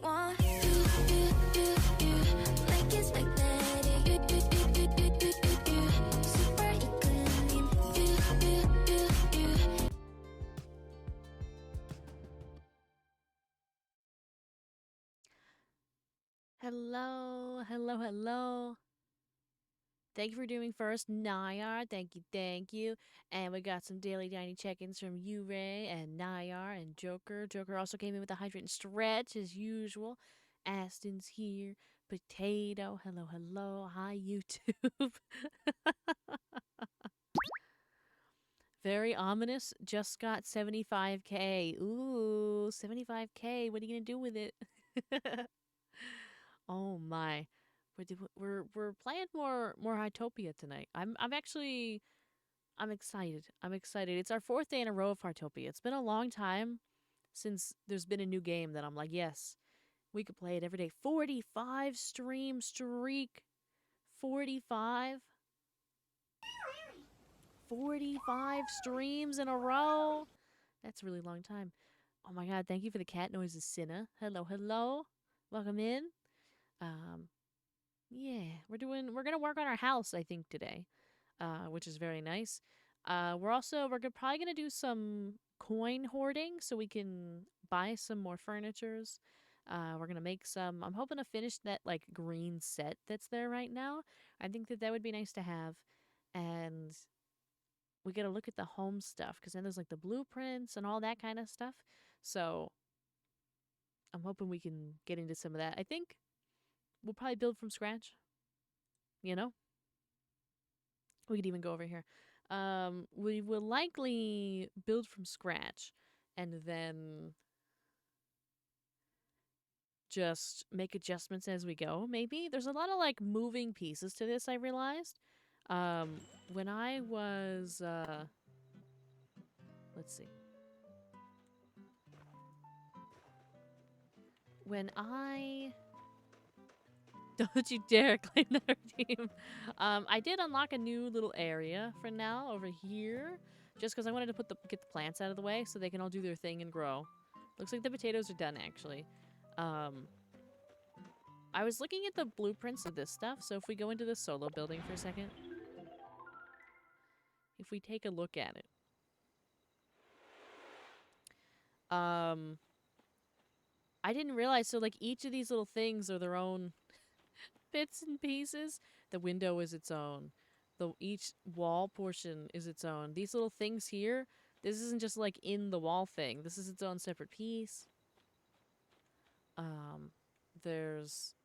want you, like it's magnetic. You, super equilibrium. You. Hello, hello, hello. Thank you for doing first, Nayar. Thank you, thank you. And we got some daily tiny check-ins from Ray and Nayar and Joker. Joker also came in with a hydrant and stretch as usual. Aston's here. Potato. Hello, hello. Hi, YouTube. Very ominous. Just got 75K. Ooh, 75K. What are you gonna do with it? Oh my. We're playing more Heartopia tonight. I'm excited. I'm excited. It's our fourth day in a row of Heartopia. It's been a long time since there's been a new game that I'm like, yes, we could play it every day. 45 stream streak. 45. 45 streams in a row. That's a really long time. Oh my god, thank you for the cat noises, Cinna. Hello, hello. Welcome in. Um, yeah, we're gonna work on our house, I think, today. Which is very nice. Probably gonna do some coin hoarding so we can buy some more furnitures. We're gonna make some. I'm hoping to finish that like green set that's there right now. I think that would be nice to have, and we gotta look at the home stuff because then there's like the blueprints and all that kind of stuff. So I'm hoping we can get into some of that. I think we'll probably build from scratch. You know, we could even go over here. We will likely build from scratch and then just make adjustments as we go, maybe. There's a lot of like moving pieces to this, I realized. When I was let's see. When I don't you dare claim that our team. I did unlock a new little area for now over here, just because I wanted to get the plants out of the way so they can all do their thing and grow. Looks like the potatoes are done actually. Um, I was looking at the blueprints of this stuff, so if we go into the solo building for a second, if we take a look at it, um, I didn't realize. So like each of these little things are their own bits and pieces. The window is its own. Each wall portion is its own. These little things here, this isn't just like in the wall thing. This is its own separate piece. Um, there's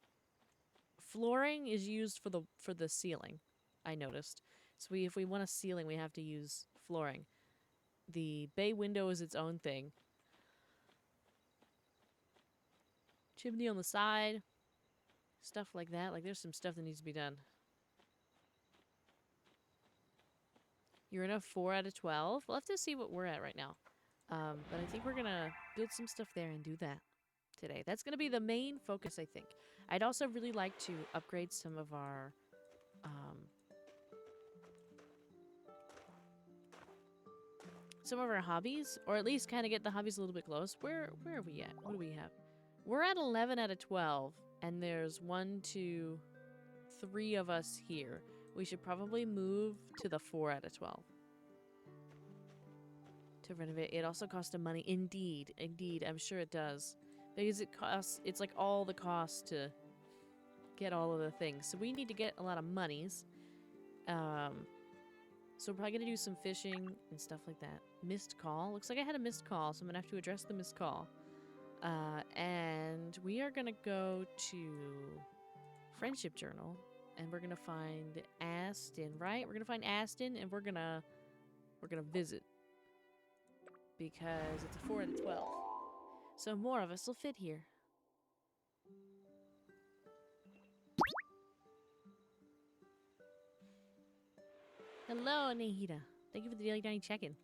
flooring is used for the ceiling. I noticed. So if we want a ceiling, we have to use flooring. The bay window is its own thing. Chimney on the side, stuff like that. Like there's some stuff that needs to be done. You're in a 4 out of 12. We'll have to see what we're at right now. But I think we're going to build some stuff there and do that today. That's going to be the main focus, I think. I'd also really like to upgrade some of our hobbies, or at least kind of get the hobbies a little bit close. Where are we at? What do we have? We're at 11 out of 12, and there's 1, 2, 3 of us here. We should probably move to the 4 out of 12 to renovate. It also costs money. Indeed, I'm sure it does. Because it's like all the costs to get all of the things. So we need to get a lot of monies. So we're probably going to do some fishing and stuff like that. Missed call. Looks like I had a missed call, so I'm going to have to address the missed call. And we are going to go to Friendship Journal. And we're gonna find Aston, right? We're gonna find Aston, and we're gonna visit because it's a 4 out of 12. So more of us will fit here. Hello, Nahida. Thank you for the daily dining check-in.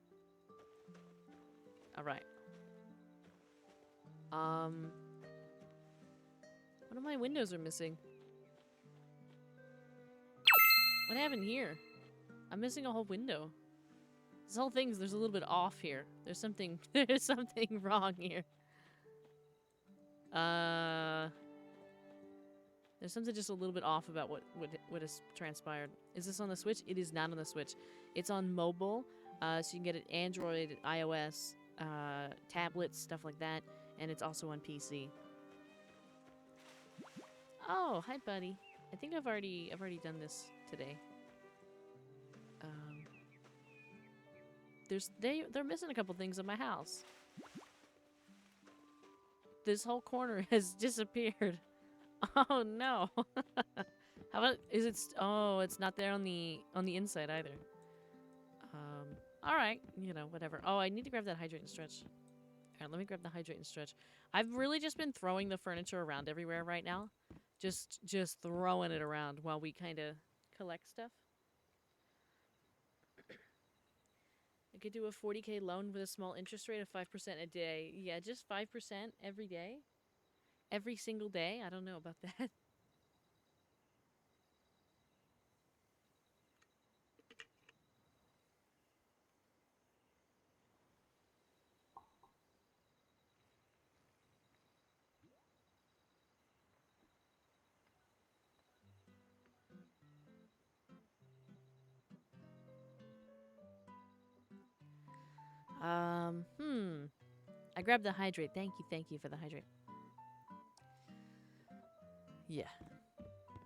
All right. One of my windows are missing. What happened here? I'm missing a whole window. This whole there's a little bit off here. There's something wrong here. There's something just a little bit off about what has transpired. Is this on the Switch? It is not on the Switch. It's on mobile, so you can get it Android, iOS, tablets, stuff like that, and it's also on PC. Oh, hi, buddy. I think I've already done this today. They're missing a couple things in my house. This whole corner has disappeared. Oh no. How about oh, it's not there on the inside either. All right, you know, whatever. Oh, I need to grab that hydrate and stretch. All right, let me grab the hydrate and stretch. I've really just been throwing the furniture around everywhere right now. Just throwing it around while we kind of collect stuff. I could do a 40K loan with a small interest rate of 5% a day. Yeah, just 5% every day. Every single day. I don't know about that. I grabbed the hydrate. Thank you for the hydrate. Yeah.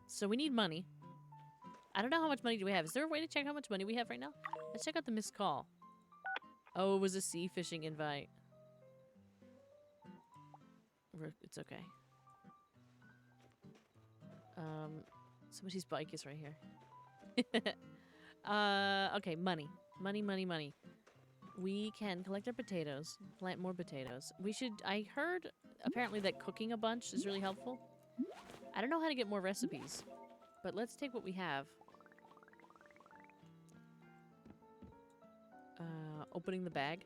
So we need money. I don't know how much money do we have. Is there a way to check how much money we have right now? Let's check out the missed call. Oh, it was a sea fishing invite. It's okay. Somebody's bike is right here. Okay, money. Money. We can collect our potatoes, plant more potatoes. I heard apparently that cooking a bunch is really helpful. I don't know how to get more recipes, but let's take what we have. Opening the bag.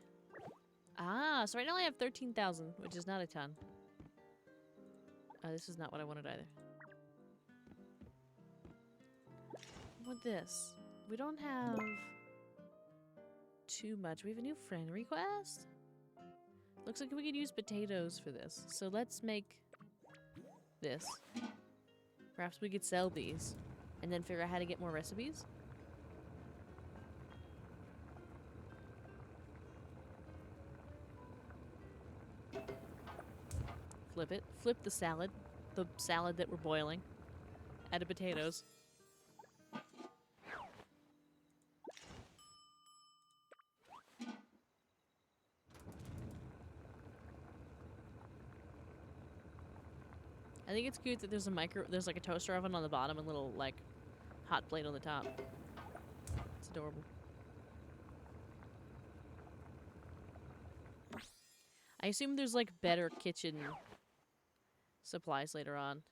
Ah, so right now I have 13,000, which is not a ton. This is not what I wanted either. I want this. We don't have too much. We have a new friend request. Looks like we could use potatoes for this. So let's make this. Perhaps we could sell these and then figure out how to get more recipes. Flip it. Flip the salad. The salad that we're boiling. Add potatoes. I think it's cute that there's like a toaster oven on the bottom and a little like hot plate on the top. It's adorable. I assume there's like better kitchen supplies later on.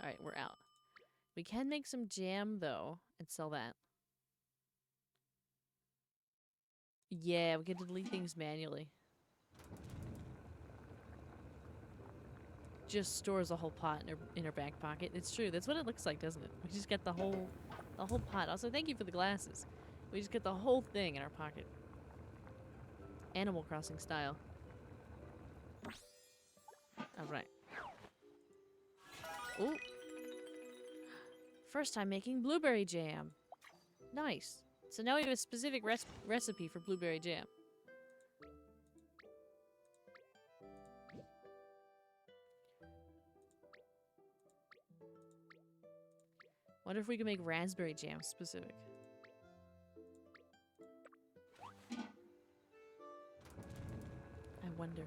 Alright, we're out. We can make some jam though and sell that. Yeah, we can delete things manually. Just stores a whole pot in her back pocket. It's true. That's what it looks like, doesn't it? We just get the whole pot. Also, thank you for the glasses. We just get the whole thing in our pocket. Animal Crossing style. Alright. Ooh. First time making blueberry jam. Nice. So now we have a specific recipe for blueberry jam. Wonder if we can make raspberry jam specific. I wonder.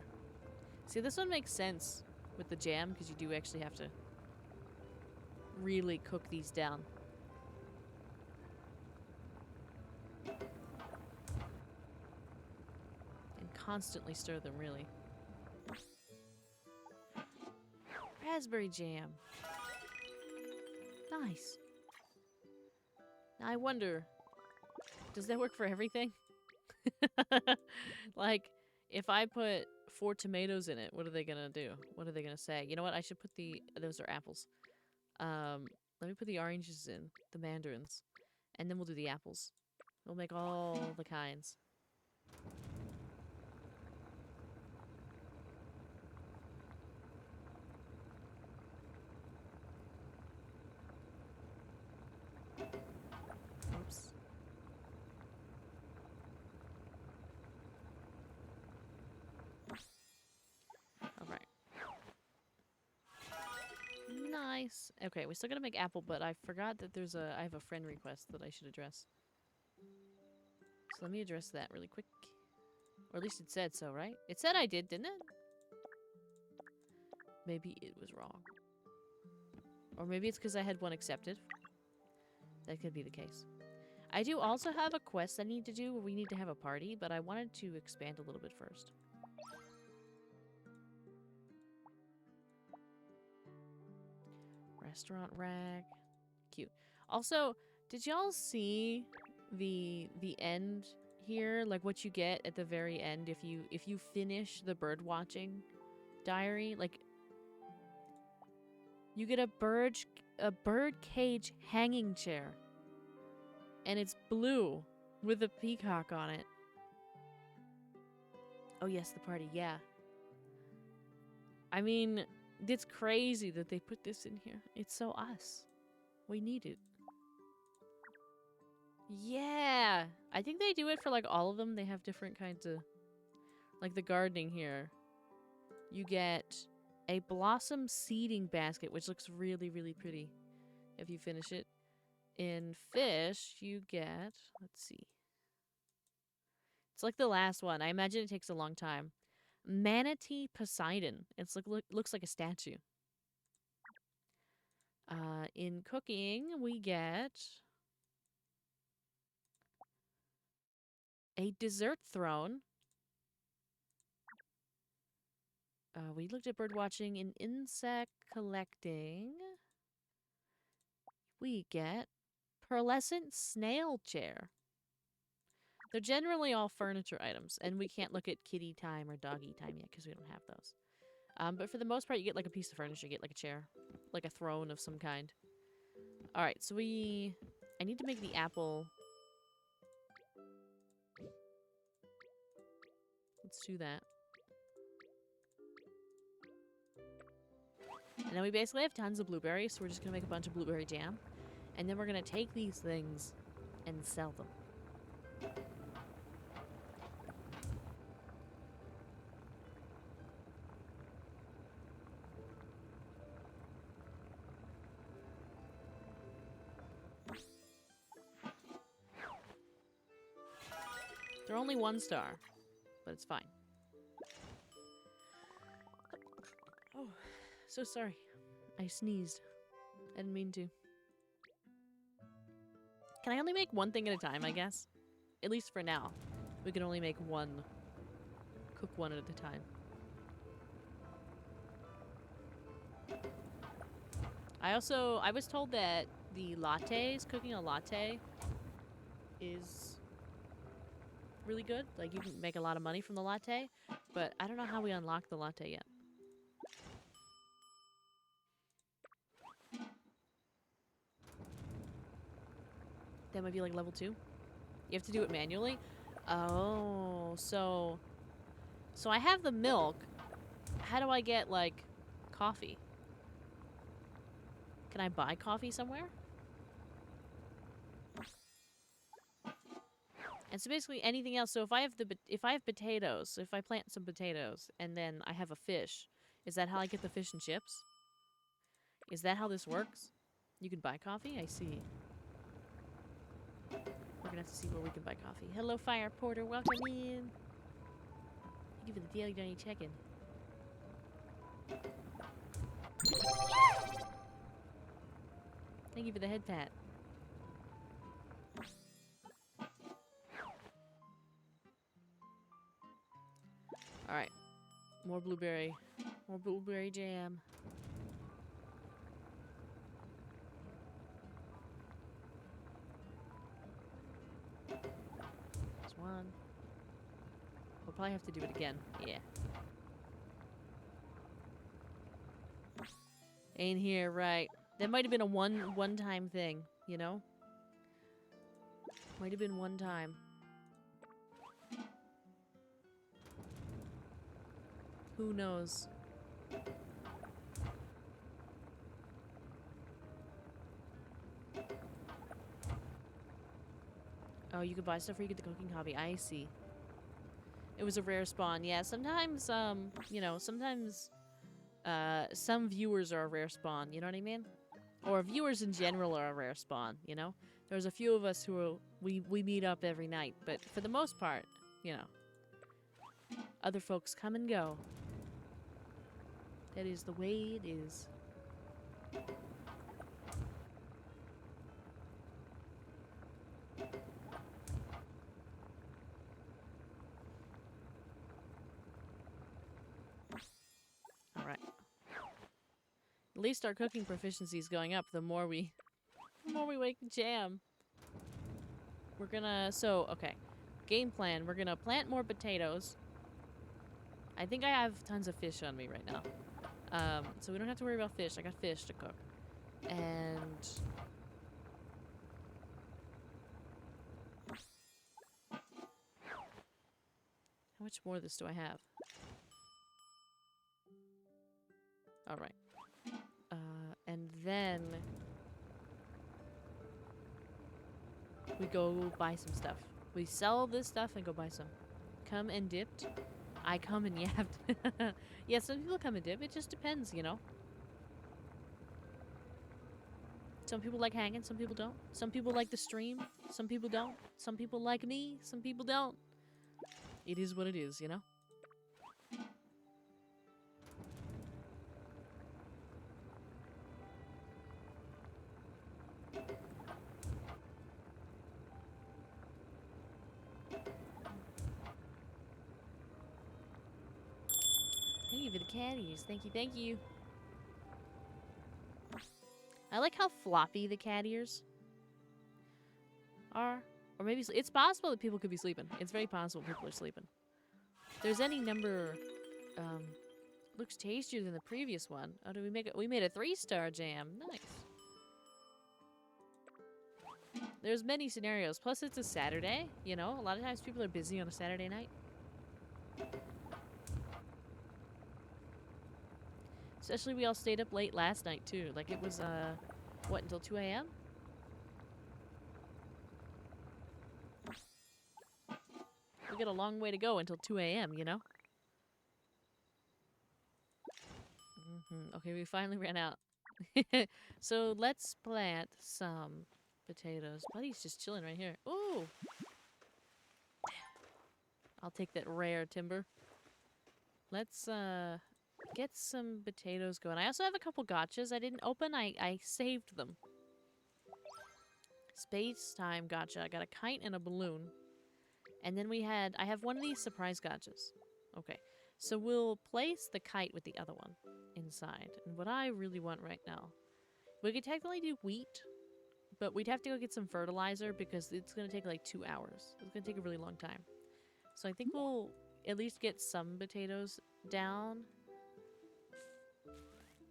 See, this one makes sense with the jam because you do actually have to really cook these down. And constantly stir them, really. Raspberry jam. Nice. Now I wonder, does that work for everything? Like, if I put 4 tomatoes in it, what are they gonna do? What are they gonna say? You know what? I should put those are apples. Let me put the oranges in, the mandarins, and then we'll do the apples. We'll make all the kinds. Nice. Okay, we still gotta make apple, but I forgot that I have a friend request that I should address. So let me address that really quick. Or at least it said so, right? It said I did, didn't it? Maybe it was wrong. Or maybe it's because I had one accepted. That could be the case. I do also have a quest I need to do where we need to have a party, but I wanted to expand a little bit first. Restaurant rack. Cute. Also, did y'all see the end here? Like what you get at the very end if you finish the bird watching diary? Like you get a bird cage hanging chair. And it's blue with a peacock on it. Oh yes, the party, yeah. I mean, it's crazy that they put this in here. It's so us. We need it. Yeah! I think they do it for like all of them. They have different kinds of... Like the gardening here. You get a blossom seeding basket, which looks really, really pretty if you finish it. In fish, you get... Let's see. It's like the last one. I imagine it takes a long time. Manatee Poseidon. It's looks like a statue. In cooking, we get a dessert throne. We looked at bird watching and insect collecting. We get pearlescent snail chair. They're generally all furniture items, and we can't look at kitty time or doggy time yet because we don't have those. But for the most part, you get like a piece of furniture. You get like a chair, like a throne of some kind. All right, so I need to make the apple. Let's do that. And then we basically have tons of blueberries, so we're just gonna make a bunch of blueberry jam. And then we're gonna take these things and sell them. They're only 1 star, but it's fine. Oh, so sorry. I sneezed. I didn't mean to. Can I only make one thing at a time, I guess? At least for now. We can only make one. Cook one at a time. I was told that the lattes, cooking a latte is really good. Like, you can make a lot of money from the latte, but I don't know how we unlock the latte yet. That might be like level 2. You have to do it manually? Oh, so I have the milk. How do I get, like, coffee? Can I buy coffee somewhere? And so basically anything else. So if I have potatoes, if I plant some potatoes and then I have a fish, is that how I get the fish and chips? Is that how this works? You can buy coffee? I see. We're gonna have to see where we can buy coffee. Hello, Fire Porter. Welcome in. Thank you for the daily donny check-in. Thank you for the head pat. Alright. More blueberry. More blueberry jam. There's one. We'll probably have to do it again. Yeah. Ain't here, right. That might have been a one-time thing, you know? Might have been one time. Who knows? Oh, you could buy stuff where you get the cooking hobby. I see. It was a rare spawn. Yeah, sometimes, you know, sometimes some viewers are a rare spawn, you know what I mean? Or viewers in general are a rare spawn, you know? There's a few of us who are, we meet up every night, but for the most part, you know, other folks come and go. That is the way it is. Alright. At least our cooking proficiency is going up the more we make jam. We're gonna, so, okay. Game plan, we're gonna plant more potatoes. I think I have tons of fish on me right now. So we don't have to worry about fish. I got fish to cook. And how much more of this do I have? Alright. And then we go buy some stuff. We sell this stuff and go buy some. Come and dipped. I come and yapped. Yeah, some people come and dip. It just depends, you know. Some people like hanging, some people don't. Some people like the stream, some people don't. Some people like me, some people don't. It is what it is, you know? Thank you for the cat ears. Thank you, thank you. I like how floppy the cat ears are. Or maybe it's possible that people could be sleeping. It's very possible people are sleeping. If there's any number, looks tastier than the previous one. Oh, did we make it? We made a 3-star jam. Nice. There's many scenarios. Plus, it's a Saturday. You know, a lot of times people are busy on a Saturday night. Especially we all stayed up late last night, too. Like, it was, what, until 2 a.m.? We got a long way to go until 2 a.m., you know? Okay, we finally ran out. So, let's plant some potatoes. Buddy's just chilling right here. Ooh! I'll take that rare timber. Let's, get some potatoes going. I also have a couple gotchas I didn't open. I saved them. Space time gotcha. I got a kite and a balloon. And then I have one of these surprise gotchas. Okay. So we'll place the kite with the other one inside. And what I really want right now, we could technically do wheat, but we'd have to go get some fertilizer because it's going to take like 2 hours. It's going to take a really long time. So I think we'll at least get some potatoes down.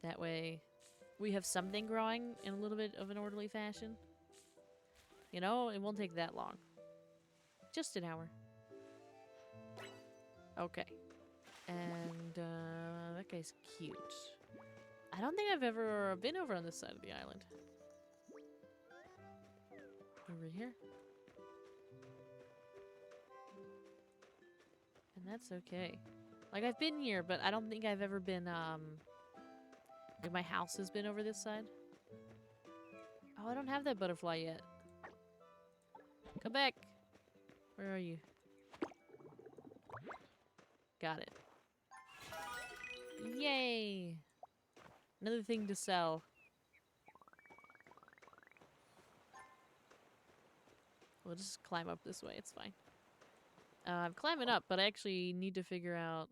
That way we have something growing in a little bit of an orderly fashion. You know, it won't take that long. Just an hour. Okay. And, that guy's cute. I don't think I've ever been over on this side of the island. Over here. And that's okay. Like, I've been here, but I don't think I've ever been, like, my house has been over this side. Oh, I don't have that butterfly yet. Come back. Where are you? Got it. Yay! Another thing to sell. We'll just climb up this way. It's fine. I'm climbing up, but I actually need to figure out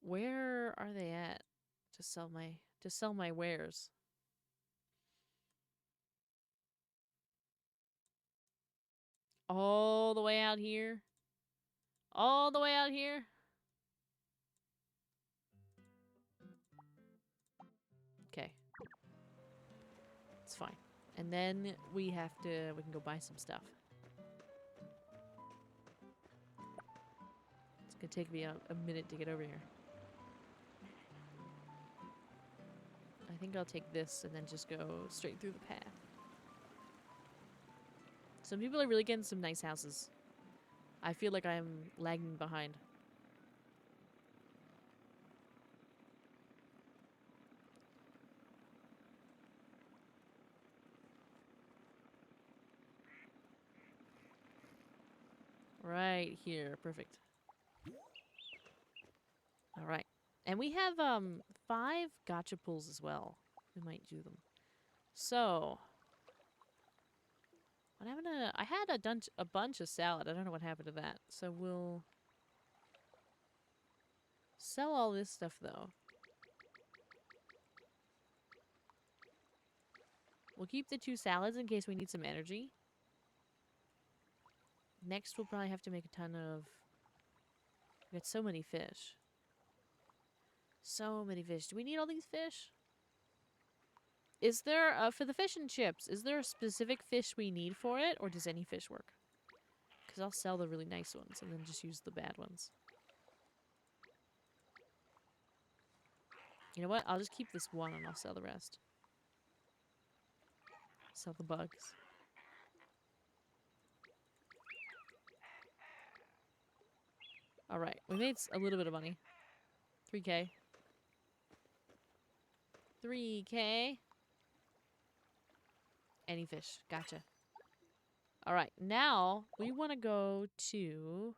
where are they at to sell my wares. All the way out here. All the way out here. Okay. It's fine. And then we can go buy some stuff. It's gonna take me a minute to get over here. I think I'll take this and then just go straight through the path. Some people are really getting some nice houses. I feel like I'm lagging behind. Right here. Perfect. All right. And we have 5 gotcha pulls as well. We might do them. So, what happened to... I had a bunch of salad. I don't know what happened to that. So we'll sell all this stuff, though. We'll keep the 2 salads in case we need some energy. Next, we'll probably have to make a ton of... We got so many fish. So many fish. Do we need all these fish? Is there, for the fish and chips, is there a specific fish we need for it, or does any fish work? Because I'll sell the really nice ones and then just use the bad ones. You know what? I'll just keep this one and I'll sell the rest. Sell the bugs. Alright, we made a little bit of money. 3K. 3K. Any fish. Gotcha. Alright, now we want to go to...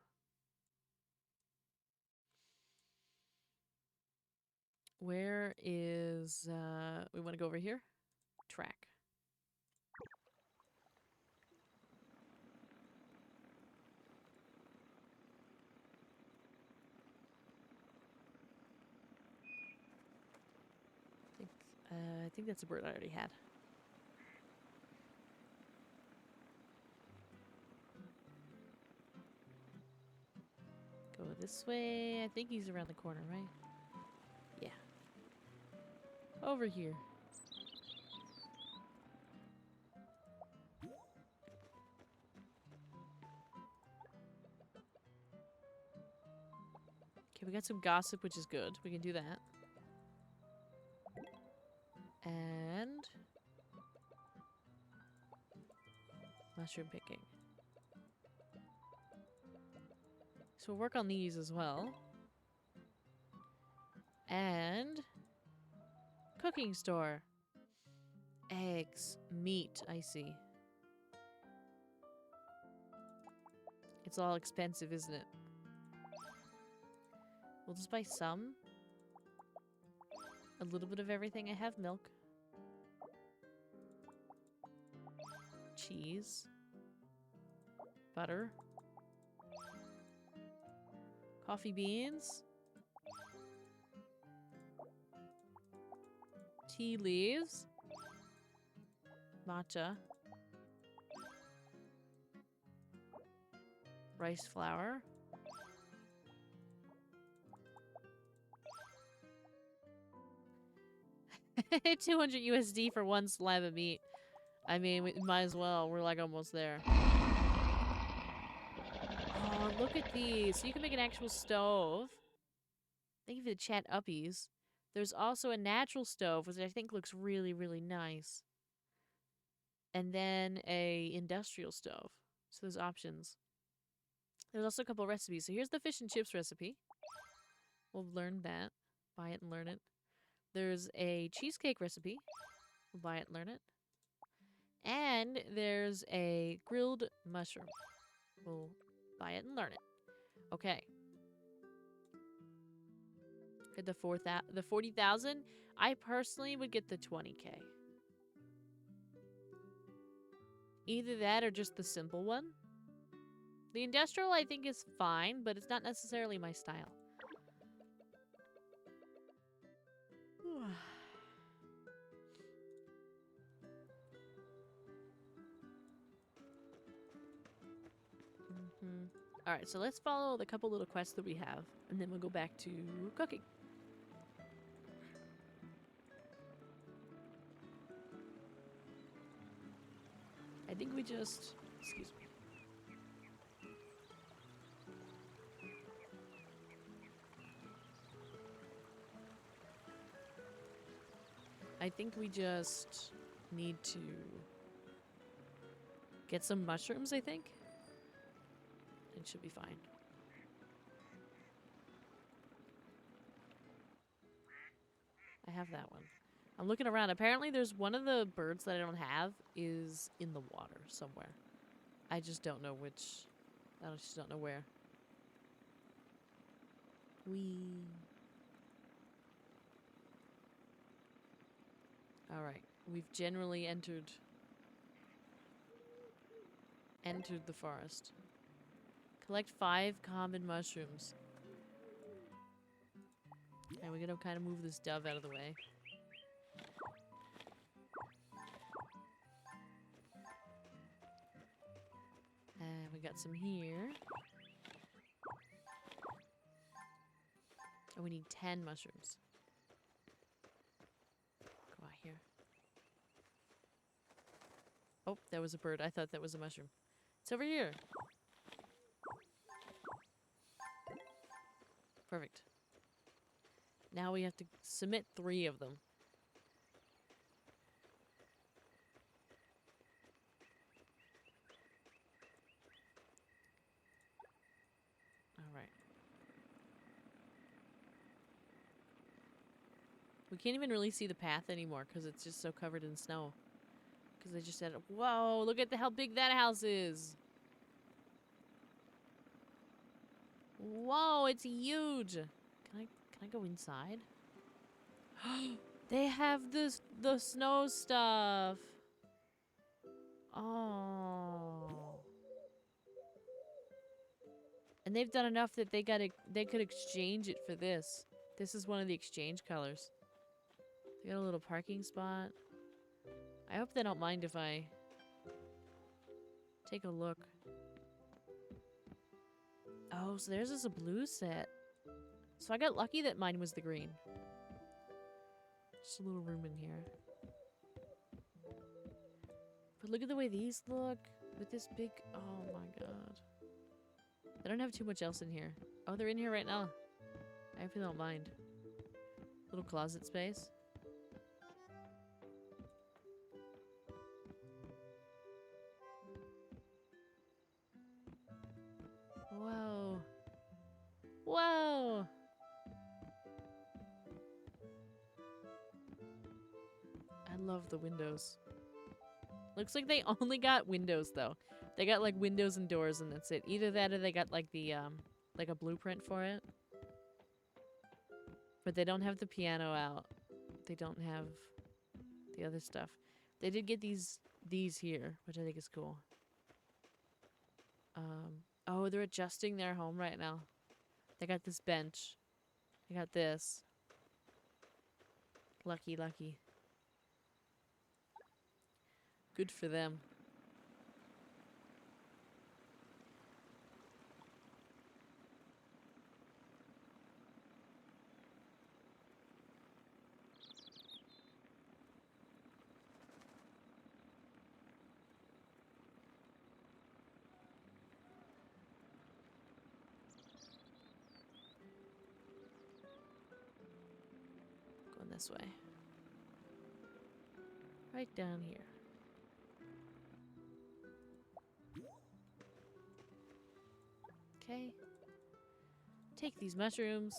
Where is... we want to go over here? Track. I think that's a bird I already had. Go this way. I think he's around the corner, right? Yeah. Over here. Okay, we got some gossip, which is good. We can do that. And... mushroom picking. So we'll work on these as well. And... cooking store. Eggs. Meat, I see. It's all expensive, isn't it? We'll just buy some. A little bit of everything. I have milk. Cheese. Butter. Coffee beans. Tea leaves. Matcha. Rice flour. $200 USD for 1 slab of meat. I mean, we might as well. We're like almost there. Oh, look at these. So you can make an actual stove. Thank you for the chat uppies. There's also a natural stove, which I think looks really, really nice. And then a industrial stove. So there's options. There's also a couple recipes. So here's the fish and chips recipe. We'll learn that. Buy it and learn it. There's a cheesecake recipe. We'll buy it and learn it. And there's a grilled mushroom. We'll buy it and learn it. Okay. Get the 40,000. I personally would get the 20K. Either that or just the simple one. The industrial I think is fine, but it's not necessarily my style. Alright, so let's follow the couple little quests that we have, and then we'll go back to cooking. I think we just... excuse me. I think we just need to get some mushrooms, I think. It should be fine. I have that one. I'm looking around. Apparently there's one of the birds that I don't have is in the water somewhere. I just don't know which I just don't know where. Wee. Alright. We've generally entered the forest. Collect 5 common mushrooms. Okay, we're gonna kind of move this dove out of the way. And we got some here. And we need 10 mushrooms. Go out here. Oh, that was a bird. I thought that was a mushroom. It's over here. Perfect. Now we have to submit 3 of them. Alright. We can't even really see the path anymore because it's just so covered in snow. Because they just said, whoa, look at how big that house is. Whoa, it's huge. Can I go inside? They have the snow stuff. Oh. And they've done enough that they could exchange it for this. This is one of the exchange colors. They got a little parking spot. I hope they don't mind if I take a look. Oh, so theirs is a blue set. So I got lucky that mine was the green. Just a little room in here. But look at the way these look with this big... Oh my god. They don't have too much else in here. Oh, they're in here right now. I hope you don't mind. Little closet space. Whoa. Whoa! I love the windows. Looks like they only got windows, though. They got, like, windows and doors, and that's it. Either that or they got, like, the, like a blueprint for it. But they don't have the piano out. They don't have the other stuff. They did get these here, which I think is cool. Oh, they're adjusting their home right now. They got this bench. They got this. Lucky, lucky. Good for them. Going this way. Right down here. Okay. Take these mushrooms.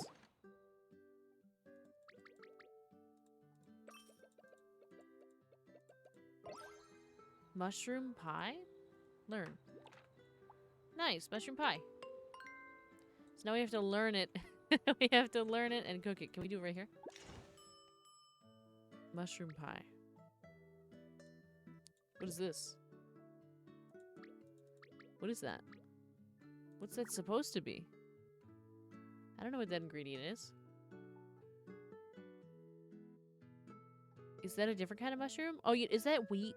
Mushroom pie? Learn. Nice, mushroom pie. So now we have to learn it. We have to learn it and cook it. Can we do it right here? Mushroom pie. What is this? What is that? What's that supposed to be? I don't know what that ingredient is. Is that a different kind of mushroom? Oh, is that wheat?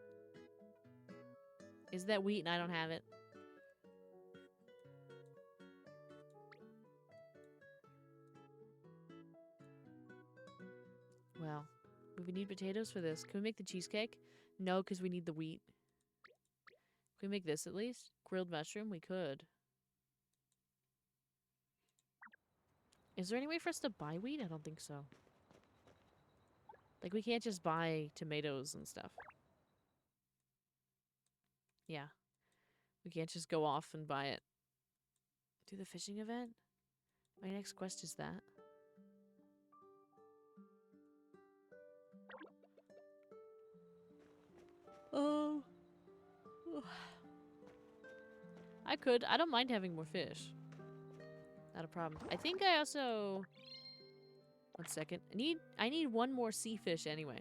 Is that wheat and I don't have it? Well, we need potatoes for this. Can we make the cheesecake? No, because we need the wheat. Can we make this at least? Grilled mushroom? We could. Is there any way for us to buy wheat? I don't think so. Like, we can't just buy tomatoes and stuff. Yeah. We can't just go off and buy it. Do the fishing event? My next quest is that. Oh. I could. I don't mind having more fish. Not a problem. I think I also... One second. I need one more sea fish anyway.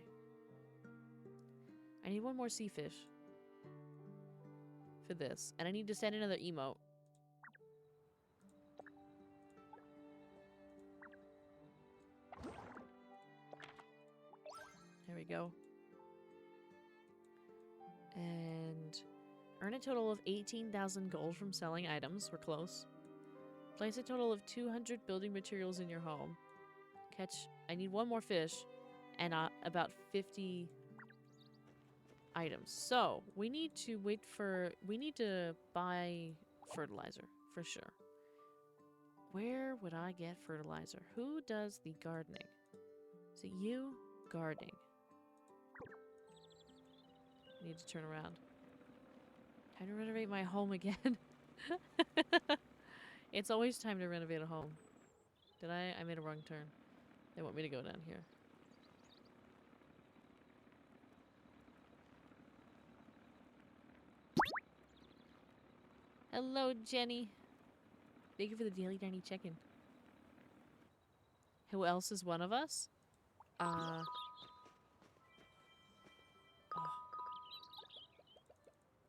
I need one more sea fish. For this. And I need to send another emote. There we go. And earn a total of 18,000 gold from selling items. We're close. Place a total of 200 building materials in your home. I need one more fish and about 50 items. So, we need to buy fertilizer for sure. Where would I get fertilizer? Who does the gardening? Is it you? Gardening. I need to turn around. Time to renovate my home again. It's always time to renovate a home. I made a wrong turn. They want me to go down here. Hello, Jenny. Thank you for the daily tiny check-in. Who else is one of us? Oh.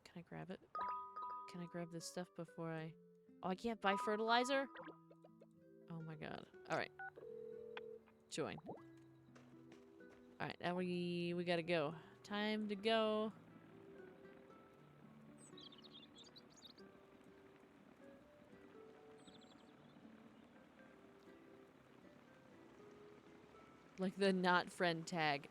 Can I grab it? Can I grab this stuff before I... Oh, I can't buy fertilizer? Oh my god. Alright. Join. Alright, now we gotta go. Time to go. Like the not friend tag.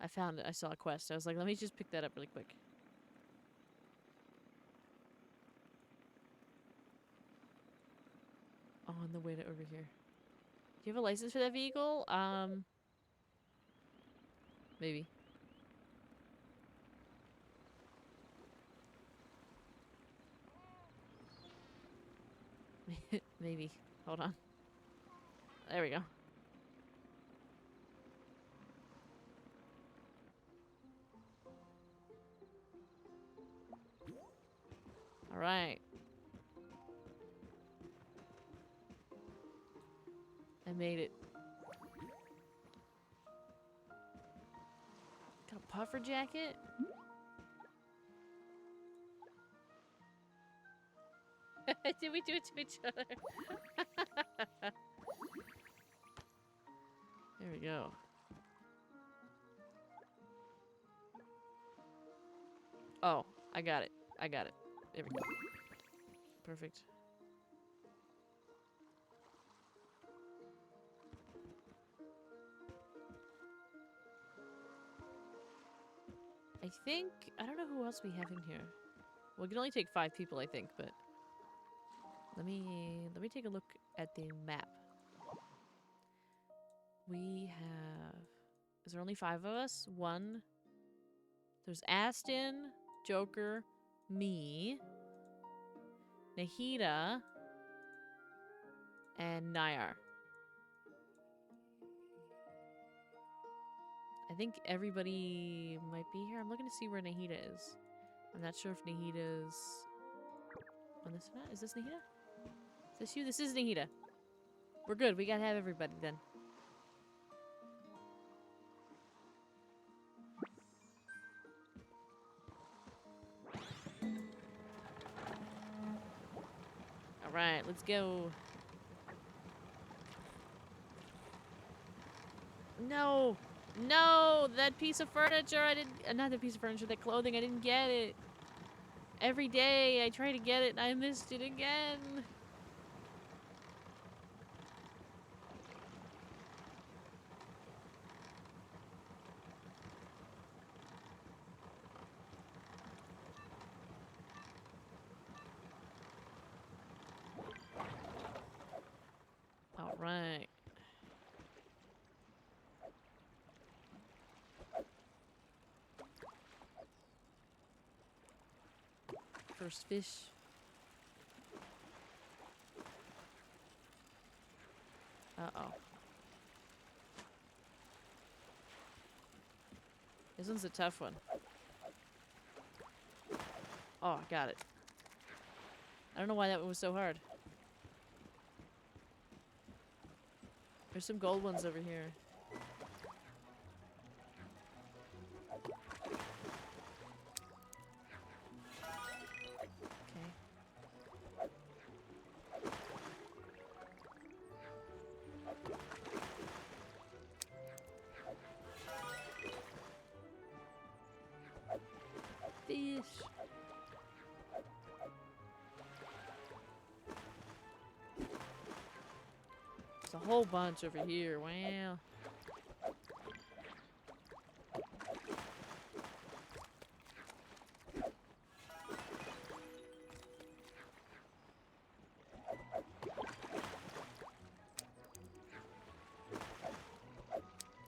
I found it. I saw a quest. I was like, let me just pick that up really quick. Oh, on the way to over here. Do you have a license for that vehicle? Maybe. Maybe. Hold on. There we go. Alright. I made it. Got a puffer jacket? Did we do it to each other? There we go. Oh, I got it. I got it. There we go. Perfect. I don't know who else we have in here. Well, we can only take 5 people, I think, but let me take a look at the map. We have... Is there only 5 of us? 1. There's Aston, Joker, me, Nahida, and Nayar. I think everybody might be here. I'm looking to see where Nahida is. I'm not sure if Nahida's on this map. Is this Nahida? Is this you? This is Nahida. We're good. We gotta have everybody then. Alright, let's go. No! No! That piece of furniture I didn't... not that piece of furniture, that clothing, I didn't get it. Every day I try to get it and I missed it again. Alright. First fish. Uh-oh. This one's a tough one. Oh, I got it. I don't know why that one was so hard. There's some gold ones over here. Okay. Fish. There's a whole bunch over here. Wow.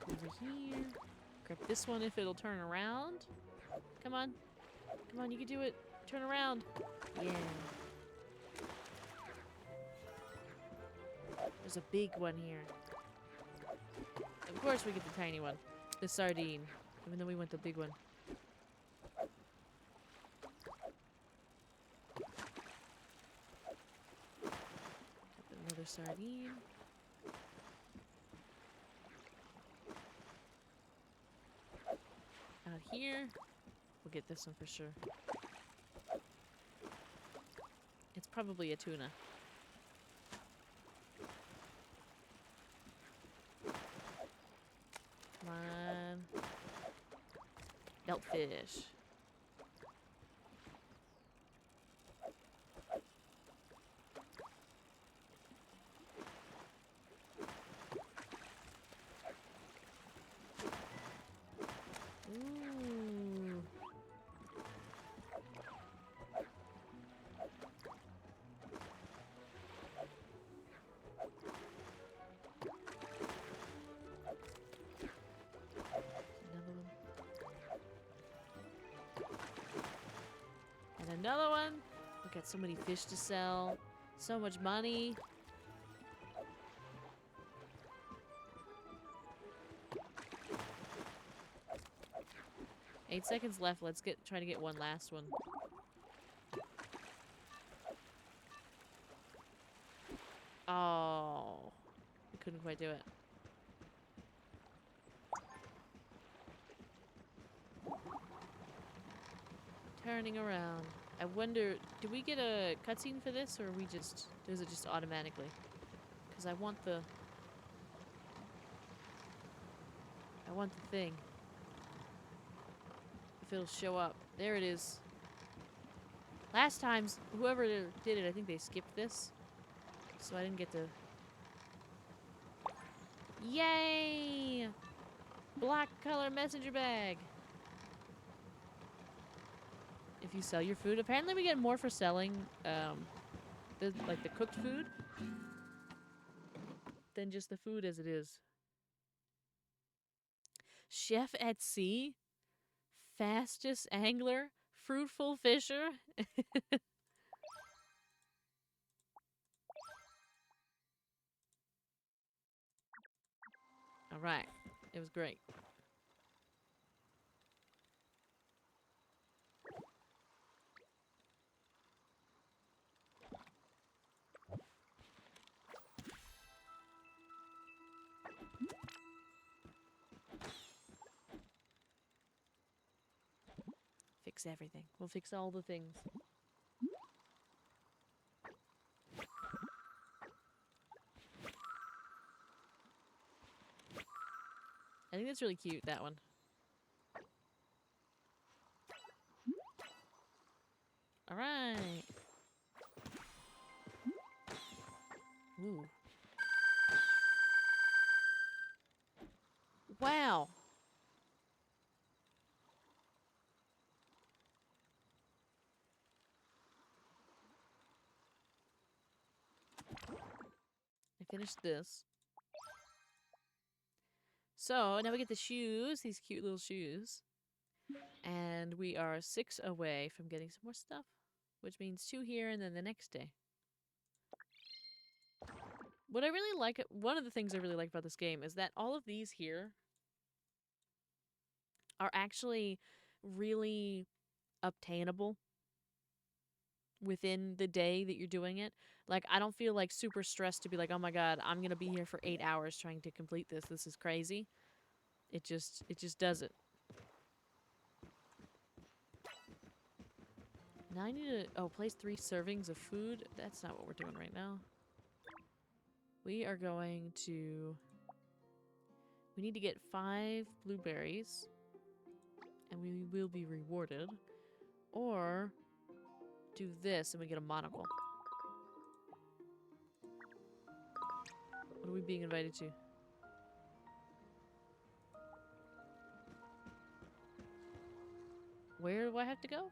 Over here. Grab this one if it'll turn around. Come on. Come on, you can do it. Turn around. Yeah. There's a big one here. Of course we get the tiny one. The sardine. Even though we want the big one. Another sardine. Out here. We'll get this one for sure. It's probably a tuna. Come on. Milkfish. Ooh. Another one. And another one. We got so many fish to sell. So much money. Eight seconds left. Let's try to get one last one. Oh, we couldn't quite do it. Turning around. I wonder, do we get a cutscene for this, or does it just automatically? Because I want the thing. If it'll show up. There it is. Last times, whoever did it, I think they skipped this. So I didn't get to... Yay! Black color messenger bag. If you sell your food. Apparently we get more for selling the cooked food than just the food as it is. Chef at sea? Fastest angler? Fruitful fisher? Alright. It was great. Fix everything. We'll fix all the things. I think that's really cute, that one. Alright. Ooh. Wow. I finished this. So, now we get the shoes, these cute little shoes. And we are 6 away from getting some more stuff. which means 2 here and then the next day. What I really like, one of the things I really like about this game is that all of these here are actually really obtainable within the day that you're doing it. Like, I don't feel like super stressed to be like, oh my god, I'm gonna be here for 8 hours trying to complete this. This is crazy. It just does it. Now I need to, oh, place 3 servings of food. That's not what we're doing right now. We are going to, we need to get 5 blueberries and we will be rewarded. Or do this and we get a monocle. What are we being invited to? Where do I have to go?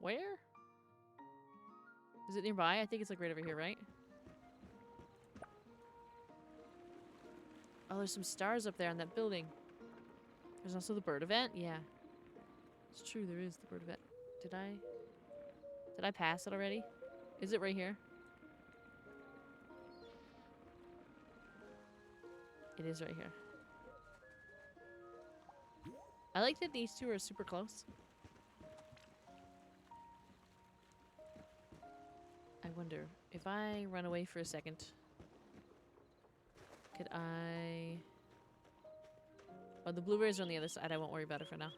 Where? Is it nearby? I think it's like right over here, right? Oh, there's some stars up there on that building. There's also the bird event? Yeah. It's true, there is the bird event. Did I pass it already? Is it right here? It is right here. I like that these two are super close. I wonder, if I run away for a second, could I... Oh, the blueberries are on the other side. I won't worry about it for now.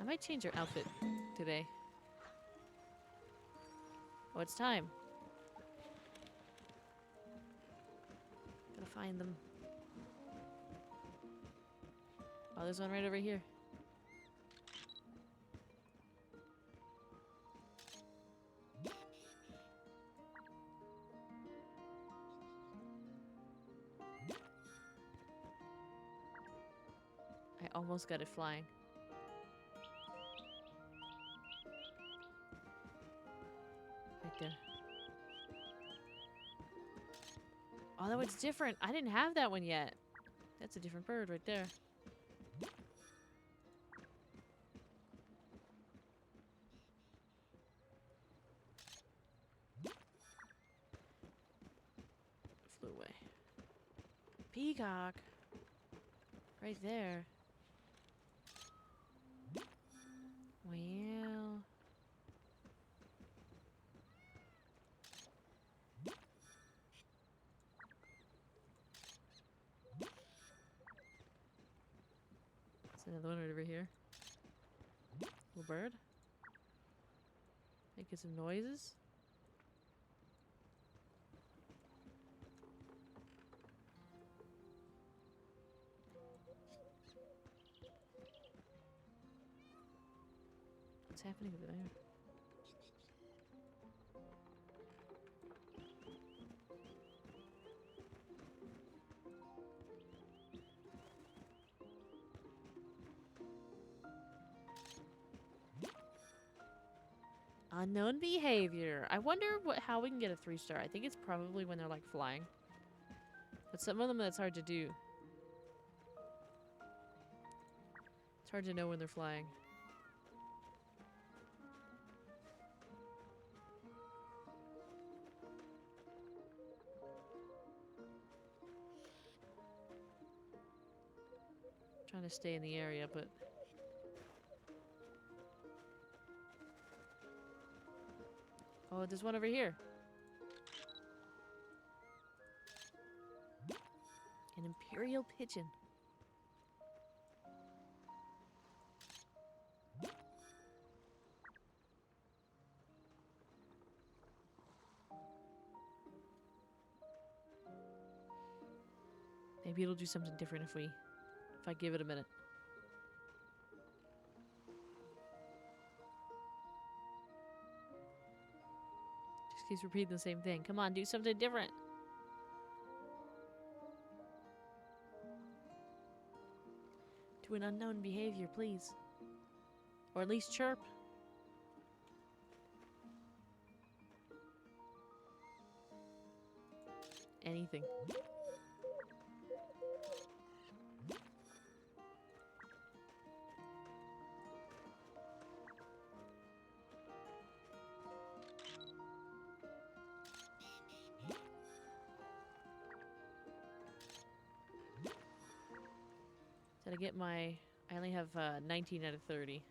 I might change your outfit today. Oh, it's time. Gotta find them. Oh, there's one right over here. I almost got it flying. Right there. Oh, that one's different. I didn't have that one yet. That's a different bird right there. Flew away. Peacock. Right there. Well. There's another one right over here. Little bird. Making some noises. What's happening over there? Unknown behavior. I wonder how we can get a 3-star. I think it's probably when they're like flying. But some of them that's hard to do. It's hard to know when they're flying. Trying to stay in the area, but oh, there's one over here. An imperial pigeon. Maybe it'll do something different if I give it a minute. Just keeps repeating the same thing. Come on, do something different. Do an unknown behavior, please. Or at least chirp. anything. Did I get my... I only have 19 out of 30.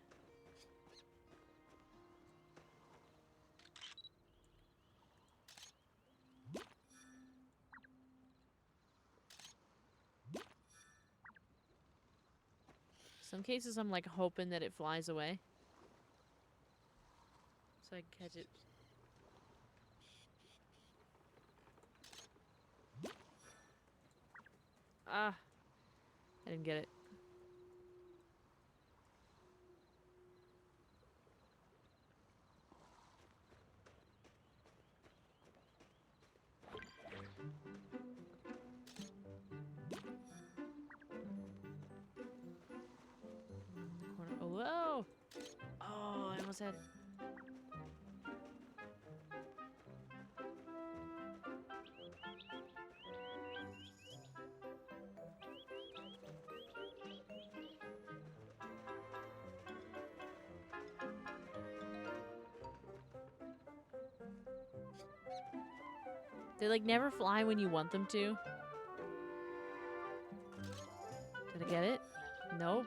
Some cases I'm like hoping that it flies away. So I can catch it. Ah! I didn't get it. Corner. Oh, whoa! Oh, I almost had it. They like never fly when you want them to. Did I get it? Nope.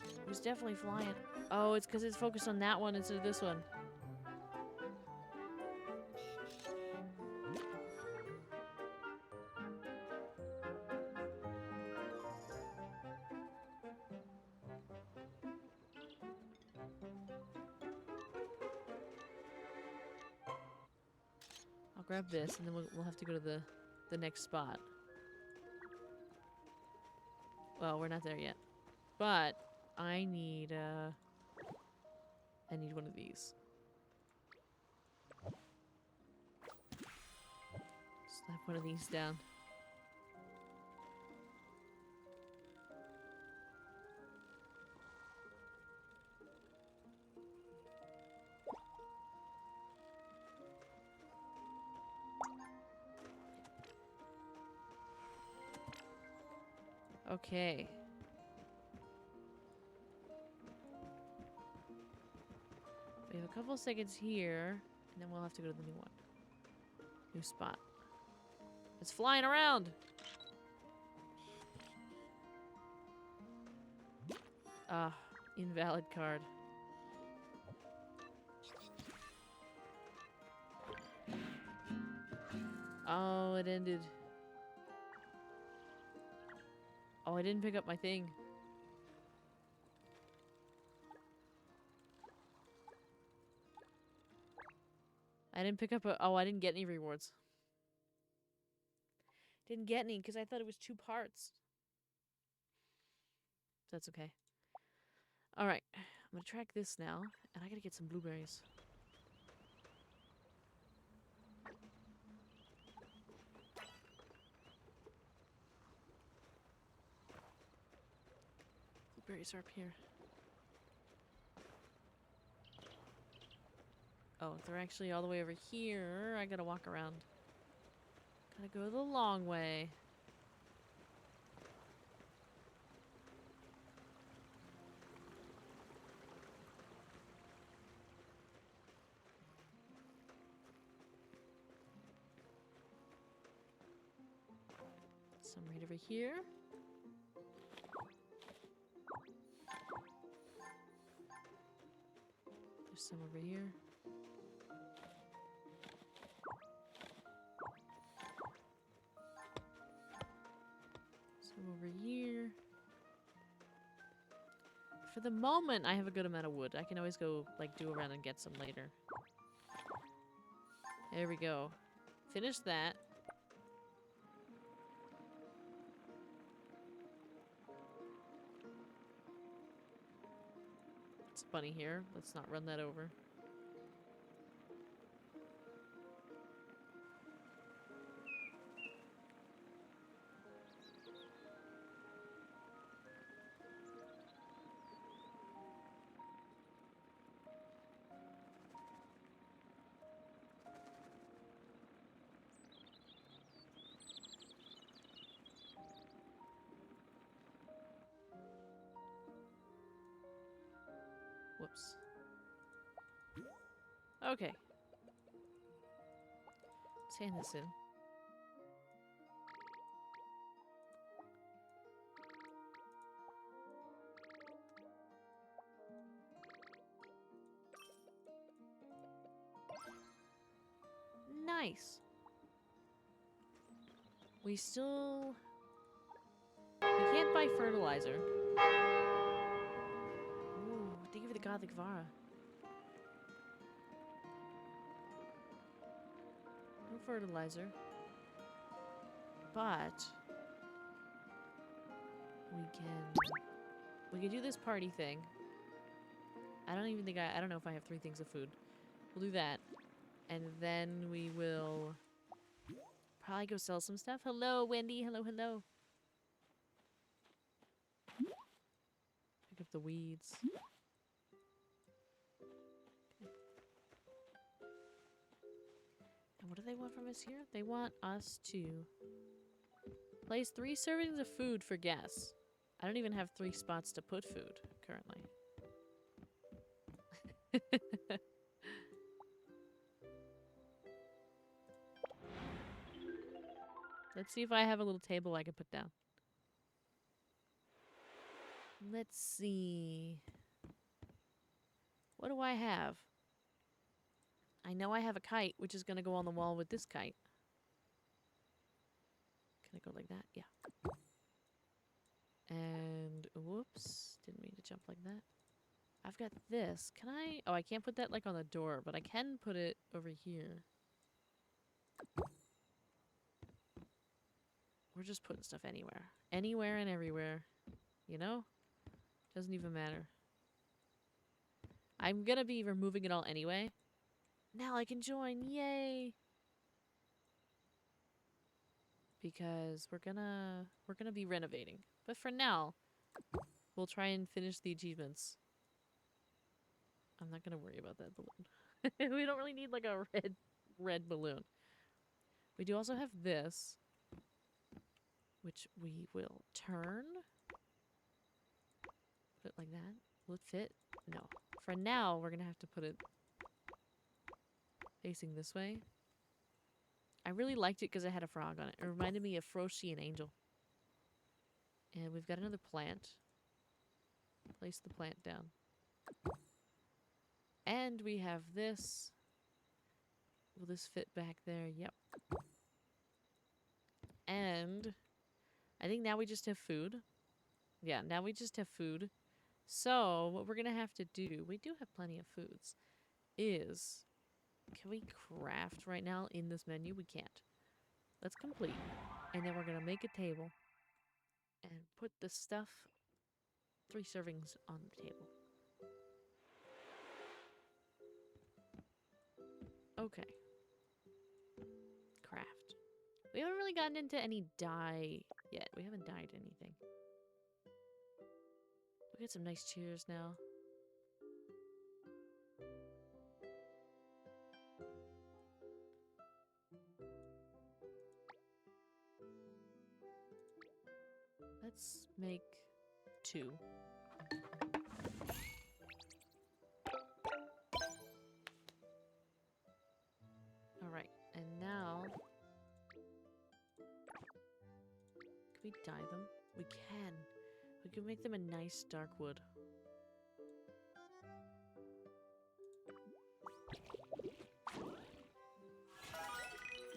It was definitely flying. Oh, it's because it's focused on that one instead of this one. I'll grab this, and then we'll have to go to the next spot. Well, we're not there yet. But I need one of these. Slap one of these down. Okay. We have a couple seconds here, and then we'll have to go to the new one. New spot. It's flying around! Ah, invalid card. Oh, it ended. Oh, I didn't pick up my thing. I didn't pick up a... Oh, I didn't get any rewards. Didn't get any because I thought it was 2 parts. That's okay. Alright. I'm gonna track this now, and I gotta get some blueberries. Blueberries are up here. Oh, they're actually all the way over here. I gotta walk around. Gotta go the long way. Some right over here. There's some over here. Some over here. For the moment, I have a good amount of wood. I can always go, like, do around and get some later. There we go. Finish that. It's bunny here. Let's not run that over. Whoops. Okay. Let's hand this in. Nice. We still... We can't buy fertilizer. Ooh, thank you for the Gothic Vara. No fertilizer. But... We can do this party thing. I don't even think I don't know if I have 3 things of food. We'll do that. And then we will... probably go sell some stuff. Hello, Wendy. Hello, hello. Pick up the weeds. And what do they want from us here? They want us to place 3 servings of food for guests. I don't even have 3 spots to put food currently. Let's see if I have a little table I can put down. Let's see. What do I have? I know I have a kite, which is going to go on the wall with this kite. Can I go like that? Yeah. And, whoops. Didn't mean to jump like that. I've got this. Can I? Oh, I can't put that, like, on the door, but I can put it over here. We're just putting stuff anywhere. Anywhere and everywhere. You know? Doesn't even matter. I'm gonna be removing it all anyway. Now I can join. Yay! Because we're gonna be renovating. But for now, we'll try and finish the achievements. I'm not gonna worry about that balloon. We don't really need like a red balloon. We do also have this, which we will turn. Put it like that. Will it fit? No. For now, we're gonna have to put it facing this way. I really liked it because it had a frog on it. It reminded me of Froshi and Angel. And we've got another plant. Place the plant down. And we have this. Will this fit back there? Yep. And I think now we just have food. Yeah, now we just have food. So what we're going to have to do, we do have plenty of foods, is, can we craft right now in this menu? We can't. Let's complete. And then we're going to make a table and put the stuff, 3 servings on the table. Okay. Craft. We haven't really gotten into any dye yet. We haven't dyed anything. We got some nice chairs now. Let's make 2. Alright, and now... Can we dye them? We can. We can make them a nice dark wood.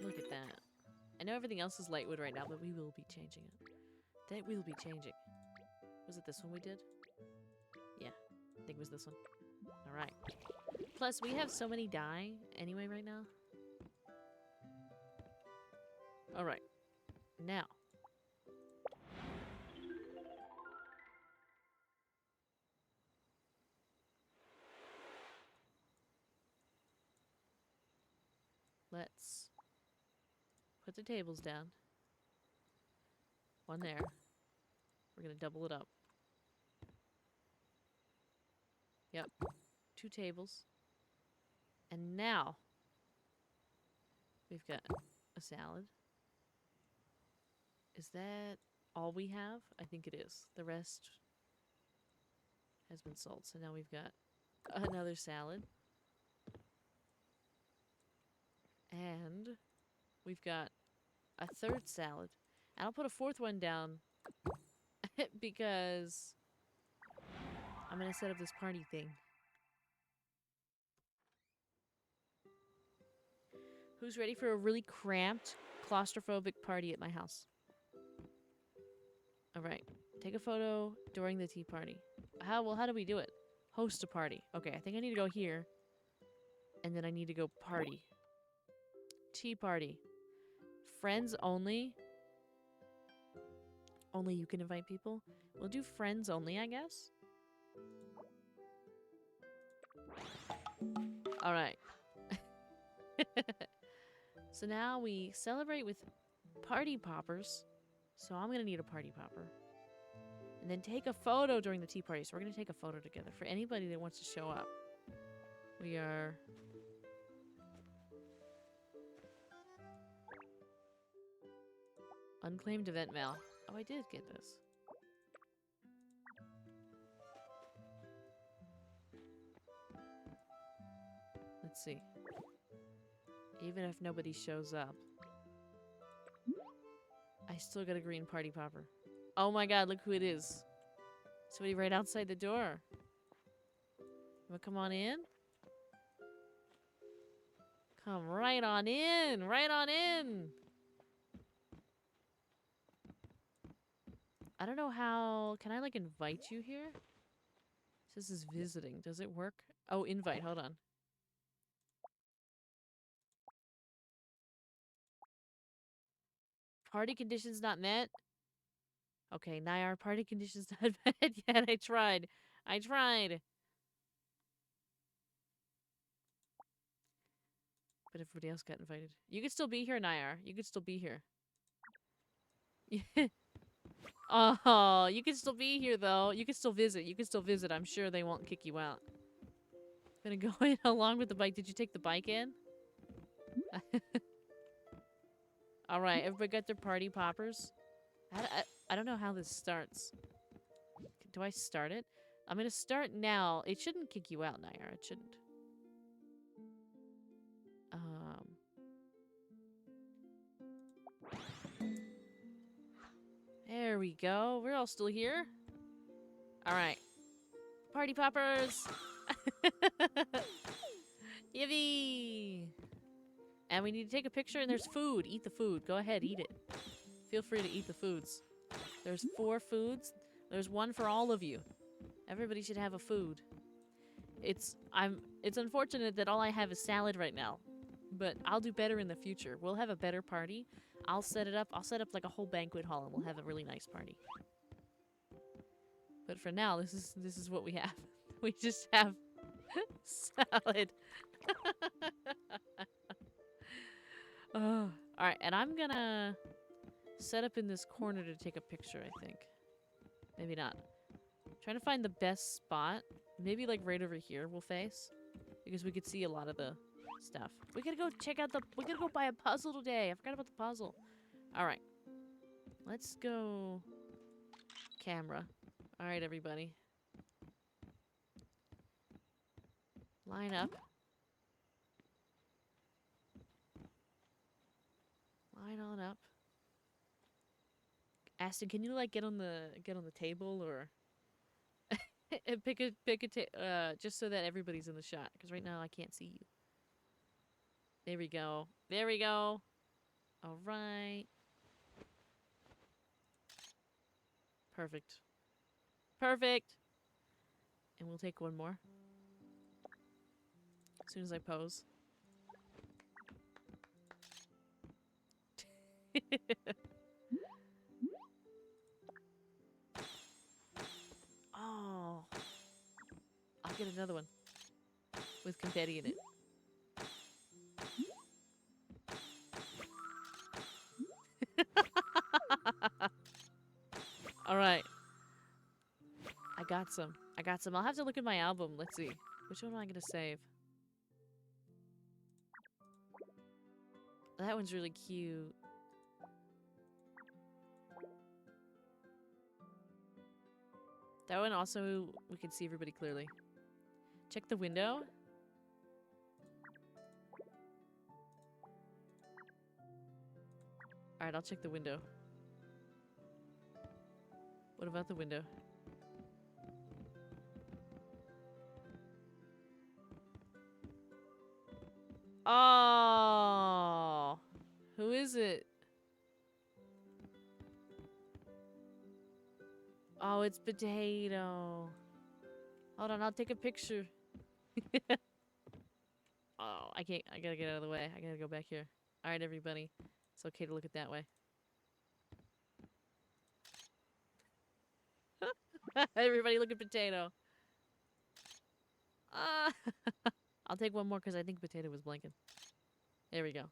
Look at that. I know everything else is light wood right now, but we will be changing it. That will be changing. Was it this one we did? Yeah, I think it was this one. Alright. Plus, we have so many dye anyway right now. Alright. Now. Let's put the tables down. 1 there. We're gonna double it up. Yep. 2 tables. And now we've got a salad. Is that all we have? I think it is. The rest has been sold. So now we've got Another salad. And we've got a third salad. And I'll put a fourth one down because I'm going to set up this party thing. Who's ready for a really cramped, claustrophobic party at my house? All right. Take a photo during the tea party. How do we do it? Host a party. Okay, I think I need to go here. And then I need to go party. Tea party. Friends only. Only you can invite people. We'll do friends only, I guess. All right. So now we celebrate with party poppers. So I'm going to need a party popper. And then take a photo during the tea party. So we're going to take a photo together for anybody that wants to show up. We are... Unclaimed event mail. Oh, I did get this. Let's see. Even if nobody shows up, I still got a green party popper. Oh my god, look who it is. Somebody right outside the door. Wanna come on in? Come right on in! Right on in! I don't know how... Can I, like, invite you here? This is visiting. Does it work? Oh, invite. Hold on. Party conditions not met? Okay, Nyar, party conditions not met yet. I tried. I tried. But everybody else got invited. You could still be here, Nyar. You could still be here. Oh, you can still be here, though. You can still visit. You can still visit. I'm sure they won't kick you out. Gonna go in along with the bike. Did you take the bike in? Alright, everybody got their party poppers? I don't know how this starts. Do I start it? I'm gonna start now. It shouldn't kick you out, Nair. It shouldn't. There we go. We're all still here. Alright. Party poppers! Yippee! And we need to take a picture, and there's food. Eat the food. Go ahead, eat it. Feel free to eat the foods. There's 4 foods. There's one for all of you. Everybody should have a food. It's unfortunate that all I have is salad right now. But I'll do better in the future. We'll have a better party. I'll set it up. I'll set up like a whole banquet hall, and we'll have a really nice party. But for now, this is what we have. We just have salad. Alright, and I'm gonna set up in this corner to take a picture, I think. Maybe not. Trying to find the best spot. Maybe like right over here we'll face. Because we could see a lot of the stuff. We gotta go check out we gotta go buy a puzzle today. I forgot about the puzzle. Alright. Let's go camera. Alright, everybody. Line up. Line on up. Aston, can you like get on the table or and pick a just so that everybody's in the shot, because right now I can't see you. There we go. There we go. All right. Perfect. Perfect. And we'll take one more. As soon as I pose. Oh. I'll get another one. With confetti in it. Alright. I got some. I got some. I'll have to look at my album. Let's see. Which one am I going to save? That one's really cute. That one also, we can see everybody clearly. Check the window. Alright, I'll check the window. What about the window? Oh! Who is it? Oh, it's Potato. Hold on, I'll take a picture. Oh, I can't. I gotta get out of the way. I gotta go back here. Alright, everybody. It's okay to look it that way. Everybody look at Potato. Ah! I'll take one more because I think Potato was blinking. There we go.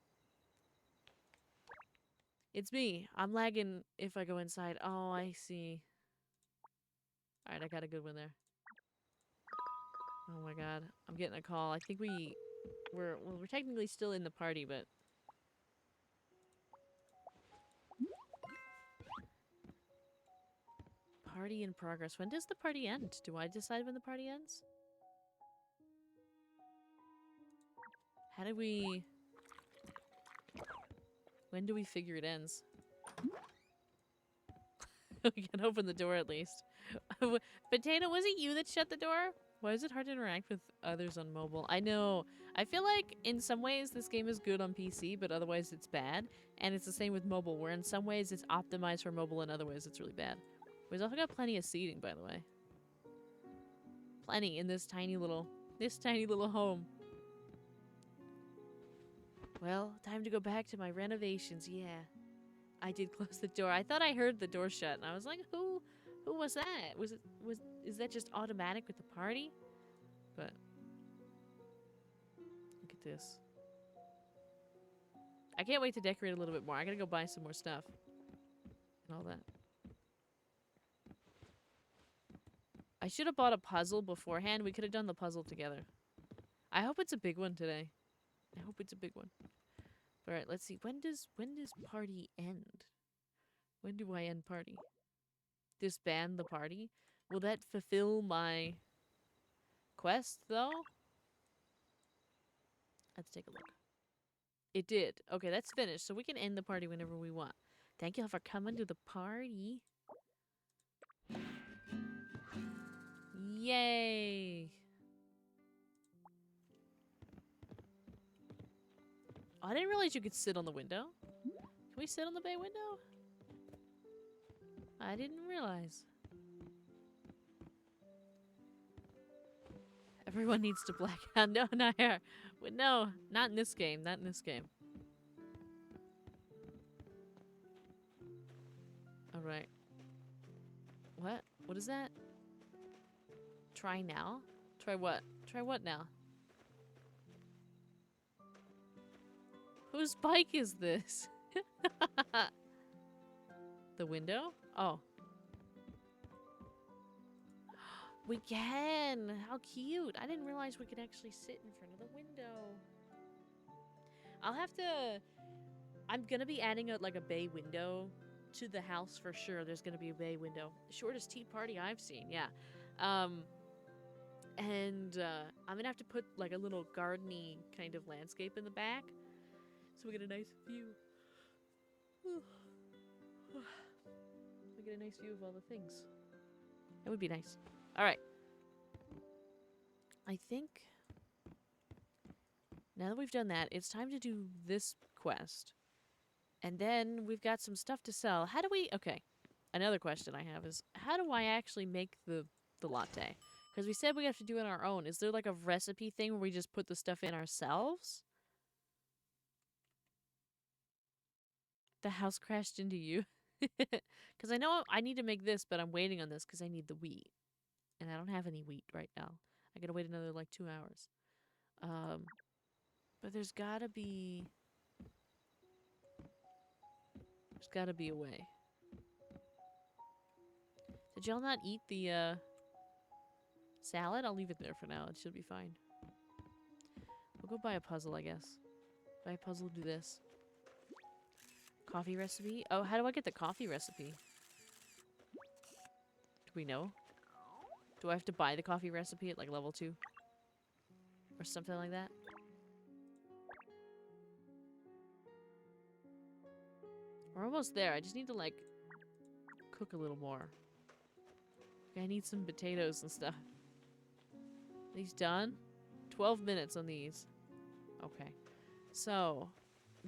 It's me. I'm lagging if I go inside. Oh, I see. Alright, I got a good one there. Oh my god. I'm getting a call. I think we're technically still in the party, but party in progress. When does the party end? Do I decide when the party ends? How do we... When do we figure it ends? We can open the door at least. Potato, was it you that shut the door? Why is it hard to interact with others on mobile? I know. I feel like in some ways this game is good on PC, but otherwise it's bad. And it's the same with mobile, where in some ways it's optimized for mobile and other ways it's really bad. We've also got plenty of seating, by the way. Plenty in this tiny little home. Well, time to go back to my renovations, yeah. I did close the door. I thought I heard the door shut, and I was like, who was that? Is that just automatic with the party? But look at this. I can't wait to decorate a little bit more. I gotta go buy some more stuff. And all that. I should have bought a puzzle beforehand. We could have done the puzzle together. I hope it's a big one today. I hope it's a big one. Alright, let's see. When does party end? When do I end party? Disband the party? Will that fulfill my quest, though? Let's take a look. It did. Okay, that's finished. So we can end the party whenever we want. Thank you all for coming to the party. Yay! Oh, I didn't realize you could sit on the window. Can we sit on the bay window? I didn't realize. Everyone needs to black out. No, not here. No, not in this game. Not in this game. Alright. What? What is that? Try now? Try what? Try what now? Whose bike is this? The window? Oh. We can! How cute! I didn't realize we could actually sit in front of the window. I'll have to... I'm gonna be adding a bay window to the house for sure. There's gonna be a bay window. Shortest tea party I've seen, yeah. I'm gonna have to put a little gardeny kind of landscape in the back. So we get a nice view. We get a nice view of all the things. That would be nice. Alright. I think now that we've done that, it's time to do this quest. And then we've got some stuff to sell. How do we... Okay. Another question I have is, how do I actually make the latte? Because we said we have to do it on our own. Is there a recipe thing where we just put the stuff in ourselves? The house crashed into you. Because I know I need to make this, but I'm waiting on this because I need the wheat. And I don't have any wheat right now. I gotta wait another 2 hours. But there's gotta be... There's gotta be a way. Did y'all not eat the salad? I'll leave it there for now. It should be fine. We'll go buy a puzzle, I guess. Buy a puzzle, do this. Coffee recipe? Oh, how do I get the coffee recipe? Do we know? Do I have to buy the coffee recipe at level 2? or something like that. We're almost there. I just need to, like, cook a little more. I need some potatoes and stuff. These done? 12 minutes on these. Okay. So,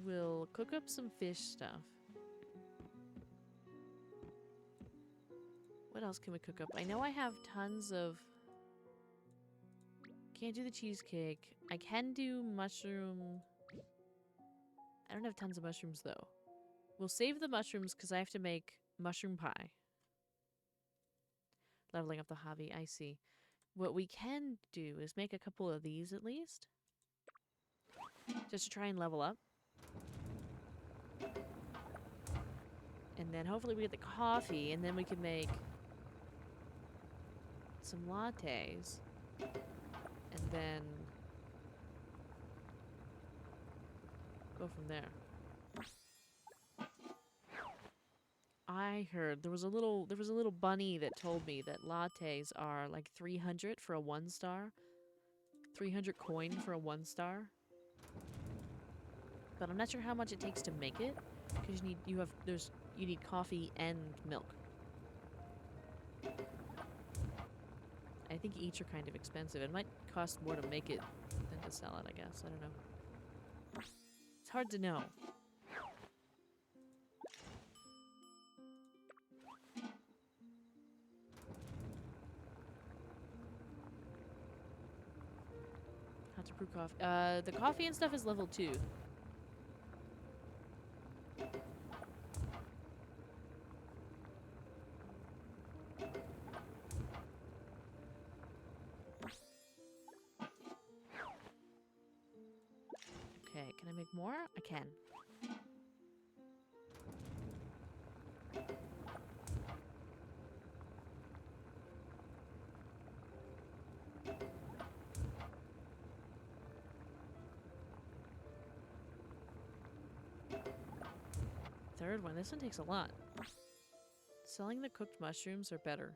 we'll cook up some fish stuff. What else can we cook up? I know I have tons of... Can't do the cheesecake. I can do mushroom... I don't have tons of mushrooms, though. We'll save the mushrooms because I have to make mushroom pie. Leveling up the hobby, I see. What we can do is make a couple of these at least. Just to try and level up. And then hopefully we get the coffee, and then we can make some lattes. And then go from there. I heard there was a little bunny that told me that lattes are like 300 for a 1-star. 300 coin for a 1-star. But I'm not sure how much it takes to make it, because you need coffee and milk. I think each are kind of expensive. It might cost more to make it than to sell it, I guess. I don't know. It's hard to know. How to brew coffee. The coffee and stuff is level 2. Okay, can I make more? I can. Third one. This one takes a lot. Selling the cooked mushrooms are better,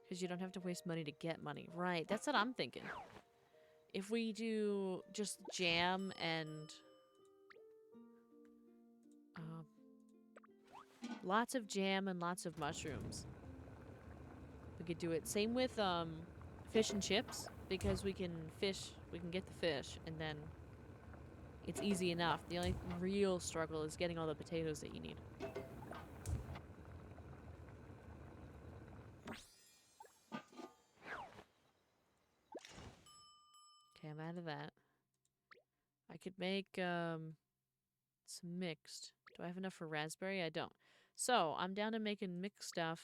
because you don't have to waste money to get money. Right, that's what I'm thinking. If we do just jam and... lots of jam and lots of mushrooms, we could do it. Same with fish and chips, because we can get the fish, and then it's easy enough. The only real struggle is getting all the potatoes that you need. Okay, I'm out of that. I could make some mixed. Do I have enough for raspberry? I don't. So, I'm down to making mixed stuff.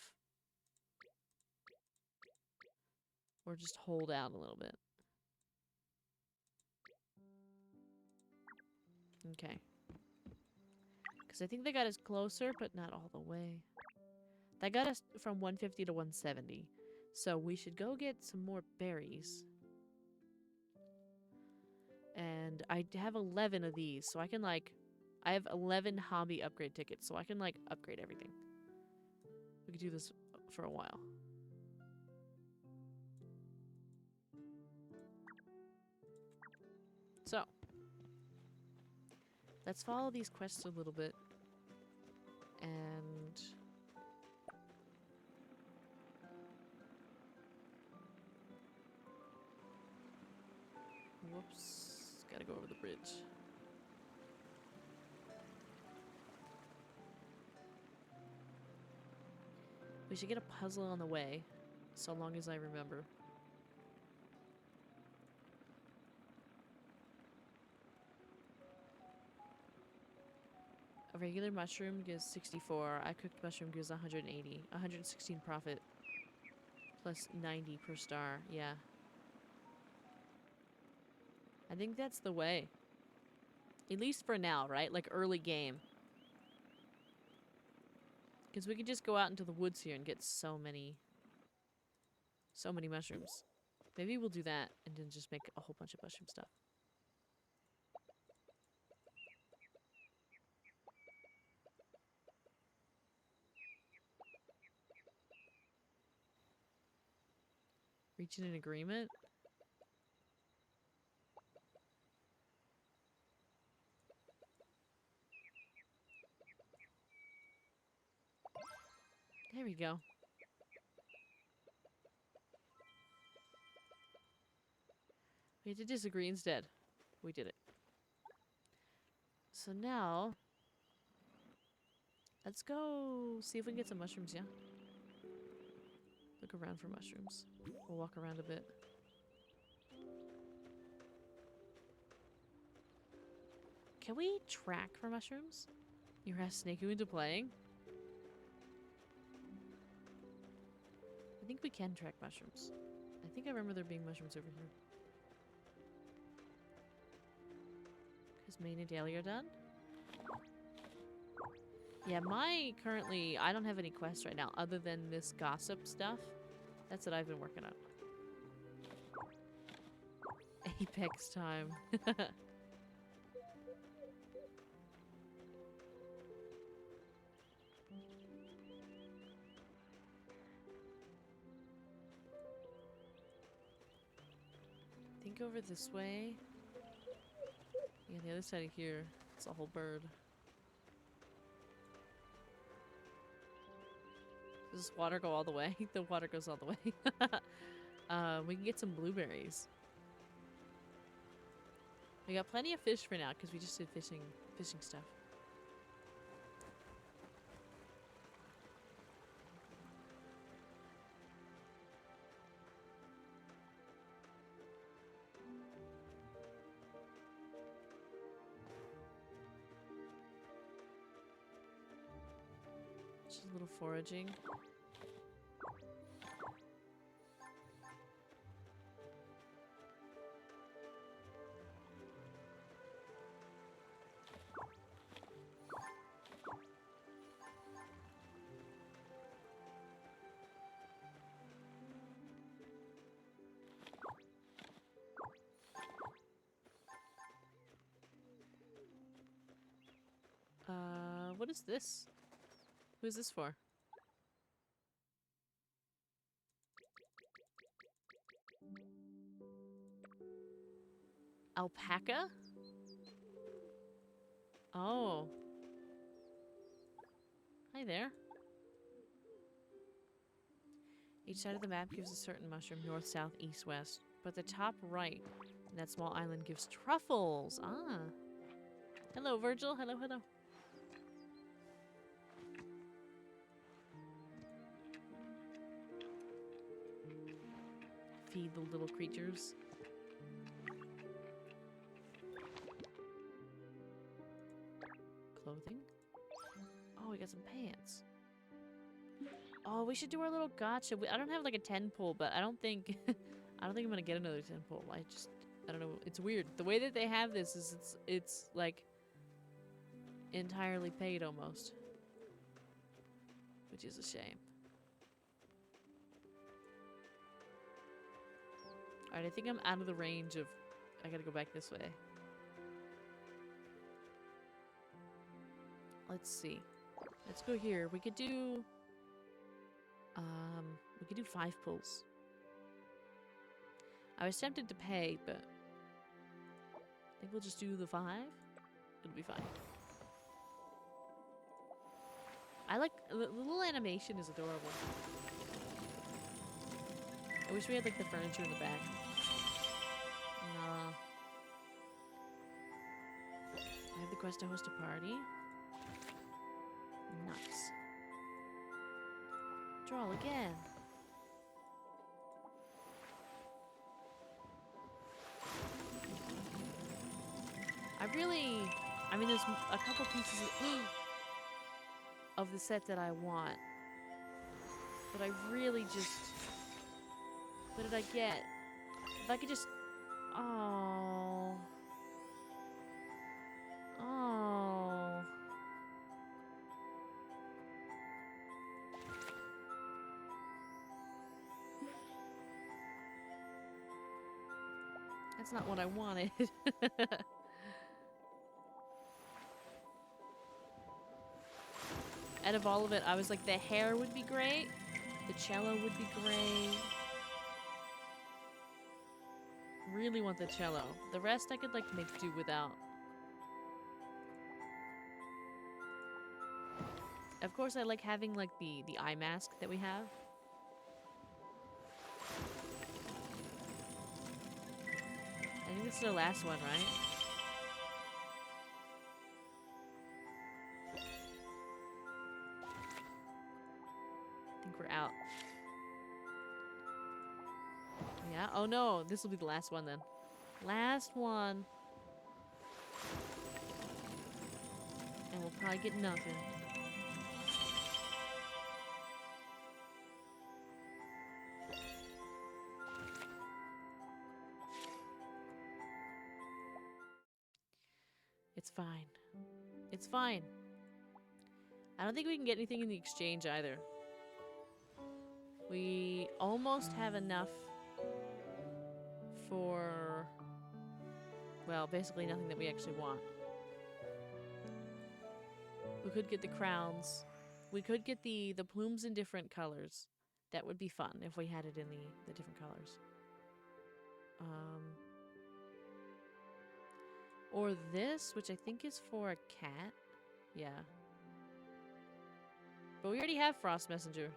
Or just hold out a little bit. Okay. Because I think they got us closer, but not all the way. They got us from 150 to 170. So we should go get some more berries. And I have 11 of these, so I can, like... I have 11 hobby upgrade tickets, so I can, like, upgrade everything. We could do this for a while. So, let's follow these quests a little bit. And... whoops. Gotta go over the bridge. We should get a puzzle on the way, so long as I remember. A regular mushroom gives 64. A cooked mushroom gives 180. 116 profit. Plus 90 per star. Yeah. I think that's the way. At least for now, right? Like early game. Because we could just go out into the woods here and get so many mushrooms. Maybe we'll do that and then just make a whole bunch of mushroom stuff. Reaching an agreement? There we go. We had to disagree instead. We did it. So now, let's go see if we can get some mushrooms, yeah? Look around for mushrooms. We'll walk around a bit. Can we track for mushrooms? You have to snake you into playing? I think we can track mushrooms. I think I remember there being mushrooms over here. Is Main and Daily are done? Yeah, I don't have any quests right now other than this gossip stuff. That's what I've been working on. Apex time. Think over this way. Yeah, the other side of here, it's a whole bird. Does this water go all the way? The water goes all the way. We can get some blueberries. We got plenty of fish for now because we just did fishing stuff. Just a little foraging. What is this? Who is this for? Alpaca? Oh. Hi there. Each side of the map gives a certain mushroom, north, south, east, west. But the top right in that small island gives truffles. Ah. Hello, Virgil. Hello, hello. Feed the little creatures. Clothing. Oh, we got some pants. Oh, we should do our little gotcha. I don't have like a 10 pull, but I don't think I'm gonna get another 10 pull. I don't know. It's weird. The way that they have this is it's like entirely paid almost, which is a shame. Alright, I think I'm out of the range of... I gotta go back this way. Let's see. Let's go here. We could do... we could do 5 pulls. I was tempted to pay, but... I think we'll just do the 5. It'll be fine. I like... The little animation is adorable. I wish we had, like, the furniture in the back. Nah. I have the quest to host a party. Nice. Draw again. I mean, there's a couple pieces of the set that I want. But I really just... What did I get? If I could just... Oh. Oh. That's not what I wanted. Out of all of it, I was like, the hair would be great. The cello would be great. Really want the cello. The rest I could, like, make do without. Of course, I like having like the eye mask that we have. I think this is our last one, right? I think we're out. Yeah? Oh no, this will be the last one then. Last one. And we'll probably get nothing. It's fine. It's fine. I don't think we can get anything in the exchange either. We almost have enough for, well, basically nothing that we actually want. We could get the crowns. We could get the plumes in different colors. That would be fun if we had it in the different colors. Or this, which I think is for a cat. Yeah. But we already have Frost Messenger.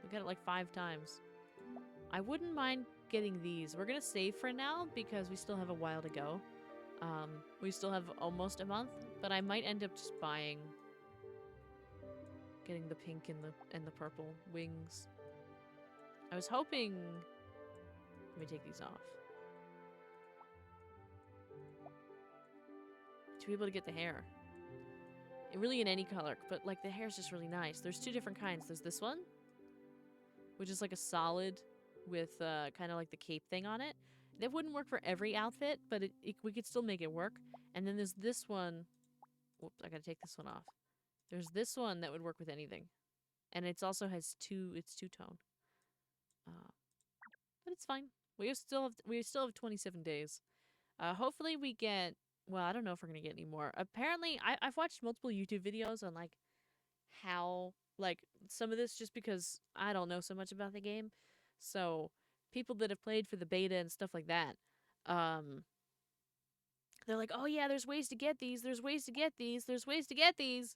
We got it like 5 times. I wouldn't mind getting these. We're gonna save for now because we still have a while to go. We still have almost a month, but I might end up just getting the pink and the purple wings. I was hoping. Let me take these off. To be able to get the hair. Really in any color, but like the hair's just really nice. There's 2 different kinds. There's this one, which is like a solid with kind of like the cape thing on it. That wouldn't work for every outfit, but we could still make it work. And then there's this one. Whoops, I gotta take this one off. There's this one that would work with anything. And it's also has it's two-tone. But it's fine. We still have 27 days. Hopefully we get, well, I don't know if we're gonna get any more. Apparently, I've watched multiple YouTube videos on like how, like, some of this just because I don't know so much about the game. So people that have played for the beta and stuff like that, they're like, oh yeah, there's ways to get these, there's ways to get these, there's ways to get these,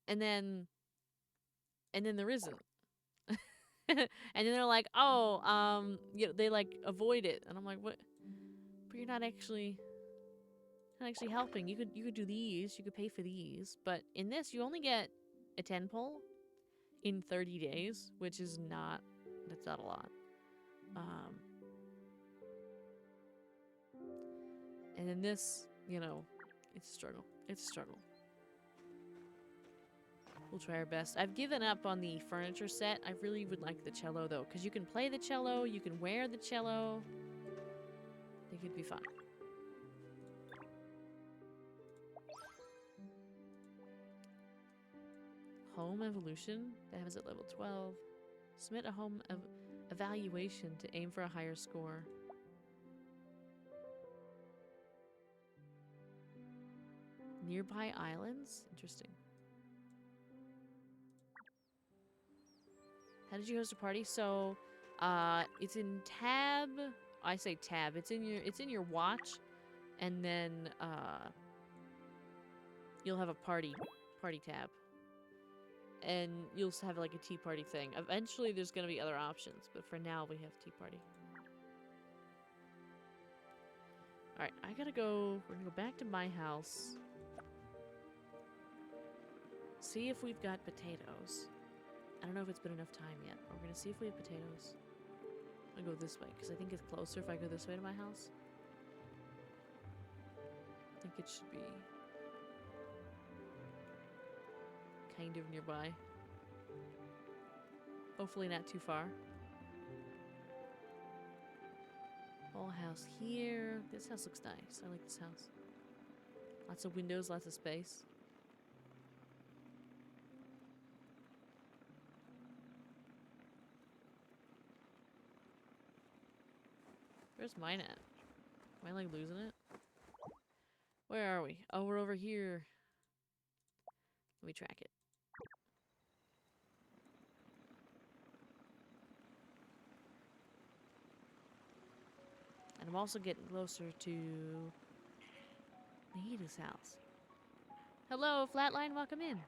and then there isn't. And then they're like, oh, you know, they like avoid it, and I'm like, what? But you're not actually helping. You could do these, you could pay for these, but in this you only get a 10 pull in 30 days, which is that's not a lot. And then this, you know, it's a struggle. It's a struggle. We'll try our best. I've given up on the furniture set. I really would like the cello, though, because you can play the cello, you can wear the cello. I think it'd be fun. Home evolution? That has at level 12. Submit a home evaluation to aim for a higher score. Nearby islands? Interesting. How did you host a party? So, it's in tab. I say tab. It's in your watch, and then you'll have a party tab, and you'll have like a tea party thing. Eventually, there's gonna be other options, but for now, we have tea party. All right, I gotta go. We're gonna go back to my house. See if we've got potatoes. I don't know if it's been enough time yet. We're gonna see if we have potatoes. I'm gonna go this way, because I think it's closer if I go this way to my house. I think it should be kind of nearby. Hopefully not too far. Whole house here. This house looks nice. I like this house. Lots of windows, lots of space. Where's mine at? Am I like losing it? Where are we? Oh, we're over here. Let me track it. And I'm also getting closer to Nahita's house. Hello, Flatline, welcome in.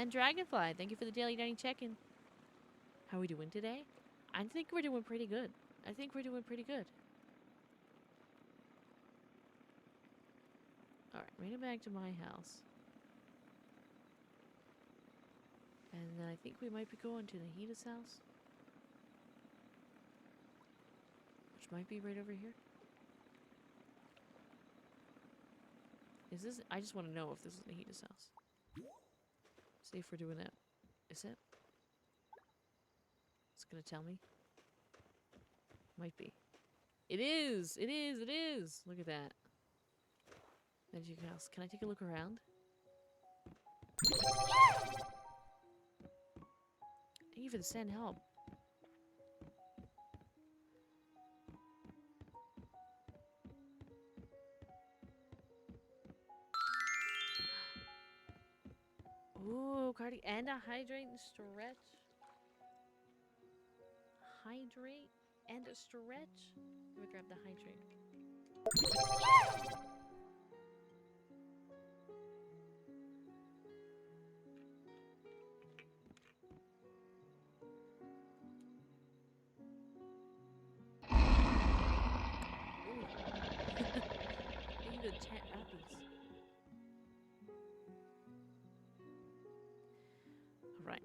And Dragonfly, thank you for the daily dining check-in. How are we doing today? I think we're doing pretty good. I think we're doing pretty good. Alright, bring it back to my house. And then I think we might be going to Nahita's house. Which might be right over here. Is this... I just want to know if this is Nahita's house. See if we're doing it. Is it? It's gonna tell me. Might be. It is! It is! It is! Look at that. Magic house. Can I take a look around? Thank you for the send help. Ooh, cardi and a hydrate and stretch. Hydrate and a stretch. Let me grab the hydrate. I need to chat uppies. Alright.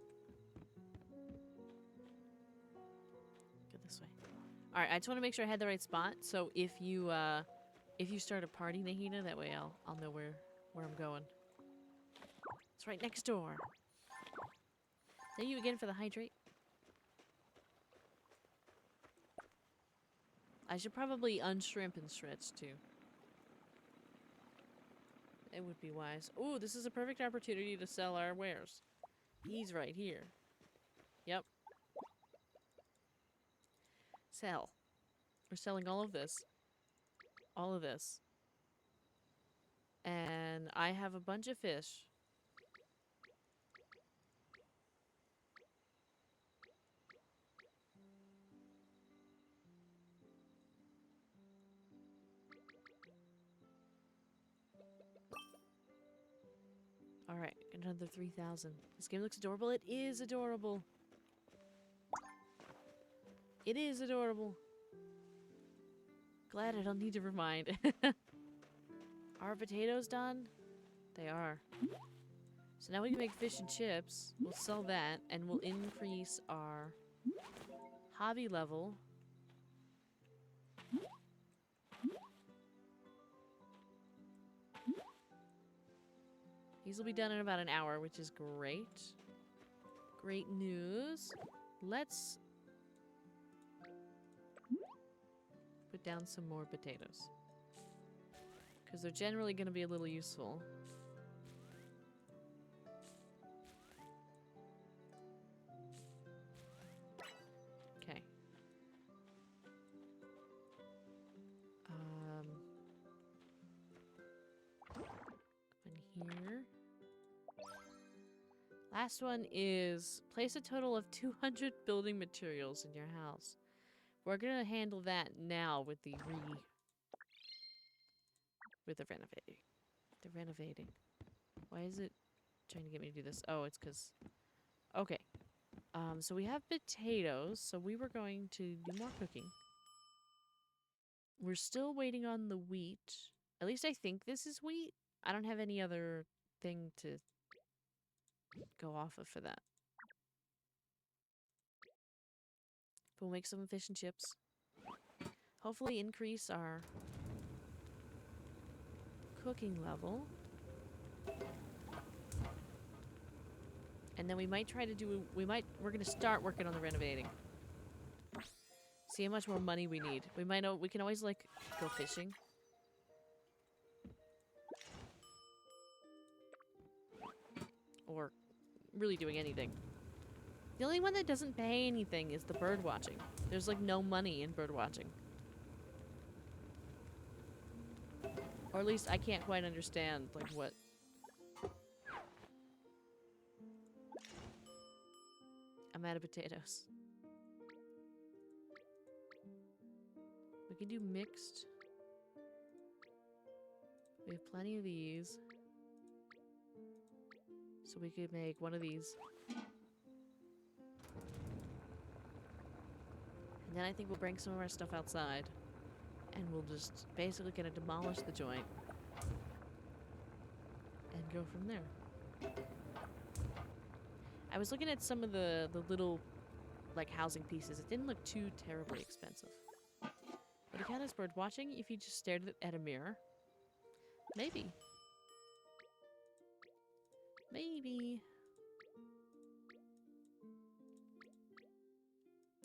Go this way. Alright, I just want to make sure I had the right spot. So if you start a party, Nahita, that way I'll know where I'm going. It's right next door. Thank you again for the hydrate. I should probably unshrimp and stretch too. It would be wise. Ooh, this is a perfect opportunity to sell our wares. He's right here. Yep. Sell. We're selling all of this. All of this. And I have a bunch of fish. Alright, another 3,000. This game looks adorable. It is adorable. It is adorable. Glad I don't need to remind. Are potatoes done? They are. So now we can make fish and chips. We'll sell that, and we'll increase our hobby level. These will be done in about an hour, which is great. Great news. Let's put down some more potatoes. Because they're generally going to be a little useful. Okay. One here. Last one is place a total of 200 building materials in your house. We're gonna handle that now with the renovating. The renovating. Why is it trying to get me to do this? Oh, it's because... Okay. So we have potatoes, so we were going to do more cooking. We're still waiting on the wheat. At least I think this is wheat. I don't have any other thing to go off of for that. We'll make some fish and chips. Hopefully increase our cooking level. And then we might try to do... we're going to start working on the renovating. See how much more money we need. We can always, like, go fishing. Or really doing anything. The only one that doesn't pay anything is the bird watching. There's, like, no money in bird watching. Or at least I can't quite understand, like, what... I'm out of potatoes. We can do mixed. We have plenty of these. So So we could make one of these. And then I think we'll bring some of our stuff outside. And we'll just basically gonna demolish the joint. And go from there. I was looking at some of the little, like, housing pieces. It didn't look too terribly expensive. Would a cat is bird watching if you just stared at a mirror? Maybe. Maybe.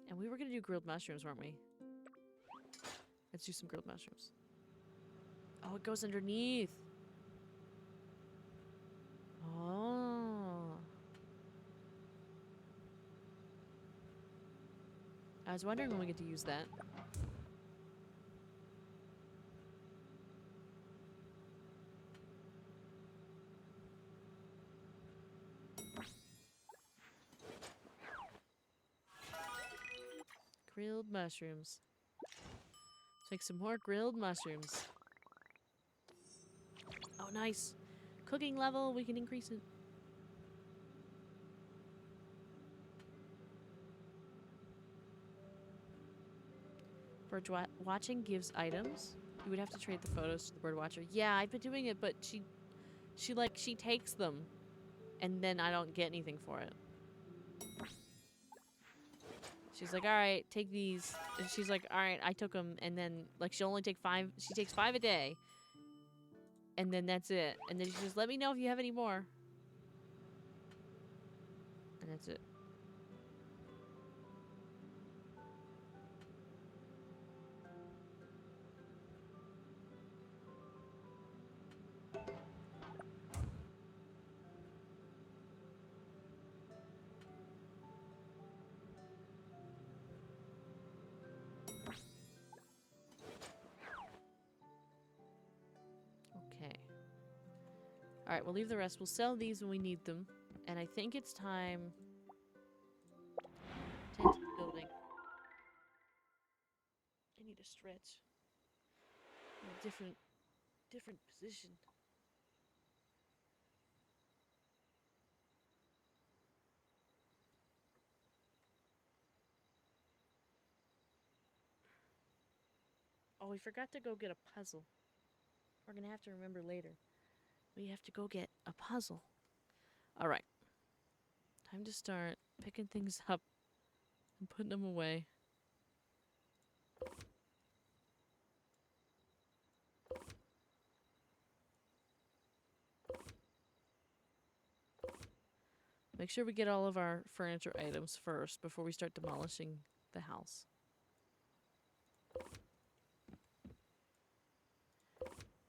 And we were gonna do grilled mushrooms, weren't we? Let's do some grilled mushrooms. Oh, it goes underneath. Oh. I was wondering when we get to use that. Grilled mushrooms. Let's make some more grilled mushrooms. Oh, nice. Cooking level, we can increase it. Bird watching gives items. You would have to trade the photos to the bird watcher. Yeah, I've been doing it, but she takes them, and then I don't get anything for it. She's like, all right, take these. And she's like, all right, I took them, and then like she'll only take 5. She takes 5 a day, and then that's it. And then she says, let me know if you have any more. And that's it. Okay. All right, we'll leave the rest. We'll sell these when we need them. And I think it's time. Tent building. I need a stretch. In a different position. Oh, we forgot to go get a puzzle. We're gonna have to remember later. We have to go get a puzzle. All right. Time to start picking things up and putting them away. Make sure we get all of our furniture items first before we start demolishing the house.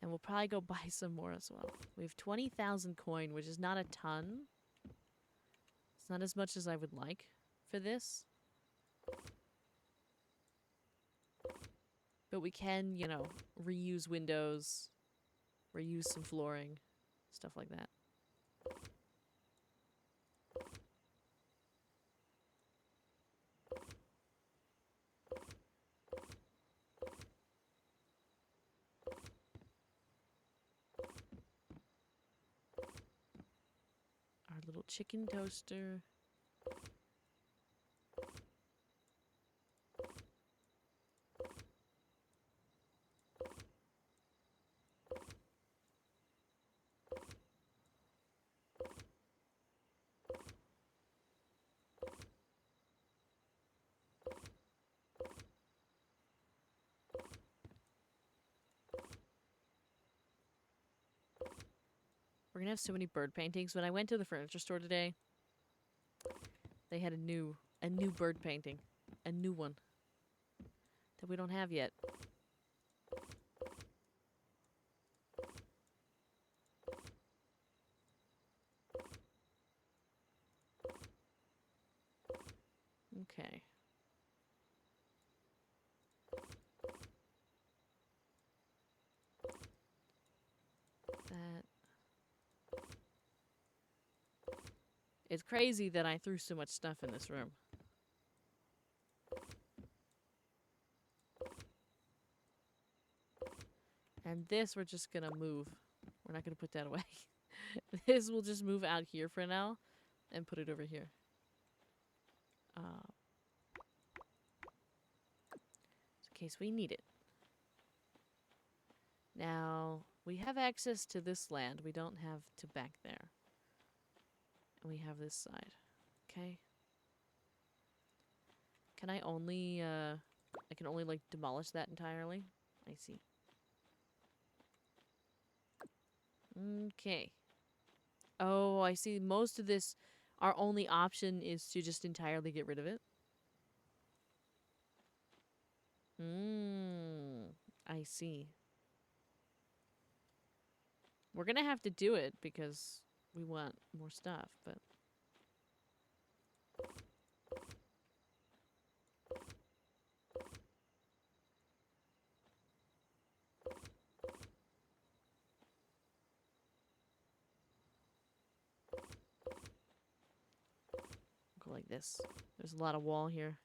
And we'll probably go buy some more as well. We have 20,000 coin, which is not a ton. It's not as much as I would like for this. But we can, you know, reuse windows, reuse some flooring, stuff like that. Our little chicken toaster. We're gonna have so many bird paintings. When I went to the furniture store today, they had a new bird painting. A new one. That we don't have yet. Okay. That. It's crazy that I threw so much stuff in this room. And this we're just gonna move. We're not gonna put that away. This will just move out here for now and put it over here. In case we need it. Now, we have access to this land. We don't have to back there. And we have this side. Okay. Can I only, I can only, like, demolish that entirely? I see. Okay. Oh, I see. Most of this, our only option is to just entirely get rid of it. I see. We're gonna have to do it because we want more stuff, but... Go like this. There's a lot of wall here.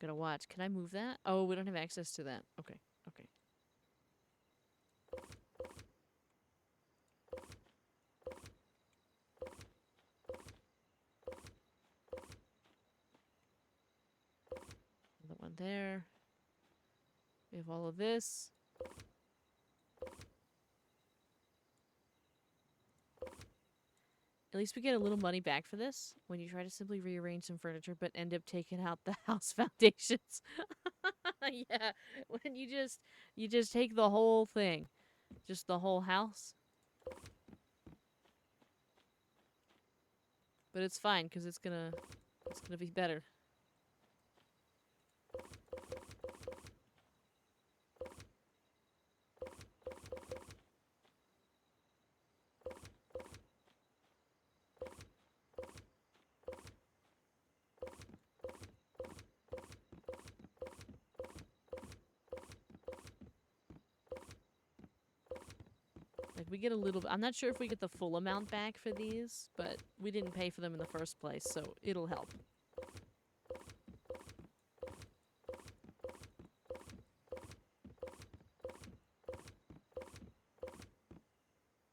Gotta watch. Can I move that? Oh, we don't have access to that. Okay, okay. Another one there. We have all of this. At least we get a little money back for this when you try to simply rearrange some furniture but end up taking out the house foundations. Yeah, when you just take the whole thing. Just the whole house. But it's fine cuz it's going to be better. Like, we get a little... I'm not sure if we get the full amount back for these, but we didn't pay for them in the first place, so it'll help.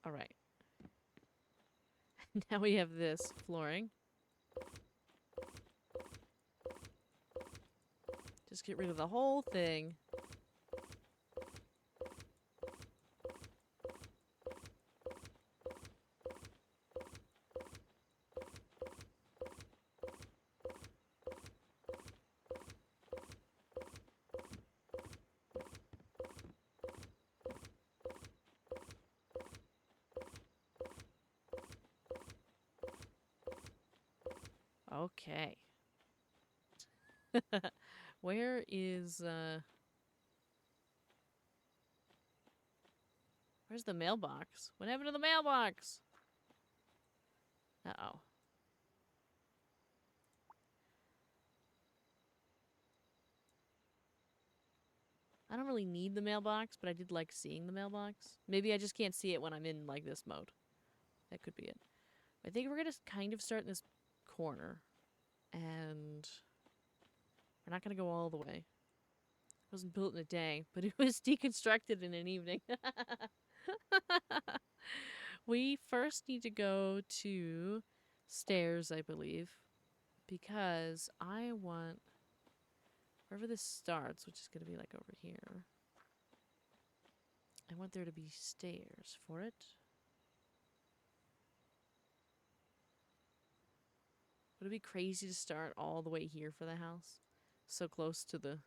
Alright. Now we have this flooring. Just get rid of the whole thing. Okay. Where is, where's the mailbox? What happened to the mailbox? Uh-oh. I don't really need the mailbox, but I did like seeing the mailbox. Maybe I just can't see it when I'm in, like, this mode. That could be it. I think we're gonna kind of start in this corner. And... we're not gonna go all the way. It wasn't built in a day, but it was deconstructed in an evening. We first need to go to stairs, I believe. Because I want... wherever this starts, which is going to be like over here. I want there to be stairs for it. Would it be crazy to start all the way here for the house? So close to the...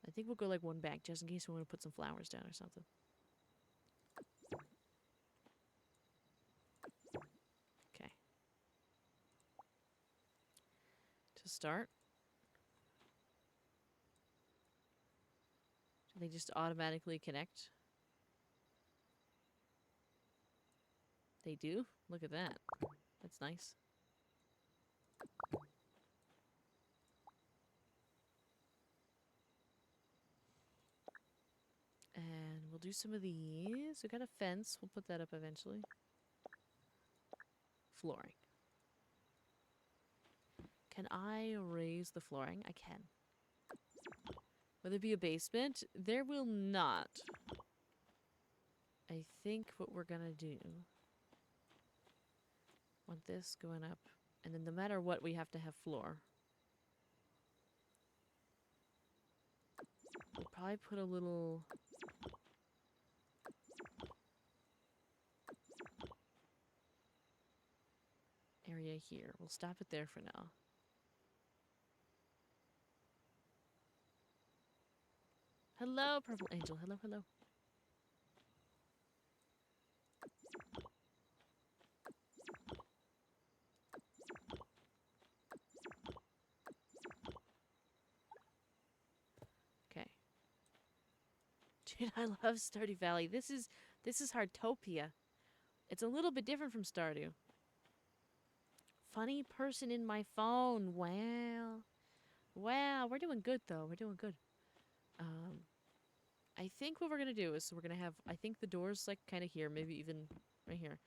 I think we'll go like one back just in case we want to put some flowers down or something. Okay. To start. Do they just automatically connect? They do? Look at that. That's nice. we'll do some of these. We got a fence. We'll put that up eventually. Flooring. Can I raise the flooring? I can. Will there be a basement? There will not. I think what we're gonna do... Want this going up. And then no matter what, we have to have floor. We'll probably put a little... area here. We'll stop it there for now. Hello, Purple Angel. Hello, hello. Okay. Dude, I love Stardew Valley. This is Heartopia. It's a little bit different from Stardew. Funny person in my phone. Wow. Wow, we're doing good though. We're doing good. I think what we're gonna do is we're gonna have, I think the doors like kind of here, maybe even right here.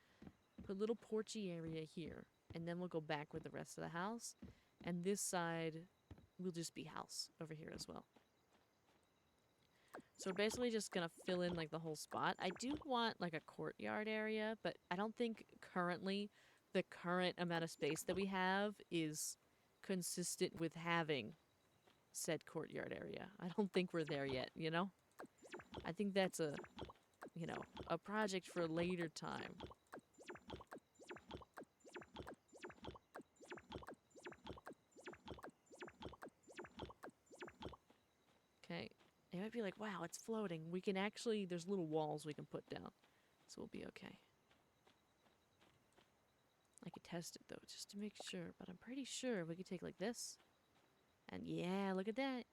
Put a little porchy area here, and then we'll go back with the rest of the house. And this side will just be house over here as well. So we're basically just gonna fill in like the whole spot. I do want like a courtyard area, but I don't think currently the current amount of space that we have is consistent with having said courtyard area. I don't think we're there yet, you know? I think that's a, you know, a project for a later time. Okay. They might be like, wow, it's floating. We can actually, there's little walls we can put down. So we'll be okay. I could test it though, just to make sure. But I'm pretty sure we could take like this. And yeah, look at that.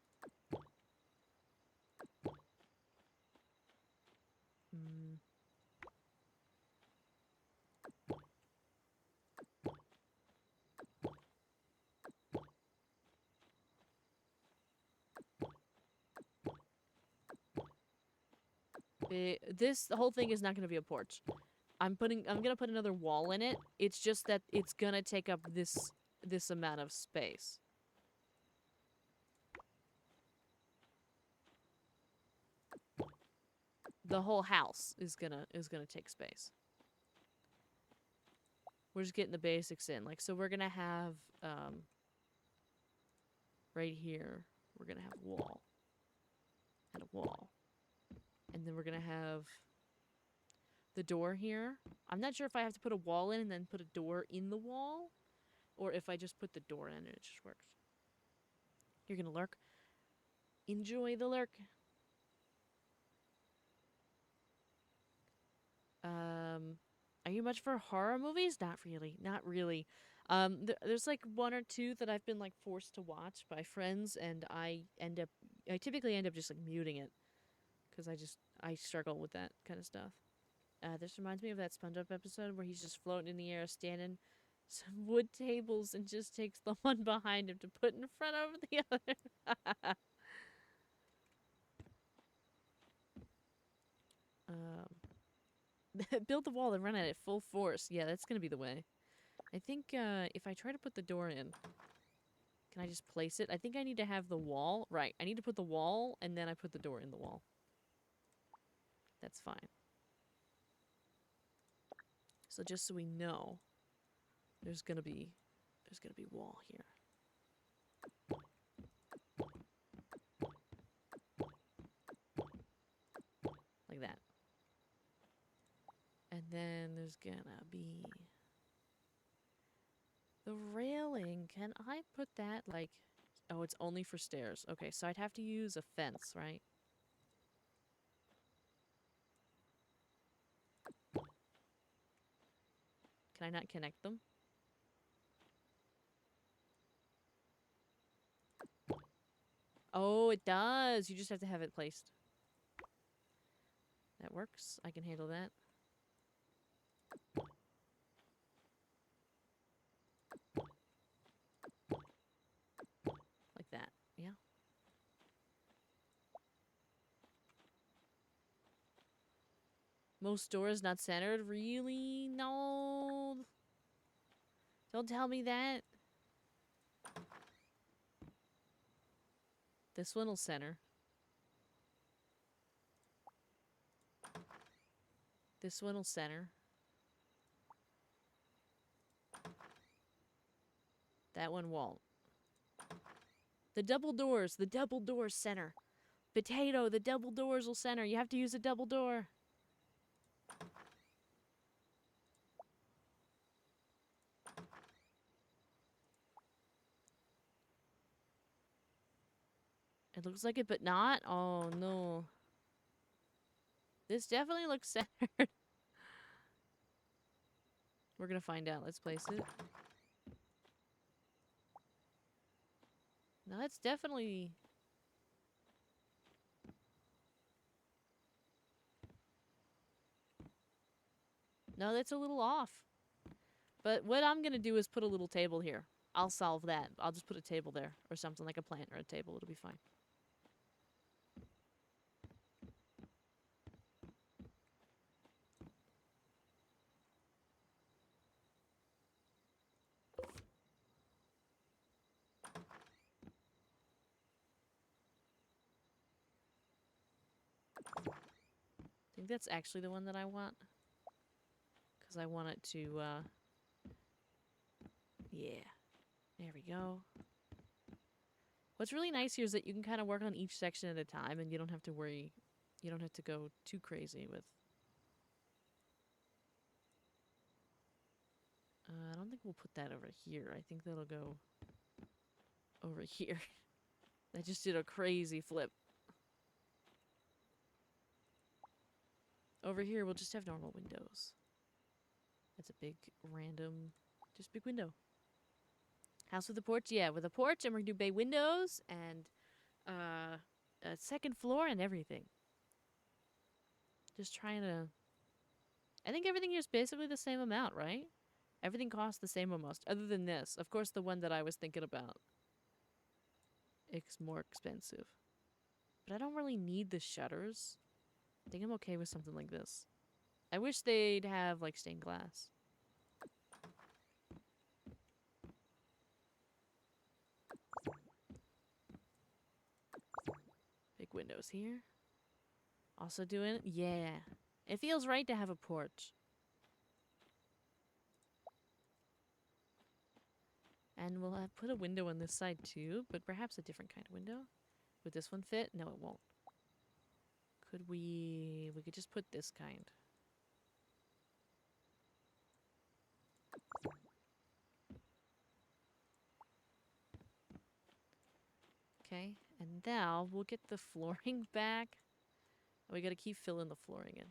The whole thing is not going to be a porch. I'm gonna put another wall in it. It's just that it's gonna take up this amount of space. The whole house is gonna take space. We're just getting the basics in. Like, so we're gonna have right here, we're gonna have a wall and a wall. And then we're gonna have the door here. I'm not sure if I have to put a wall in and then put a door in the wall, or if I just put the door in and it just works. You're gonna lurk. Enjoy the lurk. Are you much for horror movies? Not really. Not really. There's like one or two that I've been like forced to watch by friends, and I typically end up just like muting it. Because I struggle with that kind of stuff. This reminds me of that SpongeBob episode where he's just floating in the air, standing some wood tables, and just takes the one behind him to put in front of the other. Build the wall and run at it full force. Yeah, that's gonna be the way. I think if I try to put the door in, can I just place it? I think I need to have the wall. Right, I need to put the wall, and then I put the door in the wall. That's fine. So just so we know, there's gonna be wall here. Like that. And then there's gonna be the railing. Can I put that like, oh, it's only for stairs. Okay, so I'd have to use a fence, right? Can I not connect them? Oh, it does. You just have to have it placed. That works. I can handle that. Like that. Yeah. Most doors not centered? Really? No. Don't tell me that. This one will center. This one will center. That one won't. The double doors center. Potato, the double doors will center. You have to use a double door. It looks like it, but not. Oh, no. This definitely looks centered. We're gonna find out. Let's place it. No, it's definitely... No, that's a little off. But what I'm gonna do is put a little table here. I'll solve that. I'll just put a table there. Or something like a plant or a table. It'll be fine. I think that's actually the one that I want. Because I want it to, yeah. There we go. What's really nice here is that you can kind of work on each section at a time and you don't have to worry. You don't have to go too crazy with... I don't think we'll put that over here. I think that'll go over here. That just did a crazy flip. Over here, we'll just have normal windows. That's a big, random, just big window. House with a porch? Yeah, with a porch, and we're gonna do bay windows, and a second floor, and everything. Just trying to... I think everything here is basically the same amount, right? Everything costs the same almost, other than this. Of course, the one that I was thinking about. It's more expensive. But I don't really need the shutters. I think I'm okay with something like this. I wish they'd have, like, stained glass. Big windows here. Also doing... Yeah. It feels right to have a porch. And we'll put a window on this side too, but perhaps a different kind of window. Would this one fit? No, it won't. Could we... We could just put this kind. Okay, and now we'll get the flooring back. We gotta keep filling the flooring in.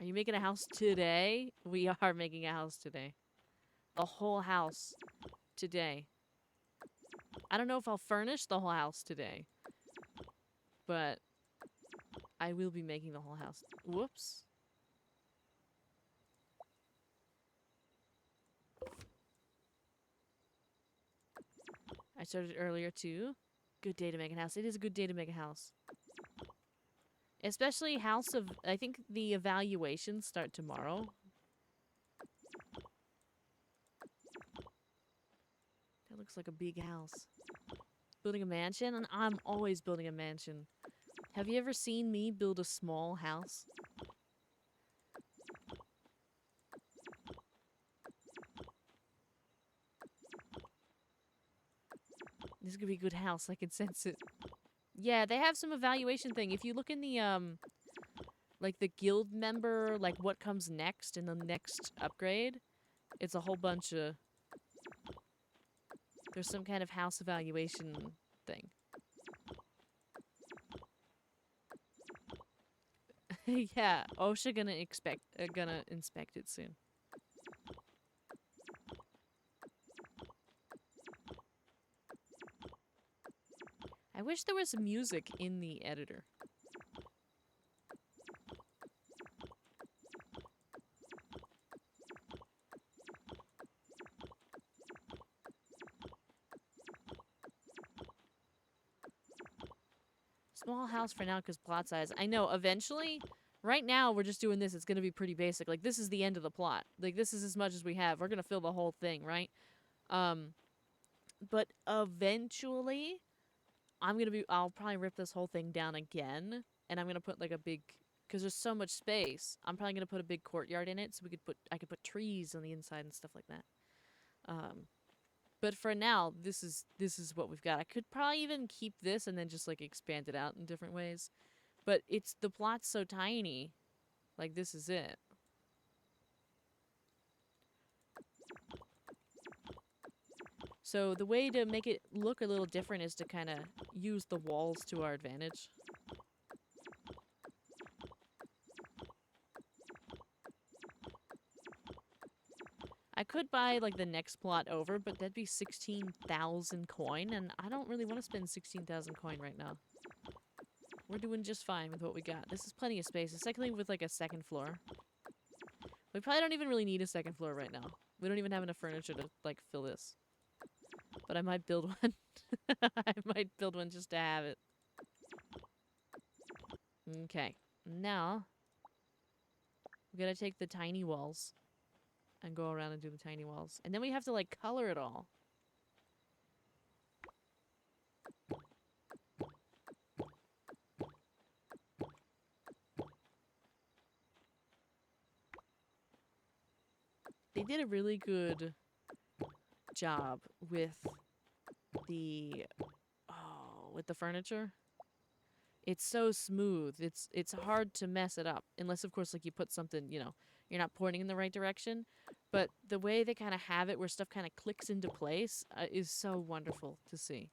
Are you making a house today? We are making a house today. The whole house today. I don't know if I'll furnish the whole house today. But I will be making the whole house. Whoops. I started earlier too. Good day to make a house. It is a good day to make a house. Especially house of... I think the evaluations start tomorrow. That looks like a big house. Building a mansion? And I'm always building a mansion. Have you ever seen me build a small house? This is gonna be a good house. I can sense it. Yeah, they have some evaluation thing. If you look in the, like the guild member, like what comes next in the next upgrade, it's a whole bunch of... There's some kind of house evaluation thing. Yeah, OSHA gonna inspect it soon. I wish there was music in the editor. small house for now because plot size. I know, eventually, right now we're just doing this. It's going to be pretty basic. Like, this is the end of the plot. Like, this is as much as we have. We're going to fill the whole thing, right? But eventually, I'll probably rip this whole thing down again. And I'm going to put, like, a big, because there's so much space, I'm probably going to put a big courtyard in it so I could put trees on the inside and stuff like that. But for now, this is what we've got. I could probably even keep this and then just like expand it out in different ways. But the plot's so tiny. Like, this is it. So the way to make it look a little different is to kind of use the walls to our advantage. I could buy, like, the next plot over, but that'd be 16,000 coin, and I don't really want to spend 16,000 coin right now. We're doing just fine with what we got. This is plenty of space, especially with, like, a second floor. We probably don't even really need a second floor right now. We don't even have enough furniture to, like, fill this. But I might build one. I might build one just to have it. Okay. Now, we gotta take the tiny walls and go around and do the tiny walls. And then we have to, like, color it all. They did a really good job with the furniture. It's so smooth. It's hard to mess it up. Unless, of course, like, you put something, you know, you're not pointing in the right direction. But the way they kind of have it where stuff kind of clicks into place is so wonderful to see.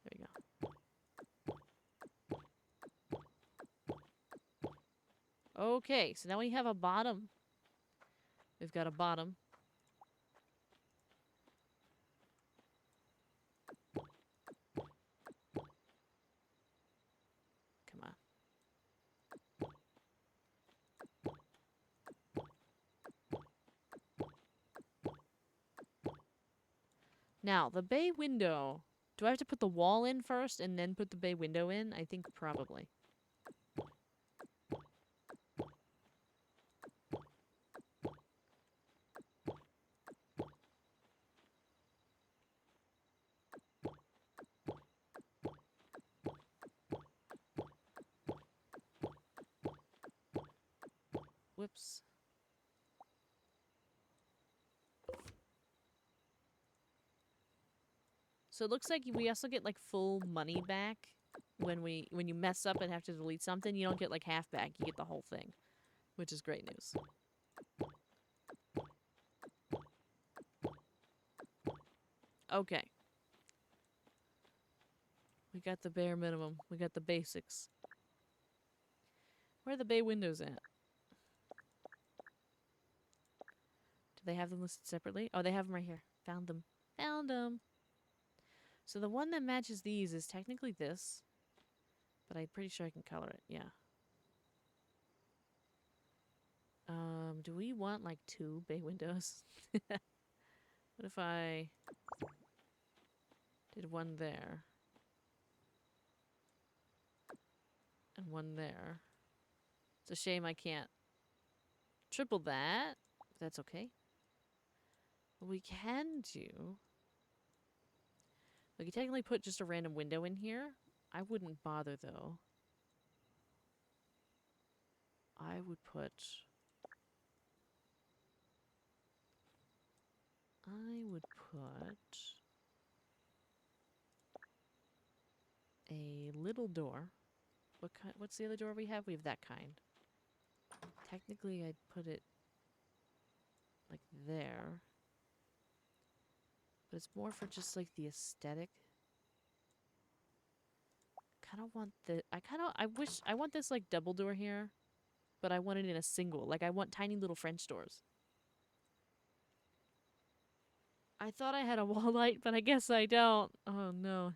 There you go. Okay, so now we have a bottom. We've got a bottom. Come on. Now, the bay window. Do I have to put the wall in first and then put the bay window in? I think probably. Whoops. So it looks like we also get, like, full money back when you mess up and have to delete something. You don't get, like, half back. You get the whole thing, which is great news. Okay. We got the bare minimum. We got the basics. Where are the bay windows at? Do they have them listed separately? Oh, they have them right here. Found them. Found them. So the one that matches these is technically this. But I'm pretty sure I can color it. Yeah. Do we want, like, 2 bay windows? What if I did one there? And one there. It's a shame I can't triple that. That's okay. What we can do... We could technically put just a random window in here. I wouldn't bother, though. I would put a little door. What's the other door we have? We have that kind. Technically, I'd put it like there. But it's more for just, like, the aesthetic. I want this, like, double door here. But I want it in a single. Like, I want tiny little French doors. I thought I had a wall light, but I guess I don't. Oh, no.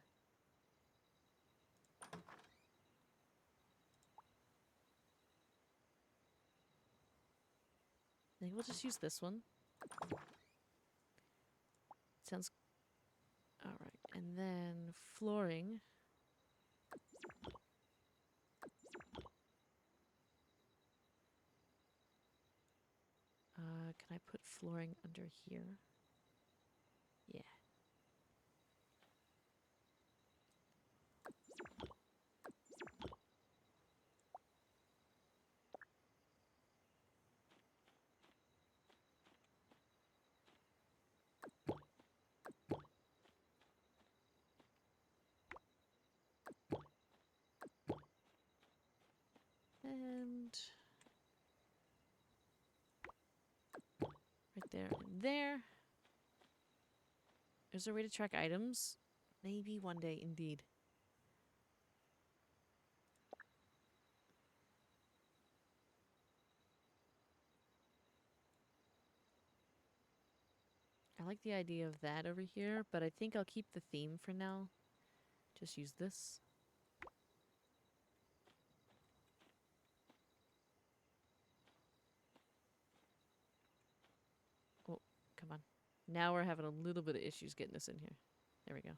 think we'll just use this one. Sounds alright. And then flooring. Can I put flooring under here? Yeah. And right there and there. Is there a way to track items? Maybe one day, indeed. I like the idea of that over here, but I think I'll keep the theme for now. Just use this. Oh, come on. Now we're having a little bit of issues getting this in here. There we go.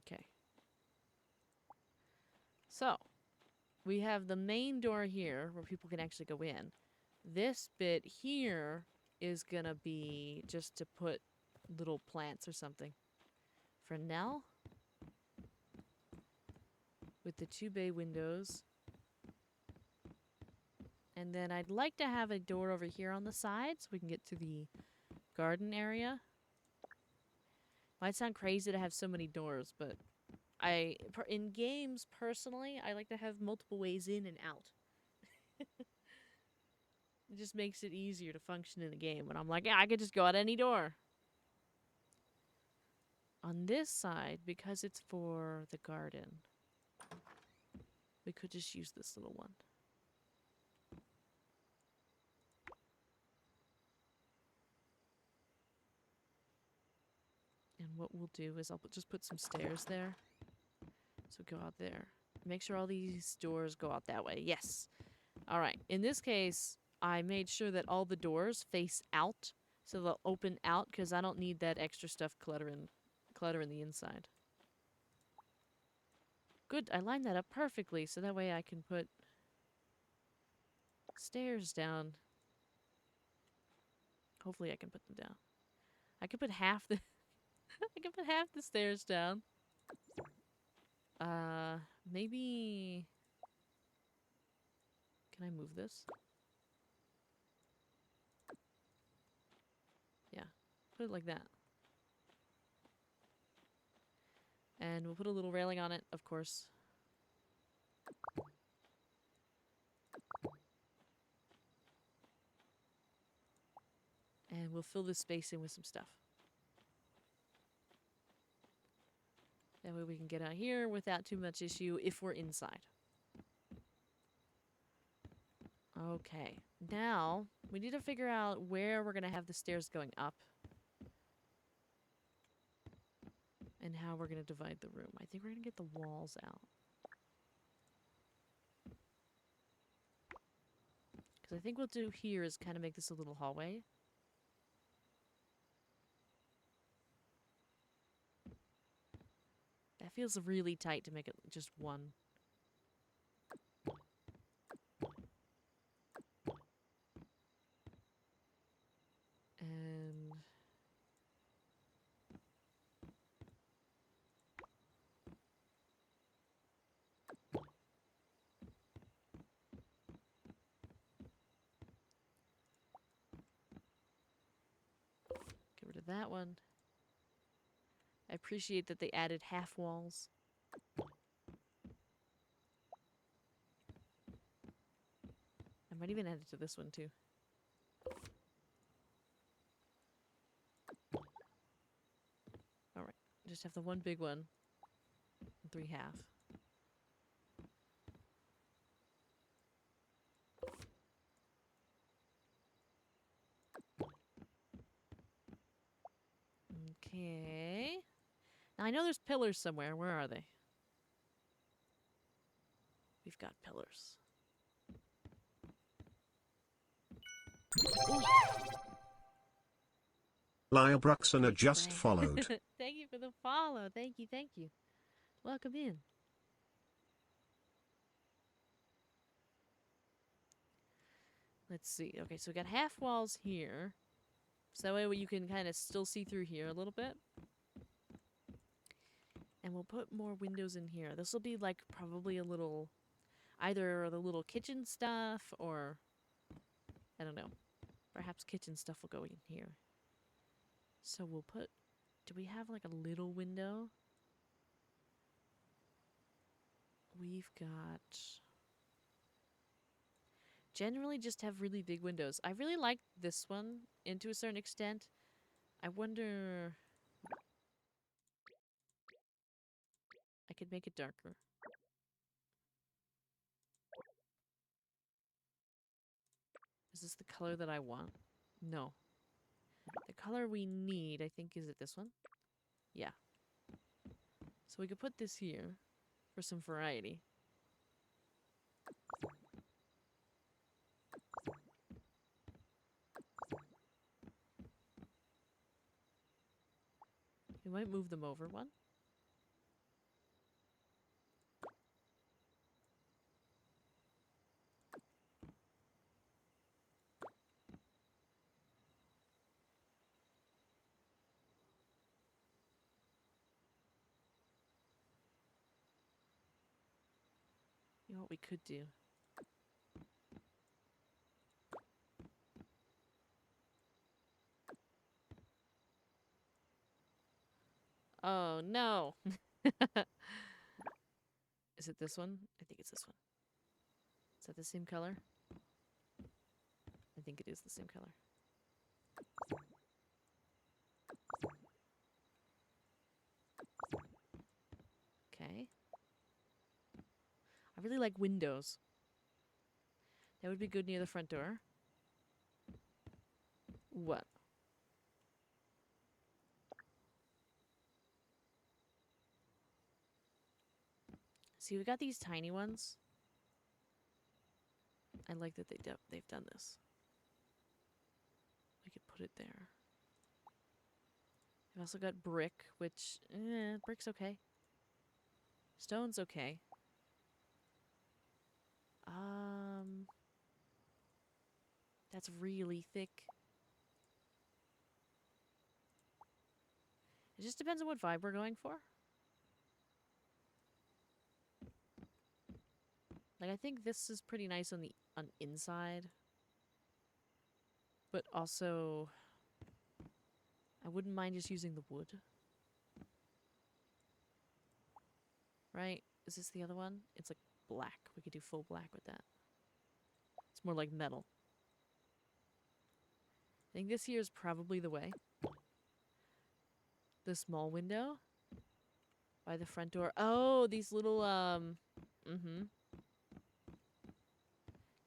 Okay. So, we have the main door here where people can actually go in. This bit here is gonna be just to put little plants or something. For now, with the 2 bay windows. And then I'd like to have a door over here on the side so we can get to the garden area. Might sound crazy to have so many doors, but in games, personally, I like to have multiple ways in and out. It just makes it easier to function in a game when I'm like, yeah, I could just go out any door. On this side, because it's for the garden, we could just use this little one. And what we'll do is I'll just put some stairs there. So go out there. Make sure all these doors go out that way. Yes. All right. In this case, I made sure that all the doors face out. So they'll open out because I don't need that extra stuff cluttering the inside. Good. I lined that up perfectly. So that way I can put stairs down. Hopefully I can put them down. I can put half the... I can put half the stairs down. Maybe... Can I move this? Yeah. Put it like that. And we'll put a little railing on it, of course. And we'll fill this space in with some stuff. That way we can get out here without too much issue if we're inside. Okay. Now, we need to figure out where we're going to have the stairs going up. And how we're going to divide the room. I think we're going to get the walls out. Because I think what we'll do here is kind of make this a little hallway. That feels really tight to make it just one. And... get rid of that one. I appreciate that they added half walls. I might even add it to this one too. Alright, just have the one big one. And 3 half. Okay. Now I know there's pillars somewhere. Where are they? We've got pillars. Lyle Bruxner Thank you, just Brian. followed. Thank you for the follow. Thank you, thank you. Welcome in. Let's see. Okay, so we got half walls here. So that way you can kind of still see through here a little bit. And we'll put more windows in here. This will be like probably a little, either the little kitchen stuff or, I don't know. Perhaps kitchen stuff will go in here. So we'll put, do we have like a little window? We've got, generally just have really big windows. I really like this one, and to a certain extent, I wonder, I could make it darker. Is this the color that I want? No. The color we need, I think, is it this one? Yeah. So we could put this here for some variety. We might move them over one. You know what we could do? Oh, no! Is it this one? I think it's this one. Is that the same color? I think it is the same color. Okay. I really like windows. That would be good near the front door. What? See, we got these tiny ones. I like that they've done this. We could put it there. We've also got brick, which, brick's okay. Stone's okay. That's really thick. It just depends on what vibe we're going for. Like, I think this is pretty nice on the inside. But also, I wouldn't mind just using the wood. Right? Is this the other one? It's like black. We could do full black with that. It's more like metal. I think this here is probably the way. The small window by the front door. Oh, these little, Can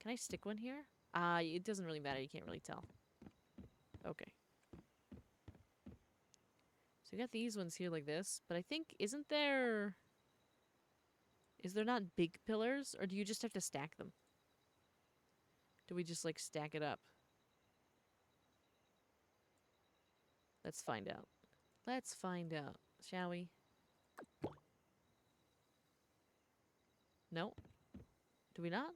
I stick one here? It doesn't really matter. You can't really tell. Okay. So we got these ones here like this, but I think, is there not big pillars, or do you just have to stack them? Do we just, like, stack it up? Let's find out. Let's find out, shall we? No? Do we not?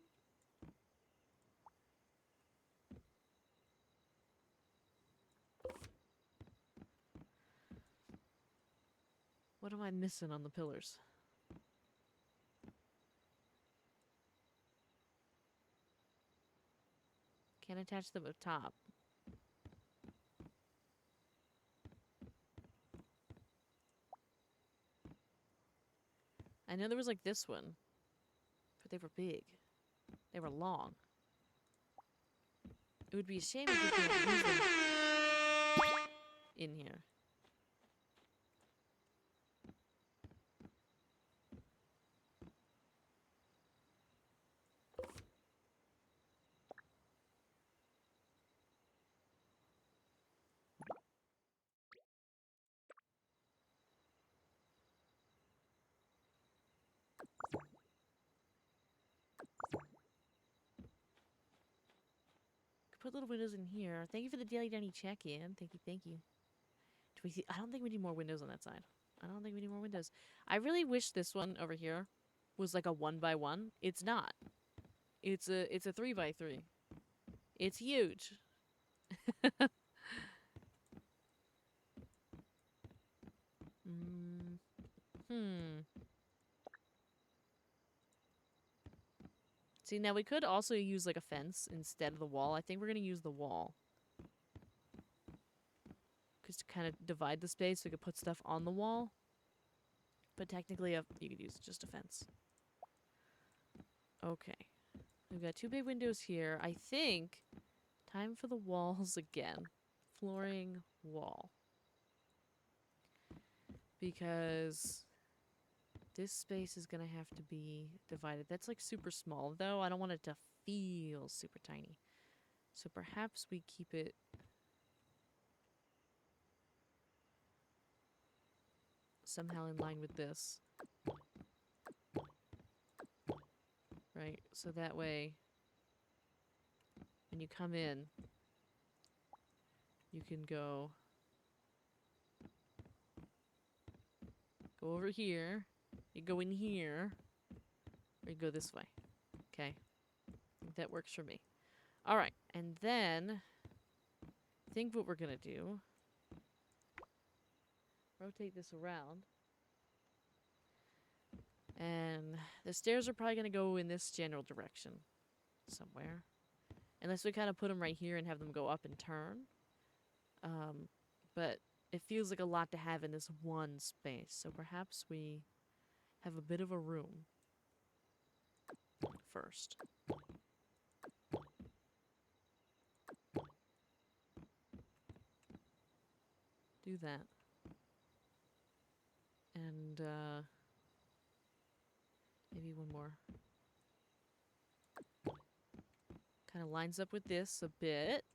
What am I missing on the pillars? Can't attach them up top. I know there was like this one, but they were big. They were long. It would be a shame if we couldn't use them in here. put little windows in here. Thank you for the Daily Dunny check-in. Thank you, thank you. Do we see? I don't think we need more windows on that side. I don't think we need more windows. I really wish this one over here was like a 1x1. It's not. It's a 3x3. It's huge. Hmm. See, now we could also use like a fence instead of the wall. I think we're gonna use the wall. Just to kind of divide the space so we could put stuff on the wall. But technically, you could use just a fence. Okay. We've got 2 big windows here. I think time for the walls again. Flooring, wall. Because this space is going to have to be divided. That's like super small though. I don't want it to feel super tiny. So perhaps we keep it somehow in line with this. Right? So that way, when you come in, you can go over here, you go in here, or you go this way. Okay? I think that works for me. Alright, and then, I think what we're gonna do, rotate this around, and the stairs are probably gonna go in this general direction somewhere. Unless we kind of put them right here and have them go up and turn. But it feels like a lot to have in this one space. So perhaps we have a bit of a room first. Do that. And maybe one more. Kind of lines up with this a bit.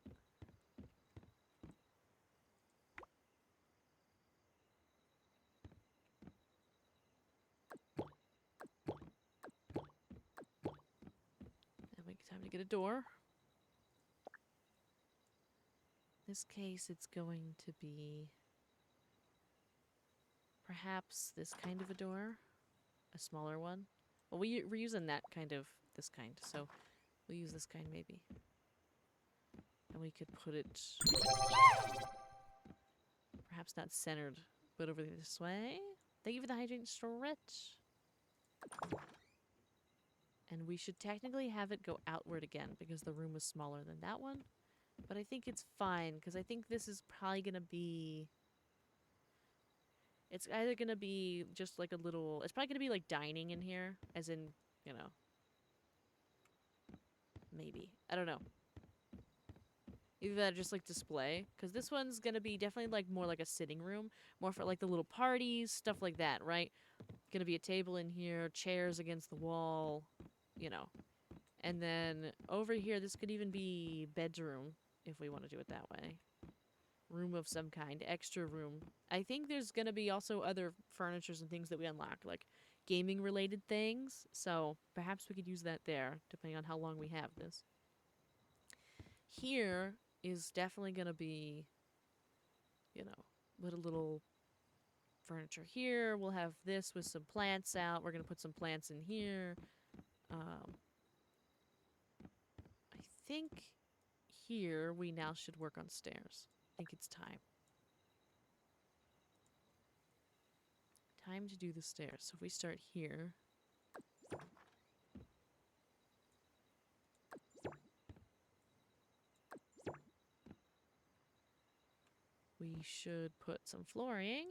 Time to get a door. In this case, it's going to be perhaps this kind of a door, a smaller one. Well, we're using that kind of, this kind, so we'll use this kind maybe. And we could put it perhaps not centered, but over this way. Thank you for the hydrant stretch. And we should technically have it go outward again because the room was smaller than that one. But I think it's fine because I think this is probably going to be... It's either going to be just like a little... It's probably going to be like dining in here. As in, you know... Maybe. I don't know. Either that or just like display. Because this one's going to be definitely like more like a sitting room. More for like the little parties, stuff like that, right? Going to be a table in here, chairs against the wall... You know, and then over here, this could even be bedroom, if we want to do it that way. Room of some kind, extra room. I think there's going to be also other furnitures and things that we unlock, like gaming-related things, so perhaps we could use that there, depending on how long we have this. Here is definitely going to be, you know, put a little furniture here. We'll have this with some plants out. We're going to put some plants in here. I think here we now should work on stairs. I think it's time. Time to do the stairs. So if we start here. We should put some flooring.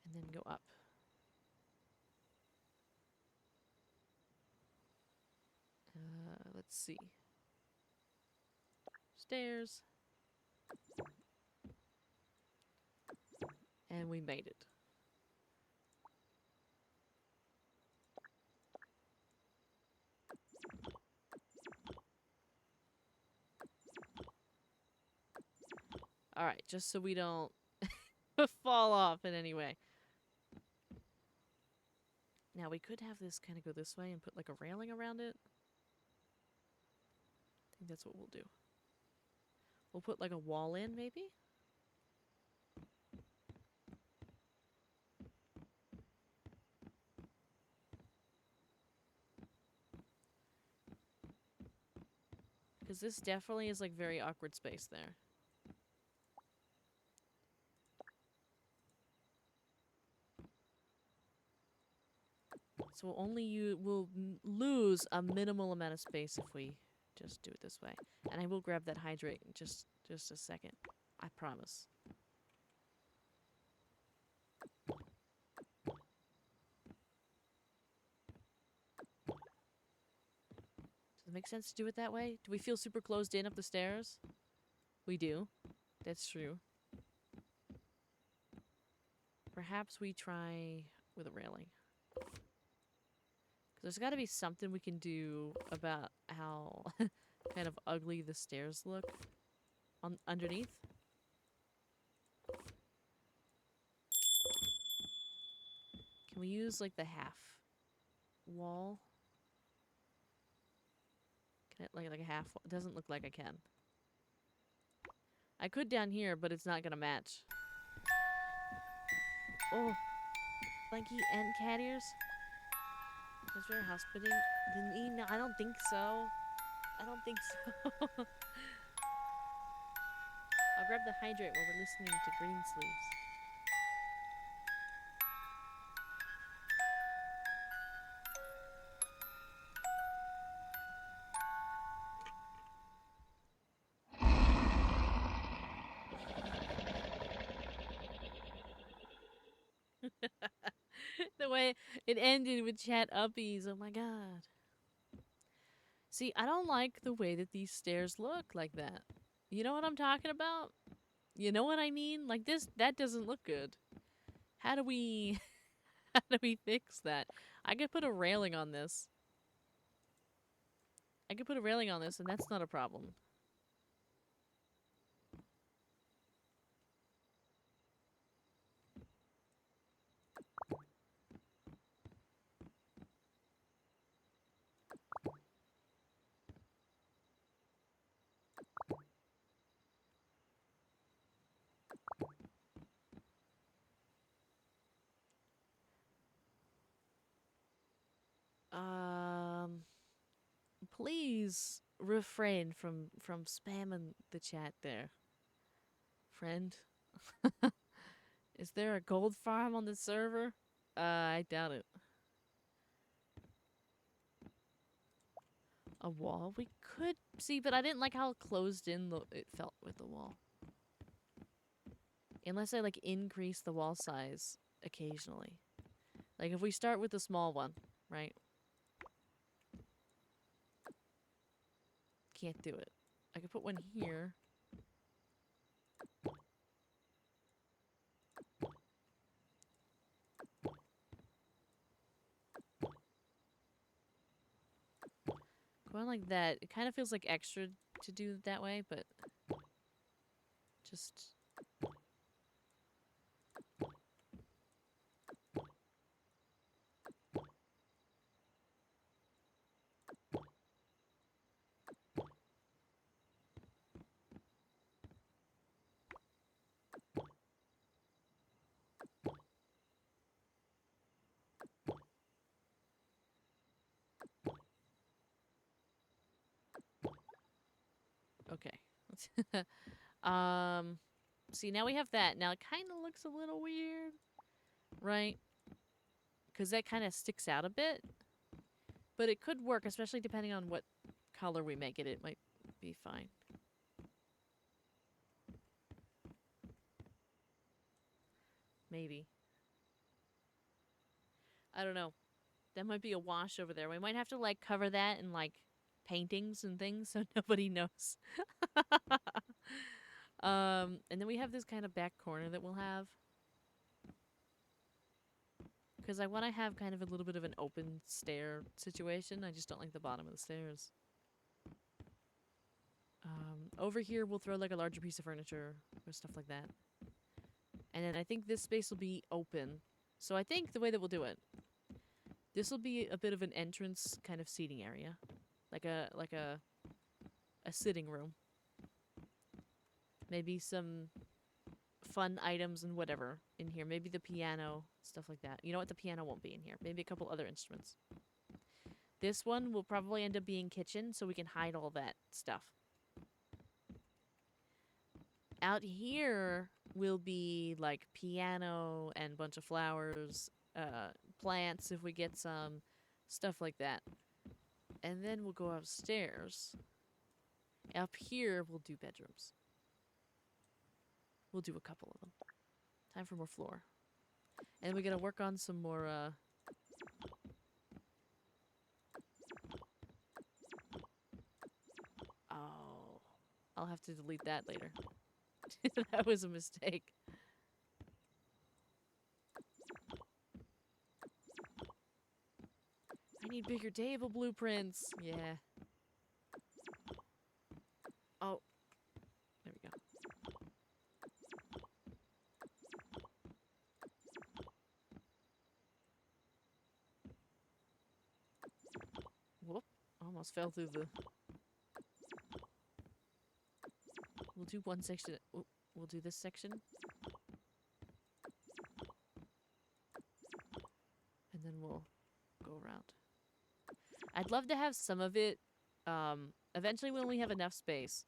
And then go up. Let's see. Stairs. And we made it. Alright, just so we don't fall off in any way. Now we could have this kind of go this way and put like a railing around it. I think that's what we'll do. We'll put like a wall in, maybe? Because this definitely is like very awkward space there. So we'll lose a minimal amount of space if we just do it this way. And I will grab that hydrate in just a second. I promise. Does it make sense to do it that way? Do we feel super closed in up the stairs? We do. That's true. Perhaps we try with a railing. There's got to be something we can do about how kind of ugly the stairs look on underneath. Can we use like the half wall? Can it like a half wall? It doesn't look like I can. I could down here, but it's not gonna match. Oh, Blanky and cat ears. Is there a hospital? No, I don't think so. I don't think so. I'll grab the hydrate while we're listening to Greensleeves. The way it ended with chat uppies. Oh my god. See, I don't like the way that these stairs look like that. You know what I'm talking about? You know what I mean? Like this, that doesn't look good. How do we, how do we fix that? I could put a railing on this. I could put a railing on this and that's not a problem. Please refrain from spamming the chat there, friend. Is there a gold farm on the server? I doubt it. A wall? We could see, but I didn't like how closed in it felt with the wall. Unless I like increase the wall size occasionally. Like if we start with the small one, right? Can't do it. I could put one here. Going like that, it kind of feels like extra to do it that way, but just... Okay. See, now we have that. Now it kind of looks a little weird, right? Because that kind of sticks out a bit. But it could work, especially depending on what color we make it. It might be fine. Maybe. I don't know. That might be a wash over there. We might have to, like, cover that in, like, paintings and things so nobody knows. And then we have this kind of back corner that we'll have. Because I want to have kind of a little bit of an open stair situation. I just don't like the bottom of the stairs. Over here, we'll throw, like, a larger piece of furniture or stuff like that. And then I think this space will be open. So I think the way that we'll do it This will be a bit of an entrance kind of seating area, like a sitting room. Maybe some fun items and whatever in here. Maybe the piano, stuff like that. You know what? The piano won't be in here. Maybe a couple other instruments. This one will probably end up being kitchen, so we can hide all that stuff. Out here will be like piano and bunch of flowers, plants if we get some, stuff like that. And then we'll go upstairs. Up here, we'll do bedrooms. We'll do a couple of them. Time for more floor. And we gotta work on some more, Oh. I'll have to delete that later. That was a mistake. I need bigger table blueprints. Yeah. Oh. There we go. Whoop. Almost fell through the... We'll do one section. We'll do this section. And then we'll go around. I'd love to have some of it, eventually when we have enough space,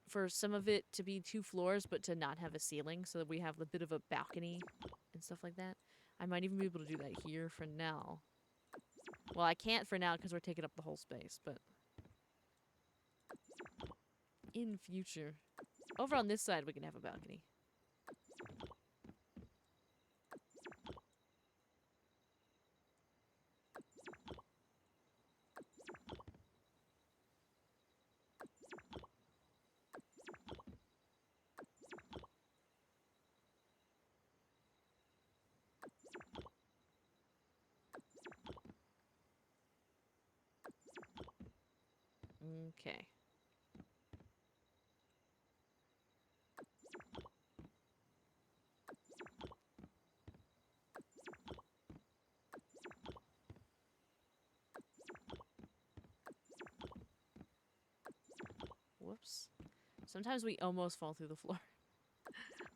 for some of it to be 2 floors, but to not have a ceiling, so that we have a bit of a balcony and stuff like that. I might even be able to do that here for now. Well, I can't for now because we're taking up the whole space, but in future. Over on this side, we can have a balcony. Okay. Whoops. Sometimes we almost fall through the floor.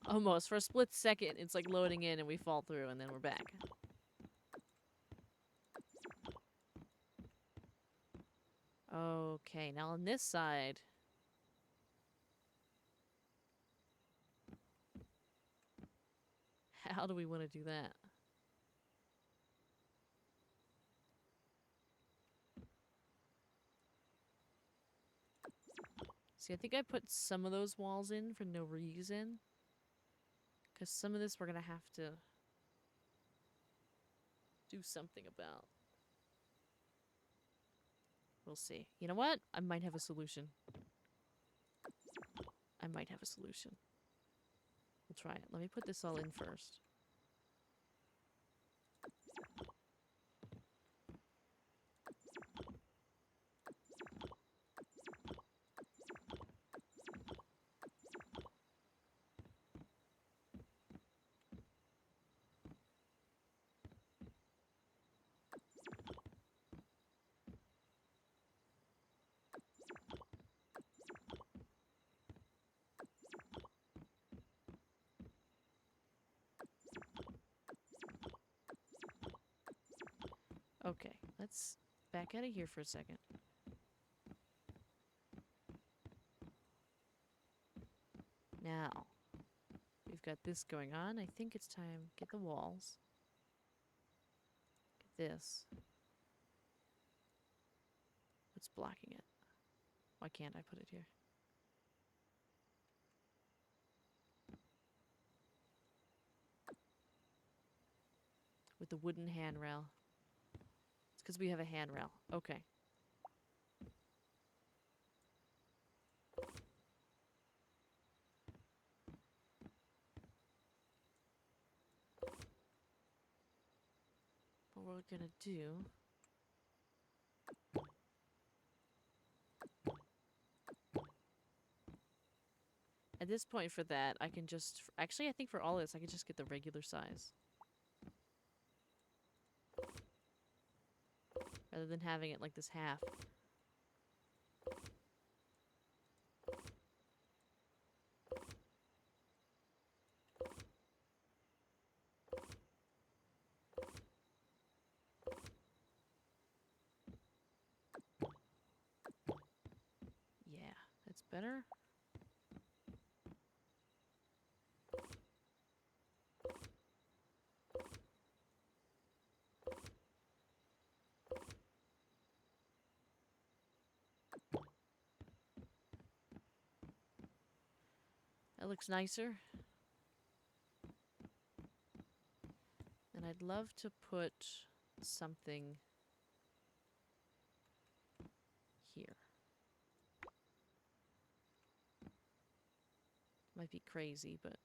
Almost. For a split second, it's like loading in and we fall through and then we're back. Okay, now on this side... How do we want to do that? See, I think I put some of those walls in for no reason. Because some of this we're going to have to do something about. We'll see. You know what? I might have a solution. I might have a solution. We'll try it. Let me put this all in first. Okay, let's back out of here for a second. Now, we've got this going on. I think it's time to get the walls. Get this. What's blocking it? Why can't I put it here? With the wooden handrail. It's because we have a handrail. Okay. What we're gonna do... At this point for that, I can just... Actually, I think for all this, I can just get the regular size. rather than having it like this half. Yeah, that's better. That looks nicer. And I'd love to put something here. Might be crazy, but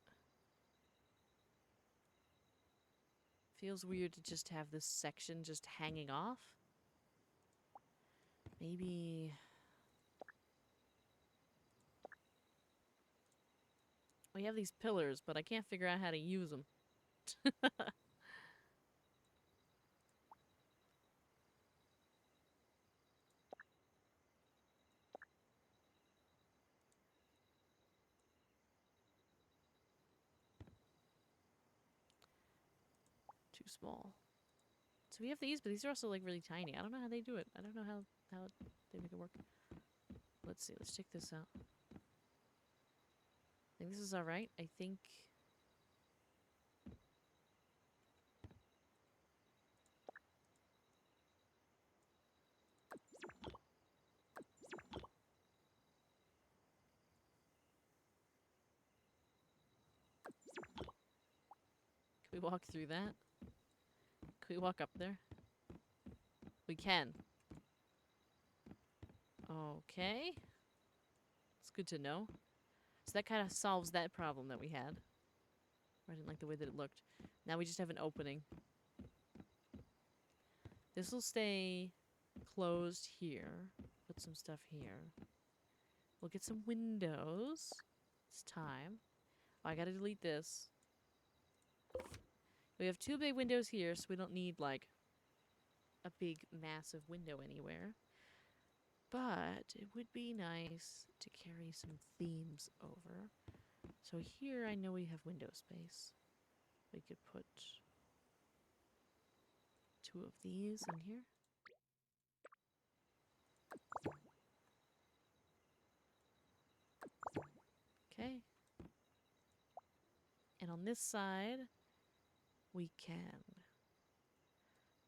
feels weird to just have this section just hanging off. Maybe we have these pillars, but I can't figure out how to use them. Too small. So we have these, but these are also like really tiny. I don't know how they do it. I don't know how they make it work. Let's see. Let's check this out. I think this is all right. I think. Can we walk through that? Can we walk up there? We can. Okay. It's good to know. So that kind of solves that problem that we had. I didn't like the way that it looked. Now we just have an opening. This will stay closed here. Put some stuff here. We'll get some windows. It's time. Oh, I gotta delete this. We have 2 big windows here, so we don't need, like, a big, massive window anywhere. But it would be nice to carry some themes over. So here I know we have window space. We could put 2 of these in here. Okay. And on this side, we can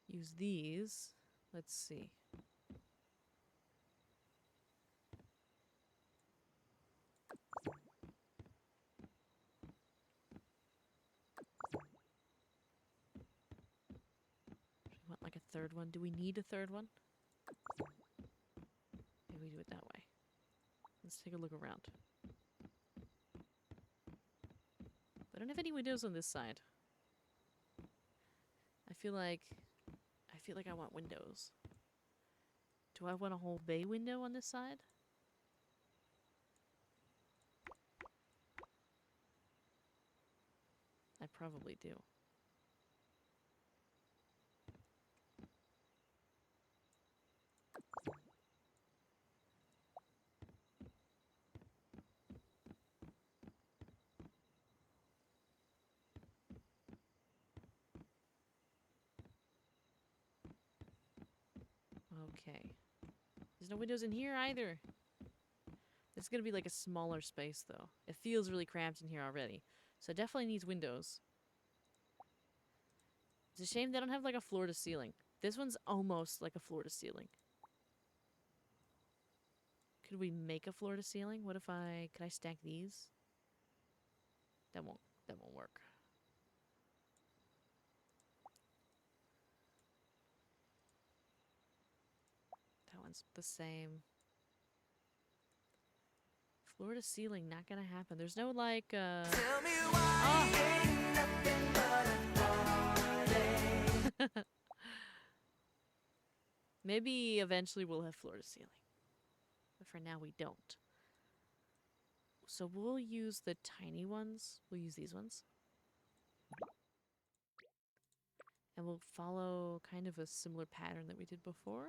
use these. Let's see. We want like a third one. Do we need a third one? Maybe we do it that way. Let's take a look around. I don't have any windows on this side. I feel like I want windows. Do I want a whole bay window on this side? I probably do. Okay. There's no windows in here either. It's gonna be like a smaller space though. It feels really cramped in here already. So it definitely needs windows. It's a shame they don't have like a floor to ceiling. This one's almost like a floor to ceiling. Could we make a floor to ceiling? What if could I stack these? That won't work. That one's the same. Floor to ceiling, not gonna happen. There's no like Tell me why ain't nothing but a party. Maybe eventually we'll have floor to ceiling. But for now we don't. So we'll use the tiny ones. We'll use these ones. And we'll follow kind of a similar pattern that we did before.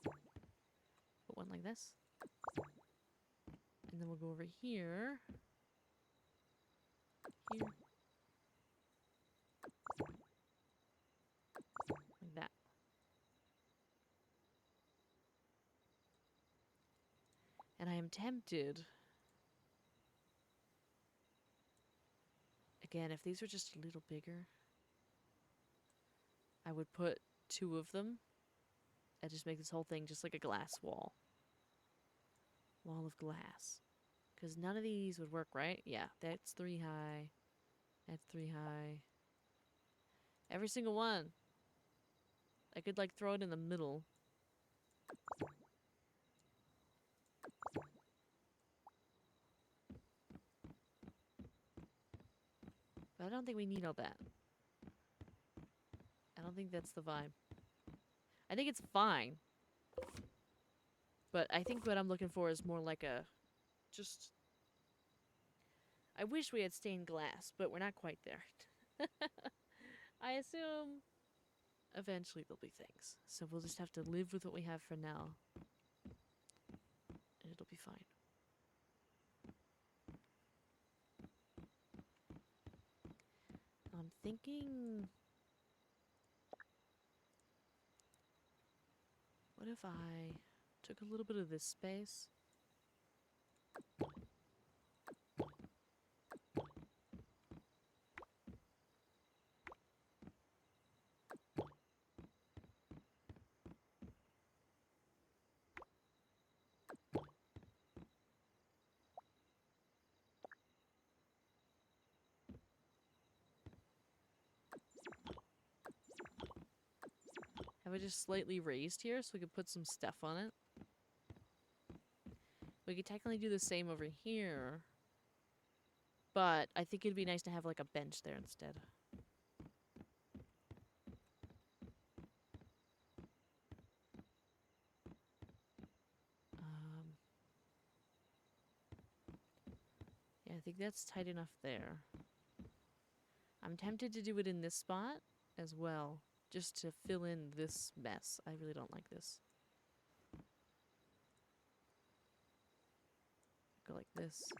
Put one like this. And then we'll go over here. Here. Like that. And I am tempted. Again, if these were just a little bigger, I would put 2 of them and just make this whole thing just like a glass wall. Wall of glass. Because none of these would work, right? Yeah, that's 3 high. That's 3 high. Every single one. I could like throw it in the middle. But I don't think we need all that. I don't think that's the vibe. I think it's fine. But I think what I'm looking for is more like a... just... I wish we had stained glass, but we're not quite there. I assume eventually there'll be things. So we'll just have to live with what we have for now. And it'll be fine. I'm thinking... what if I took a little bit of this space? Have I just slightly raised here so we could put some stuff on it? We could technically do the same over here. But I think it'd be nice to have like a bench there instead. Yeah, I think that's tight enough there. I'm tempted to do it in this spot as well, just to fill in this mess. I really don't like this. Go like this.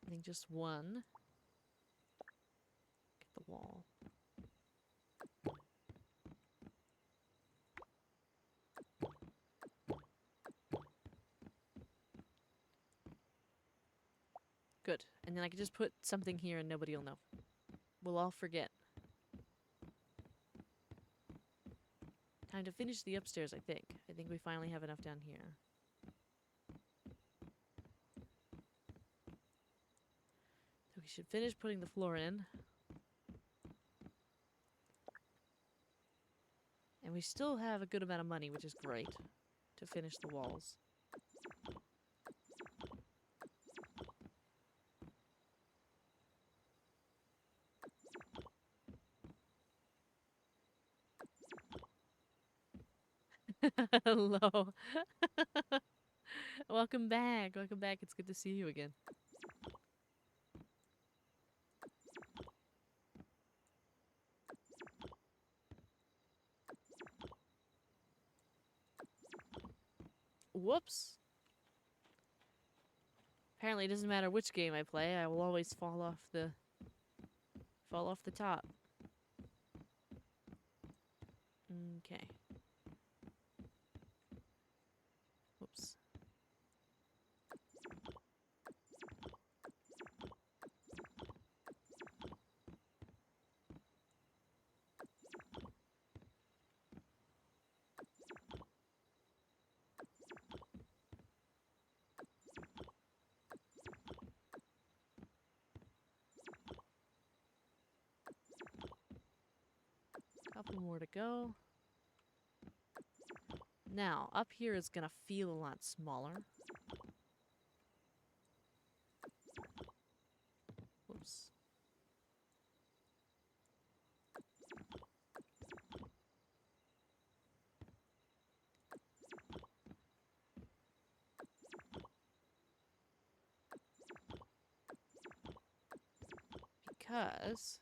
I think just one. Get the wall. Good. And then I can just put something here and nobody will know. We'll all forget. Time to finish the upstairs, I think. I think we finally have enough down here. So we should finish putting the floor in. And we still have a good amount of money, which is great, to finish the walls. Hello. Welcome back. Welcome back. It's good to see you again. Whoops. Apparently it doesn't matter which game I play, I will always fall off the top. Okay. Whoops. Couple more to go. Now, up here is gonna feel a lot smaller. Whoops. because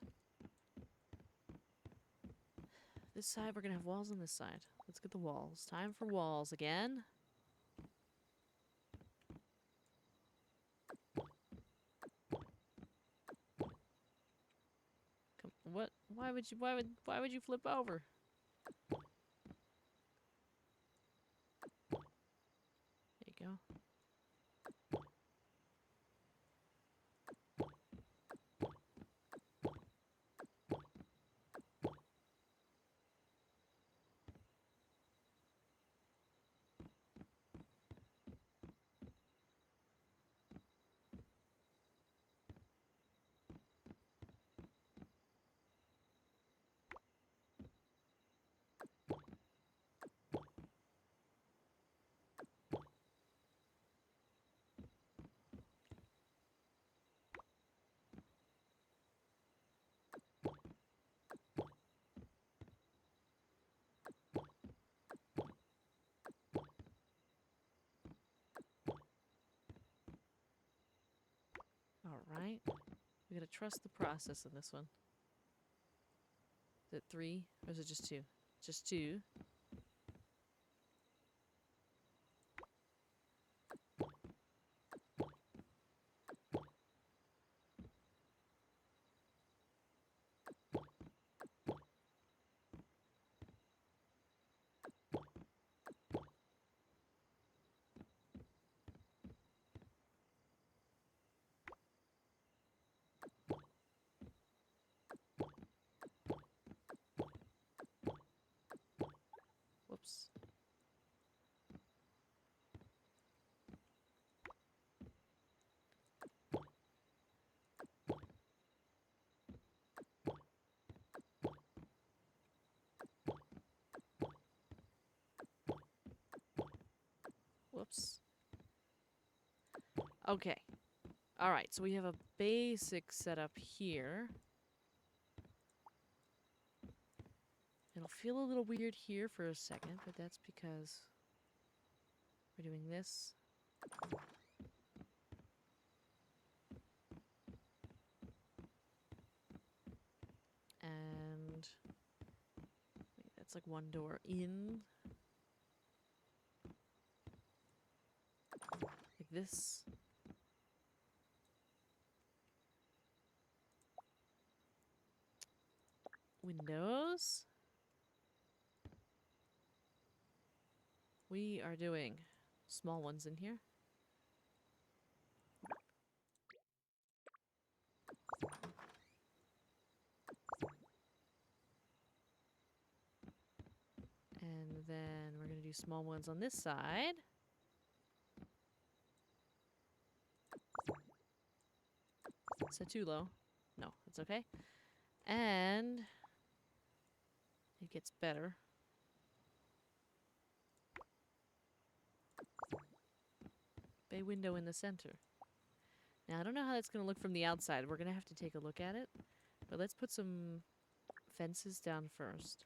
this side, we're going to have walls on this side. Let's get the walls. Time for walls again. What? Why would you flip over? There you go. All right. We gotta trust the process in this one. Is it 3 or is it just 2? Just 2. Whoops. Whoops. Okay. All right, so we have a basic setup here. It'll feel a little weird here for a second, but that's because we're doing this. And that's like one door in. Like this. Windows. We are doing small ones in here. And then we're going to do small ones on this side. Is that too low? No, it's okay. And it gets better. Bay window in the center. Now, I don't know how that's going to look from the outside. We're going to have to take a look at it. But let's put some fences down first.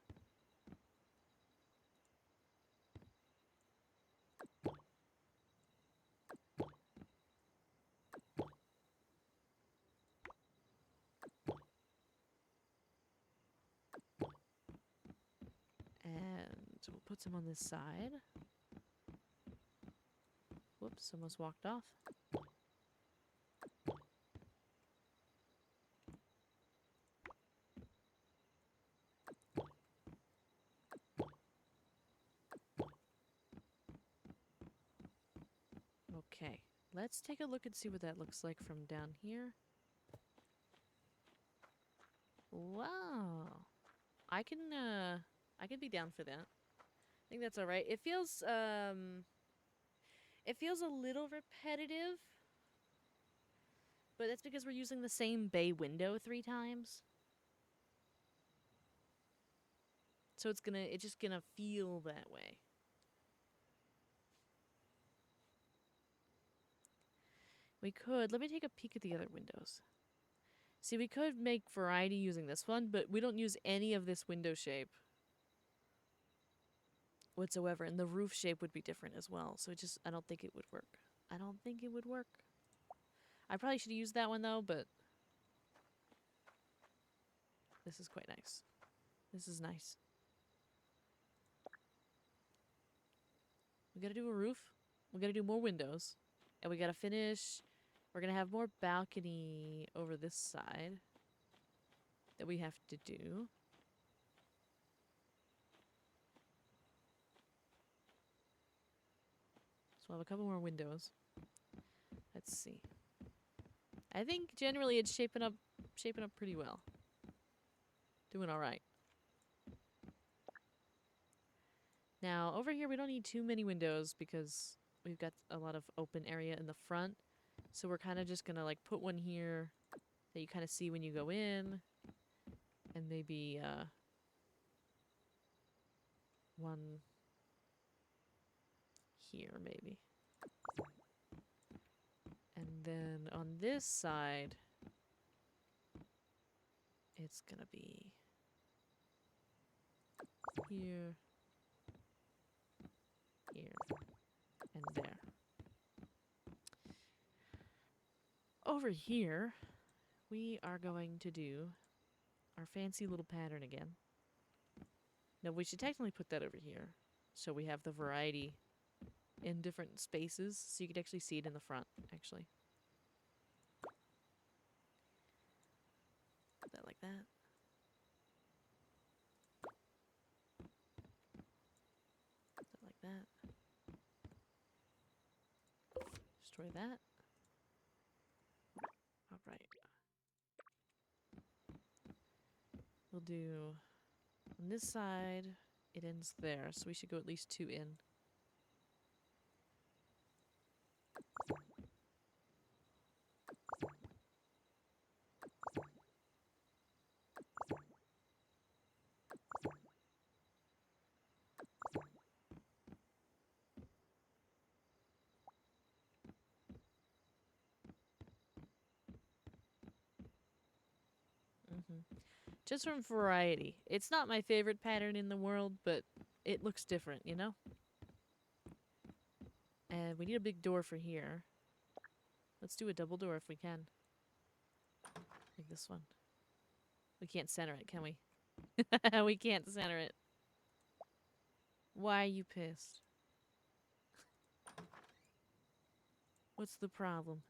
And we'll put some on this side. Whoops, almost walked off. Okay, let's take a look and see what that looks like from down here. Wow. I can be down for that. I think that's all right. It feels a little repetitive, but that's because we're using the same bay window 3 times. So it's just gonna feel that way. We could, let me take a peek at the other windows. See, we could make variety using this one, but we don't use any of this window shape whatsoever, and the roof shape would be different as well. So I don't think it would work. I don't think it would work. I probably should have used that one though, but This is quite nice. This is nice. We gotta do a roof. We gotta do more windows. And we gotta finish. We're gonna have more balcony over this side that we have to do. So we'll have a couple more windows. Let's see. I think generally it's shaping up pretty well. Doing all right. Now, over here we don't need too many windows because we've got a lot of open area in the front. So we're kind of just going to like put one here that you kind of see when you go in. And maybe one here maybe. And then on this side, it's going to be here, here, and there. Over here, we are going to do our fancy little pattern again. Now, we should technically put that over here, so we have the variety in different spaces, so you could actually see it in the front, actually. Put that like that. Put that like that. Destroy that. Alright. We'll do on this side, it ends there, so we should go at least 2 in. Just from variety. It's not my favorite pattern in the world, but it looks different, you know? And we need a big door for here. Let's do a double door if we can. Like this one. We can't center it, can we? We can't center it. Why are you pissed? What's the problem?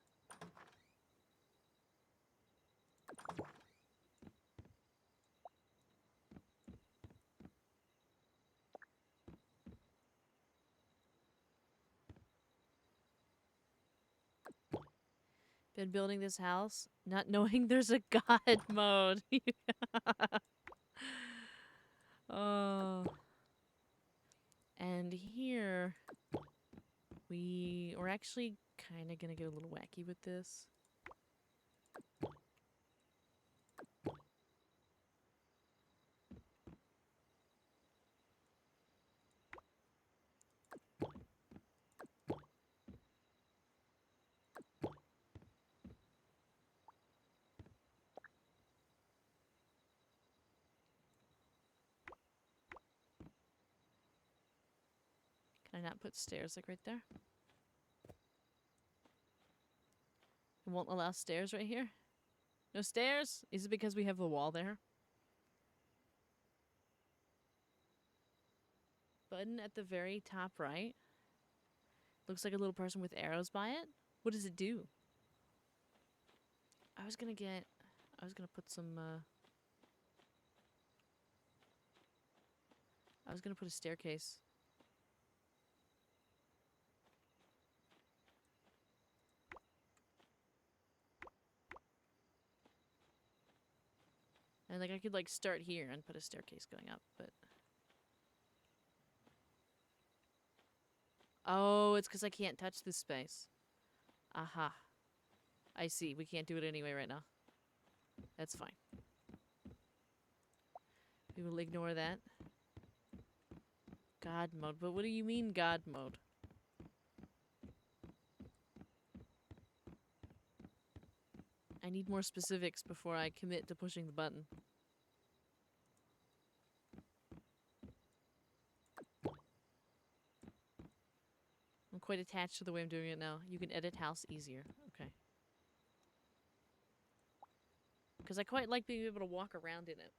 Been building this house, not knowing there's a god mode. Oh. And here, we're actually kind of going to get a little wacky with this. Can I not put stairs like right there? It won't allow stairs right here? No stairs? Is it because we have the wall there? Button at the very top right. Looks like a little person with arrows by it. What does it do? I was gonna put some, I was gonna put a staircase. And like I could like start here and put a staircase going up, but oh, it's because I can't touch this space. Aha. I see. We can't do it anyway right now. That's fine. We will ignore that. God mode. But what do you mean God mode? I need more specifics before I commit to pushing the button. I'm quite attached to the way I'm doing it now. You can edit house easier. Okay. Because I quite like being able to walk around in it.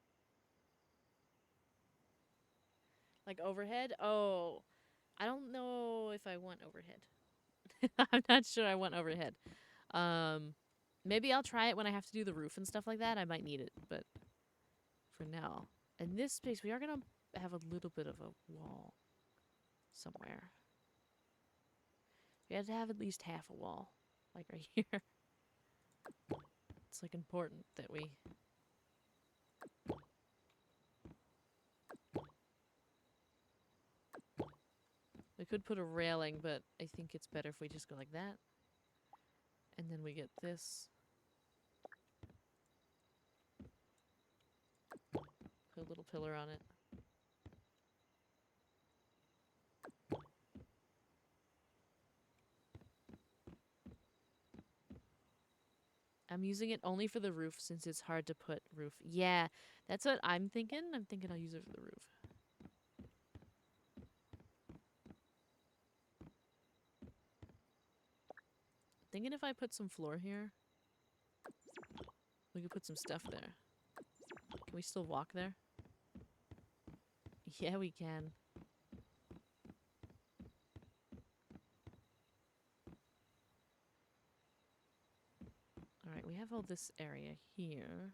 Like overhead? Oh, I don't know if I want overhead. I'm not sure I want overhead. Um, maybe I'll try it when I have to do the roof and stuff like that. I might need it, but for now, in this space, we are gonna have a little bit of a wall somewhere. We have to have at least half a wall, like right here. It's like important that we could put a railing, but I think it's better if we just go like that. And then we get this. Put a little pillar on it. I'm using it only for the roof since it's hard to put roof. Yeah, that's what I'm thinking. I'm thinking I'll use it for the roof. Thinking if I put some floor here, we could put some stuff there. Can we still walk there? Yeah, we can. Alright, we have all this area here.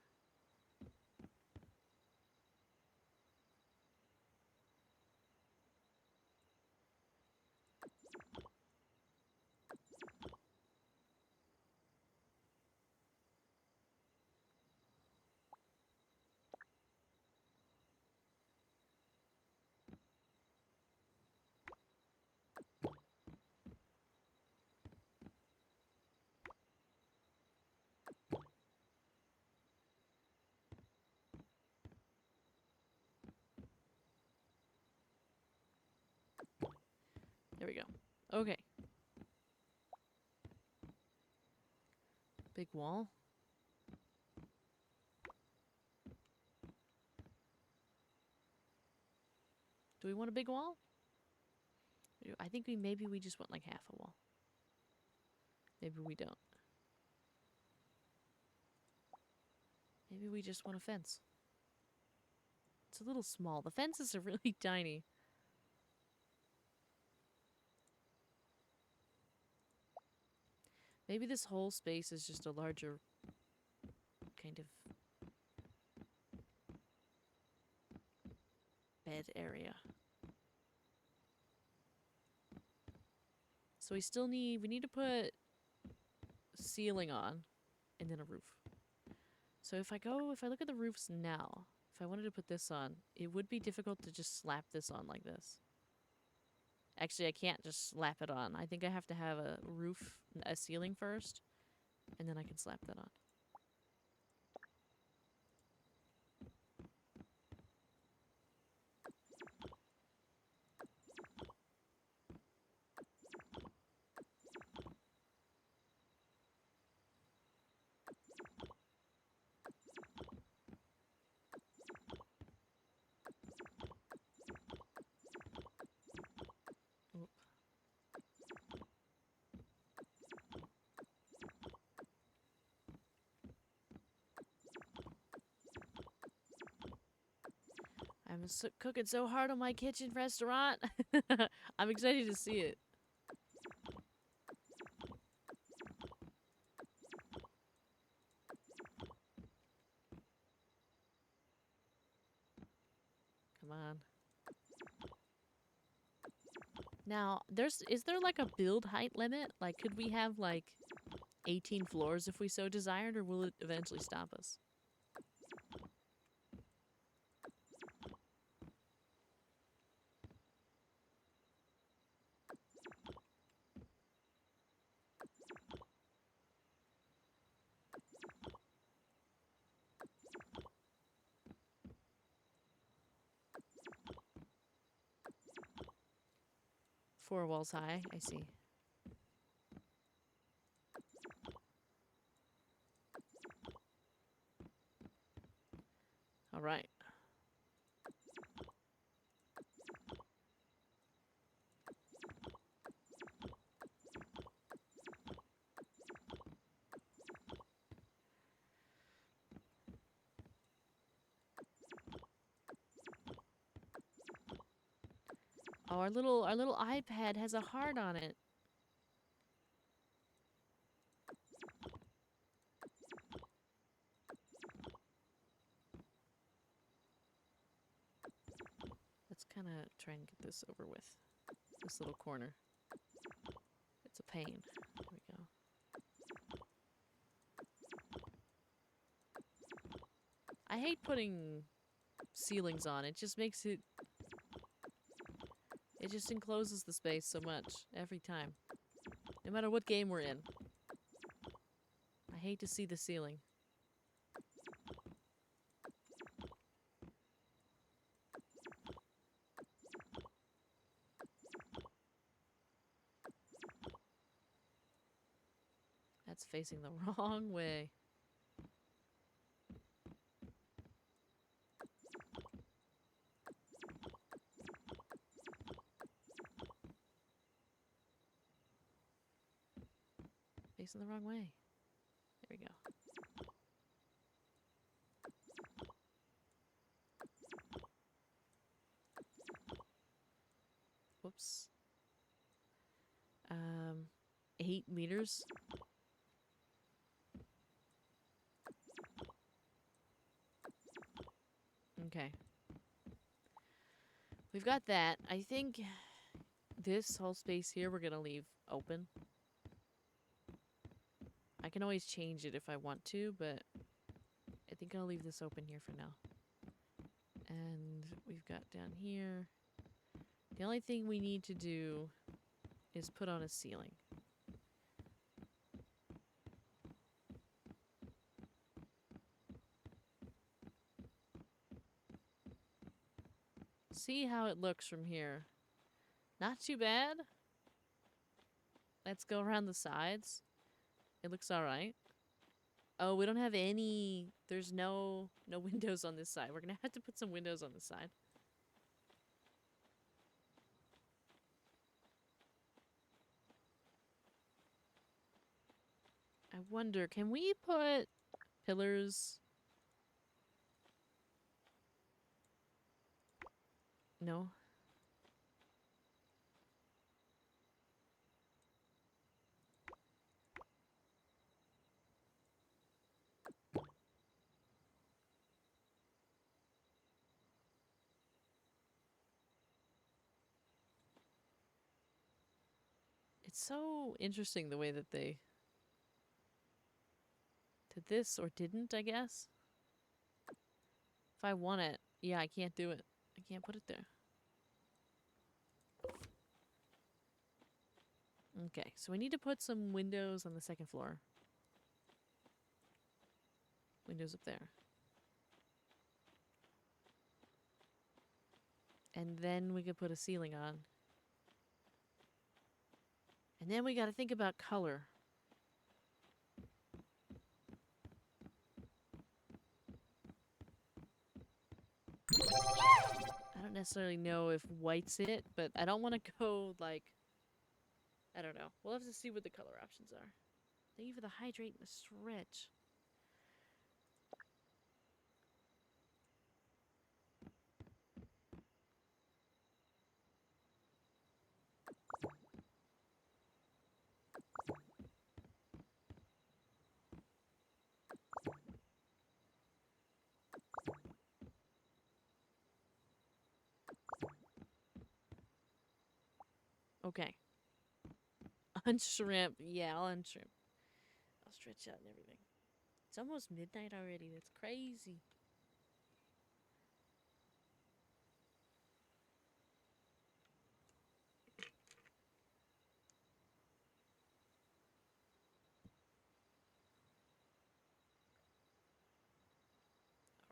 There we go. Okay. Big wall. Do we want a big wall? I think maybe we just want like half a wall. Maybe we don't. Maybe we just want a fence. It's a little small. The fences are really tiny. Maybe this whole space is just a larger kind of bed area. So we need to put ceiling on and then a roof. So if I look at the roofs now, if I wanted to put this on, it would be difficult to just slap this on like this. Actually, I can't just slap it on. I think I have to have a ceiling first, and then I can slap that on. Oop. I'm cooking so hard on my kitchen restaurant. I'm excited to see it. Come on. Now, is there like a build height limit? Like, could we have like 18 floors if we so desired, or will it eventually stop us? Four walls high, I see. All right. Oh, our little iPad has a heart on it. Let's kind of try and get this over with. This little corner. It's a pain. There we go. I hate putting ceilings on. It just makes it... It just encloses the space so much every time. No matter what game we're in. I hate to see the ceiling. That's facing the wrong way. Facing the wrong way. There we go. Whoops. 8 meters. Okay. We've got that. I think this whole space here we're going to leave open. I can always change it if I want to, but I think I'll leave this open here for now. And we've got down here. The only thing we need to do is put on a ceiling. See how it looks from here. Not too bad. Let's go around the sides. It looks alright. Oh, we don't have any... There's no windows on this side. We're gonna have to put some windows on this side. I wonder, can we put pillars? No. It's so interesting the way that they did this or didn't, I guess. If I want it, yeah, I can't do it. I can't put it there. Okay, so we need to put some windows on the second floor. Windows up there. And then we could put a ceiling on. And then we gotta think about color. I don't necessarily know if white's it, but I don't want to go like... I don't know. We'll have to see what the color options are. Thank you for the hydrate and the stretch. Okay. Unshrimp. Yeah, I'll unshrimp. I'll stretch out and everything. It's almost midnight already. That's crazy.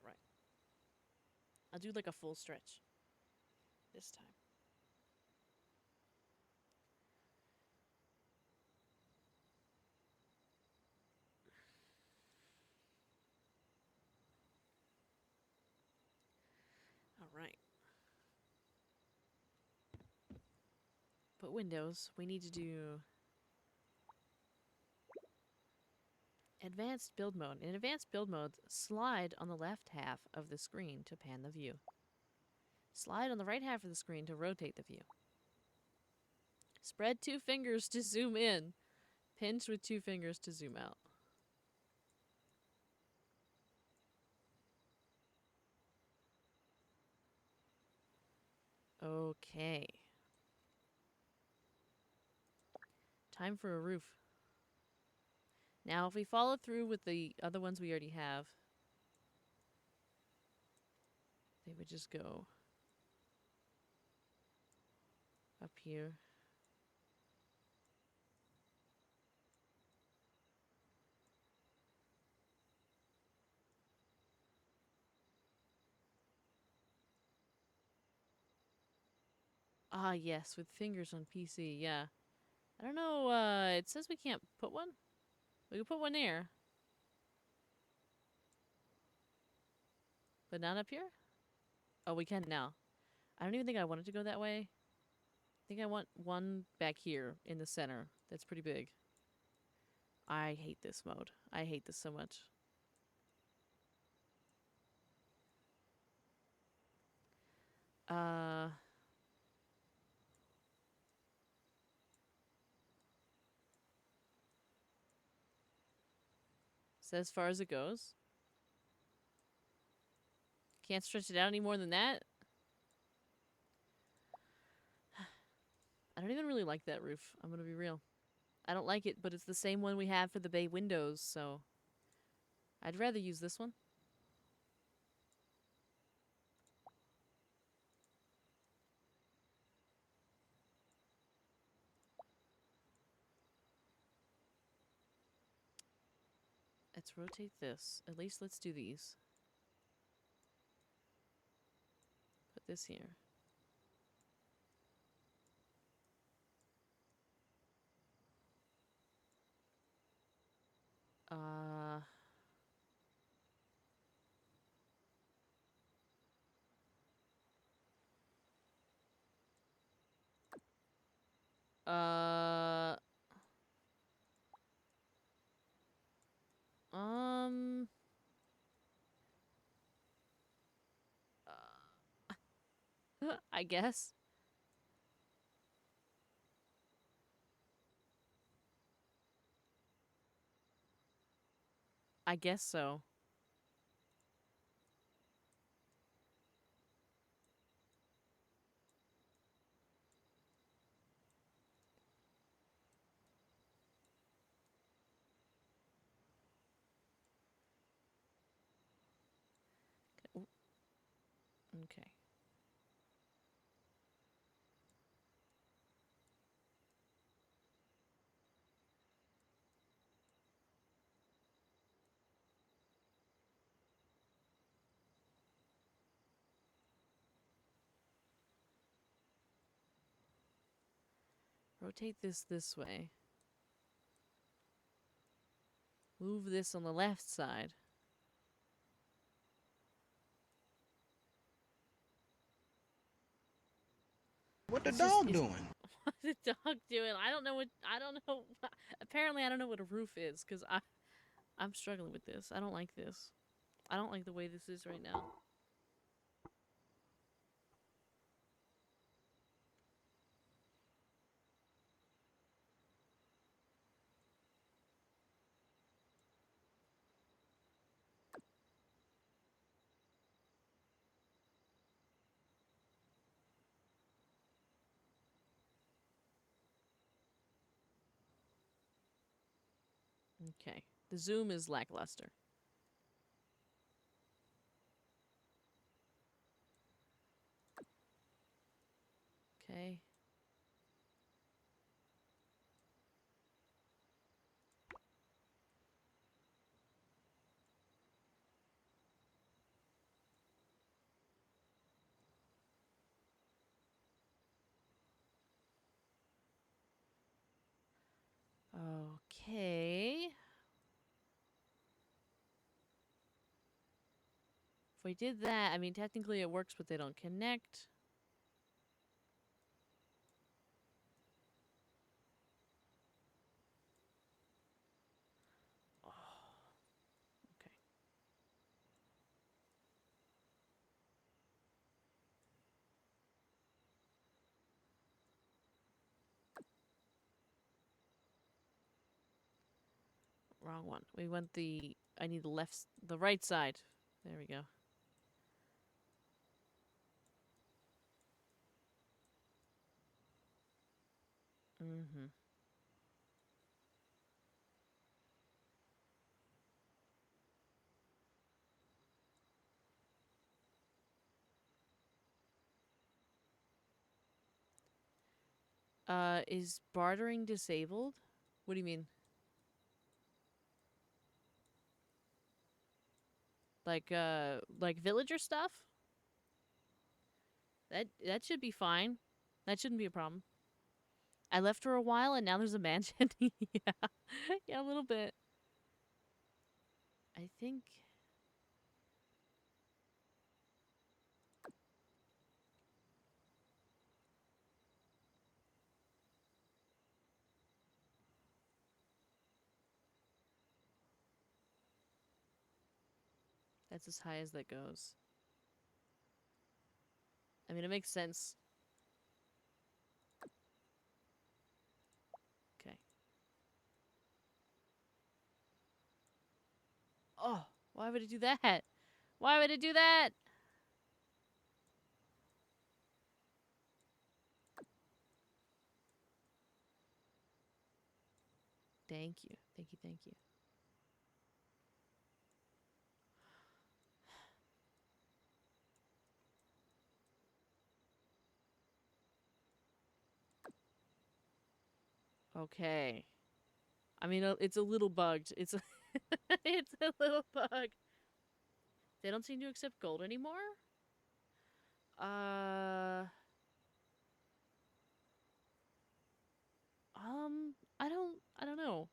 Alright. I'll do like a full stretch this time. Alright. But windows, we need to do advanced build mode. In advanced build mode, slide on the left half of the screen to pan the view. Slide on the right half of the screen to rotate the view. Spread 2 fingers to zoom in. Pinch with 2 fingers to zoom out. Okay. Time for a roof. Now, if we follow through with the other ones we already have, they would just go up here. Ah, yes, with fingers on PC, yeah. I don't know, it says we can't put one? We can put one there. But not up here? Oh, we can now. I don't even think I wanted to go that way. I think I want one back here in the center. That's pretty big. I hate this mode. I hate this so much. Uh... Is that as far as it goes? Can't stretch it out any more than that? I don't even really like that roof. I'm gonna be real. I don't like it, but it's the same one we have for the bay windows, so... I'd rather use this one. Let's rotate this. At least let's do these. Put this here. Uh... Uh... Um... I guess. I guess so. Ooh, okay. Rotate this way. Move this on the left side. What the It's just- dog it's- doing? What's the dog doing? I don't know. Apparently I don't know what a roof is, because I'm struggling with this. I don't like this. I don't like the way this is right now. Okay. The zoom is lackluster. Okay. Okay. If we did that, I mean, technically it works, but they don't connect. Oh, okay. Wrong one. We want the... I need the the right side. There we go. Mm-hmm. Is bartering disabled? What do you mean? Like villager stuff? That should be fine. That shouldn't be a problem. I left for a while and now there's a mansion. Yeah. Yeah, a little bit. I think that's as high as that goes. I mean, it makes sense. Okay. Oh, why would it do that? Why would it do that? Thank you. Thank you. Thank you. Okay. I mean, it's a little bugged. It's a it's a little bug. They don't seem to accept gold anymore? Uh I don't know.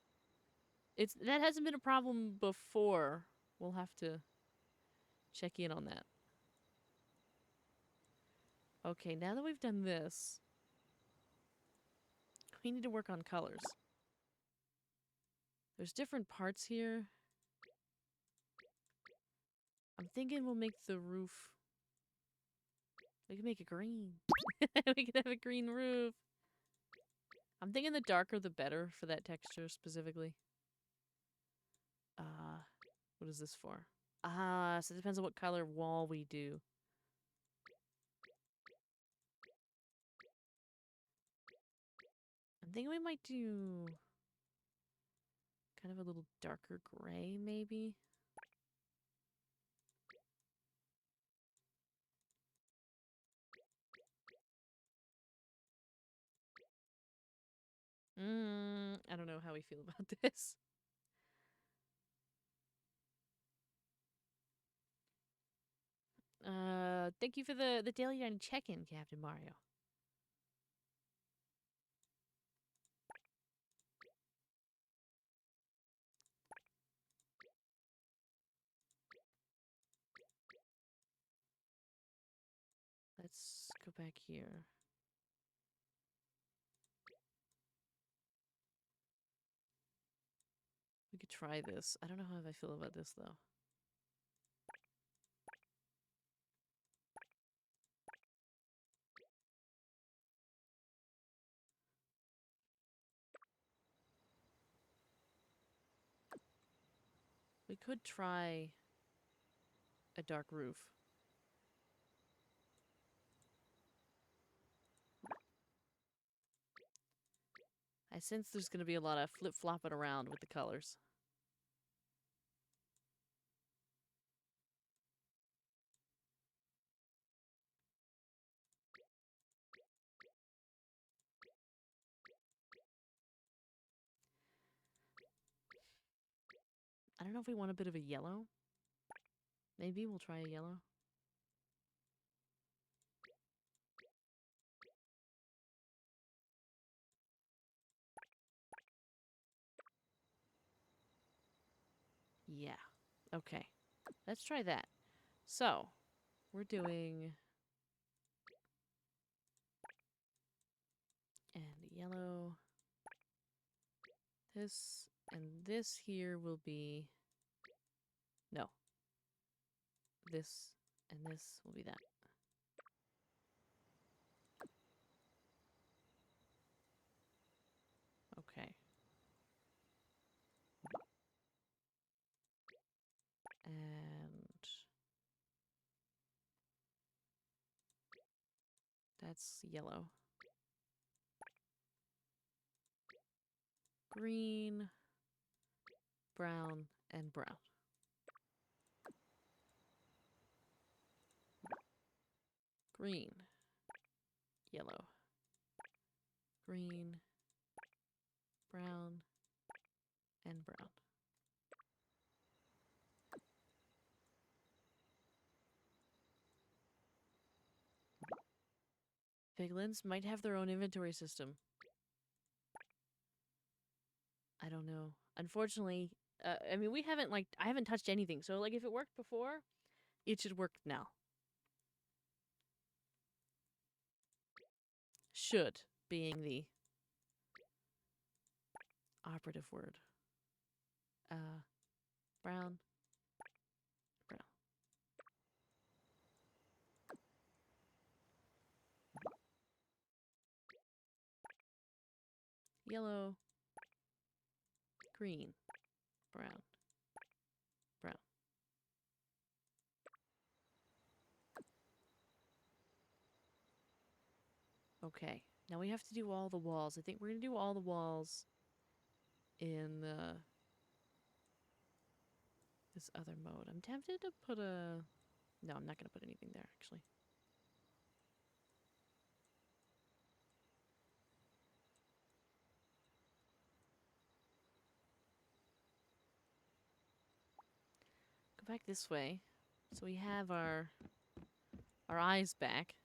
It's that hasn't been a problem before. We'll have to check in on that. Okay, now that we've done this, we need to work on colors. There's different parts here. I'm thinking we'll make the roof... We can make it green. We can have a green roof. I'm thinking the darker the better for that texture specifically. What is this for? So it depends on what color wall we do. I'm thinking we might do kind of a little darker gray, maybe. I don't know how we feel about this. Thank you for the daily dining check-in, Captain Mario. Let's go back here. We could try this. I don't know how I feel about this, though. We could try a dark roof. I sense there's going to be a lot of flip-flopping around with the colors. I don't know if we want a bit of a yellow. Maybe we'll try a yellow. Yeah. Okay. Let's try that. So, we're doing... And yellow. This and this here will be... No. This and this will be that. Okay. That's yellow. Green, brown, and brown. Green, yellow, green, brown, and brown. Piglins might have their own inventory system. I don't know. Unfortunately, I mean, we haven't, like, I haven't touched anything. So, like, if it worked before, it should work now. Should being the operative word. Brown, brown. Yellow, green, brown, brown. Okay, now we have to do all the walls. I think we're gonna do all the walls in this other mode. I'm tempted to put a... No, I'm not gonna put anything there, actually. Go back this way. So we have our eyes back.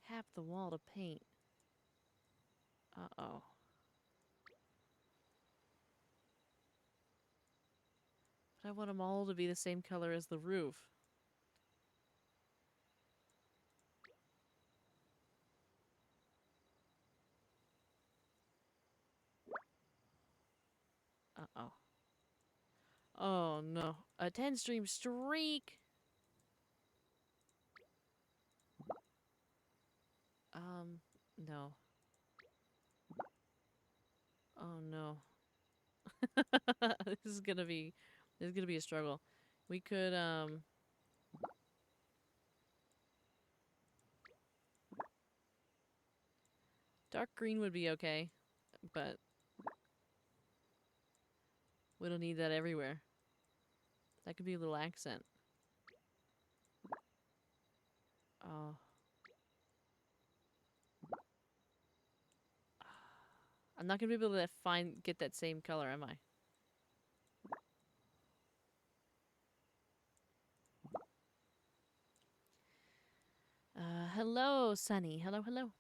Tap the wall to paint. Uh-oh. But I want them all to be the same color as the roof. Uh-oh. Oh, no. A 10-stream streak! No. Oh, no. This is gonna be a struggle. We could, dark green would be okay, but we don't need that everywhere. That could be a little accent. Oh. I'm not gonna be able to get that same color, am I? Hello, Sunny. Hello, hello.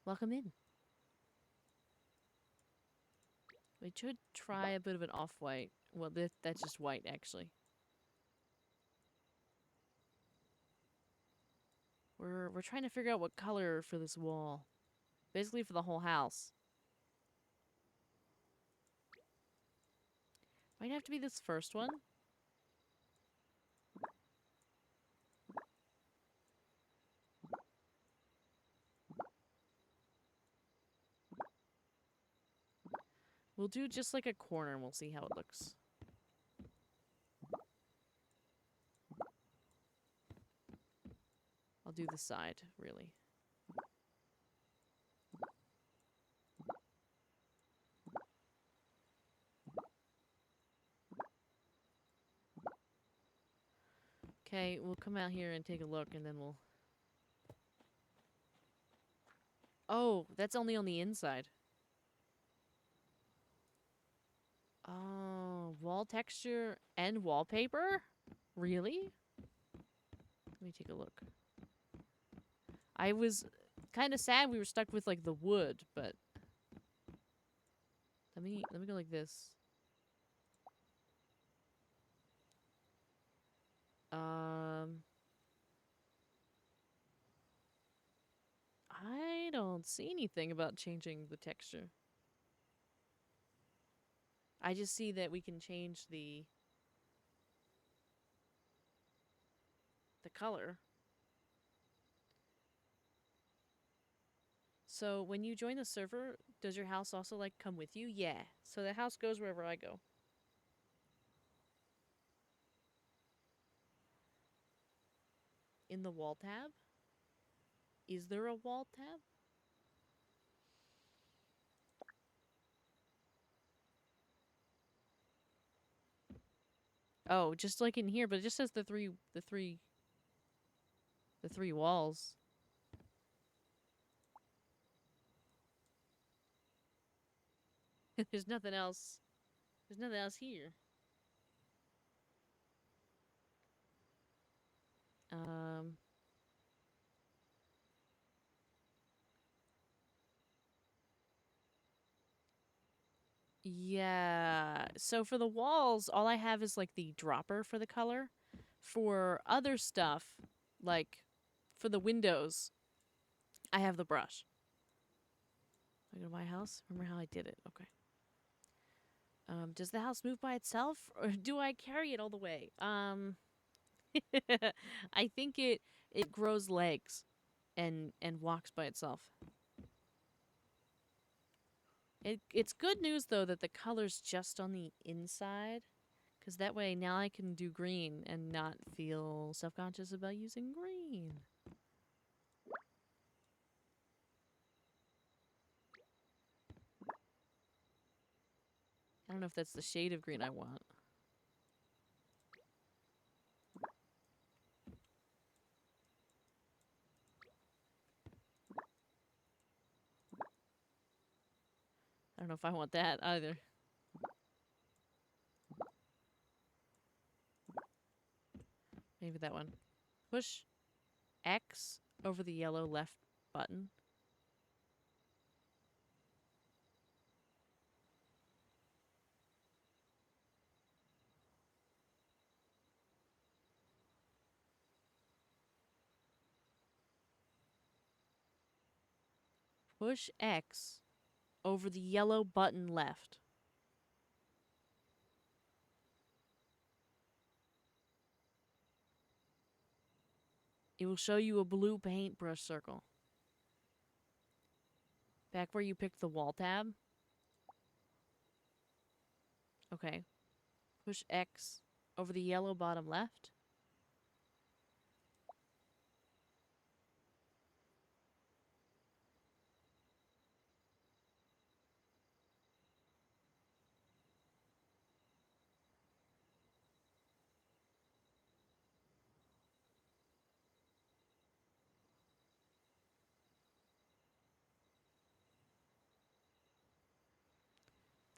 Welcome in. We should try a bit of an off-white. Well, that's just white, actually. We're trying to figure out what color for this wall. Basically for the whole house. Might have to be this first one. We'll do just like a corner and we'll see how it looks. I'll do the side, really. Okay, we'll come out here and take a look and then we'll... Oh, that's only on the inside. Oh, wall texture and wallpaper? Really? Let me take a look. I was kind of sad we were stuck with, like, the wood, but... Let me go like this. I don't see anything about changing the texture. I just see that we can change the color. So when you join the server, Does your house also like come with you? Yeah. So the house goes wherever I go. In the wall tab? Is there a wall tab? Oh, just like in here, but it just says the three walls. There's nothing else. There's nothing else here. Um Yeah. So for the walls, all I have is like the dropper for the color. For other stuff, like for the windows, I have the brush. I go to my house. Remember how I did it? Okay. Does the house move by itself, or do I carry it all the way? I think it grows legs, and walks by itself. It's good news though that the color's just on the inside, because that way now I can do green and not feel self-conscious about using green. I don't know if that's the shade of green I want. I don't know if I want that either. Maybe that one. Push X over the yellow left button. Push X over the yellow button left. It will show you a blue paintbrush circle. Back where you picked the wall tab. Okay. Push X over the yellow bottom left.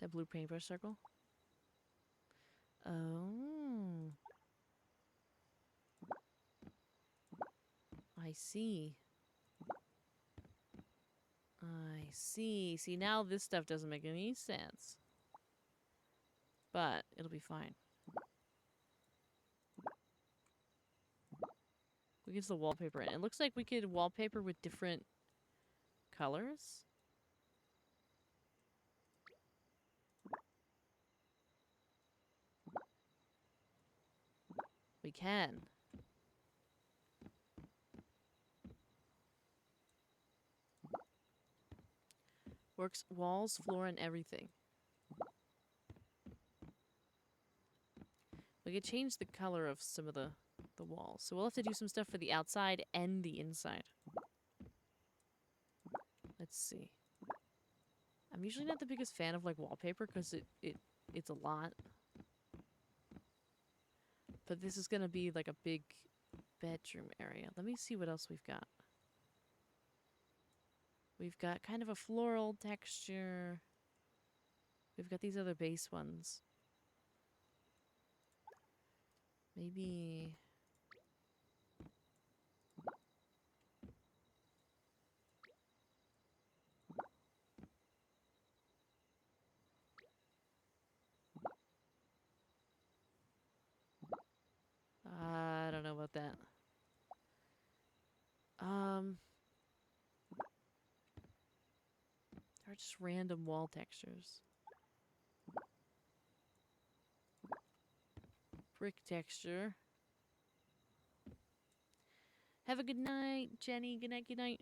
That blue paintbrush circle. Oh. I see. I see. See, now this stuff doesn't make any sense. But it'll be fine. We use the wallpaper in. It looks like we could wallpaper with different colors. We can. Works walls, floor, and everything. We could change the color of some of the walls. So we'll have to do some stuff for the outside and the inside. Let's see. I'm usually not the biggest fan of like wallpaper because it's a lot. But this is gonna be like a big bedroom area. Let me see what else we've got. We've got kind of a floral texture. We've got these other base ones. Maybe... I don't know about that. They're just random wall textures. Brick texture. Have a good night, Jenny. Good night, good night.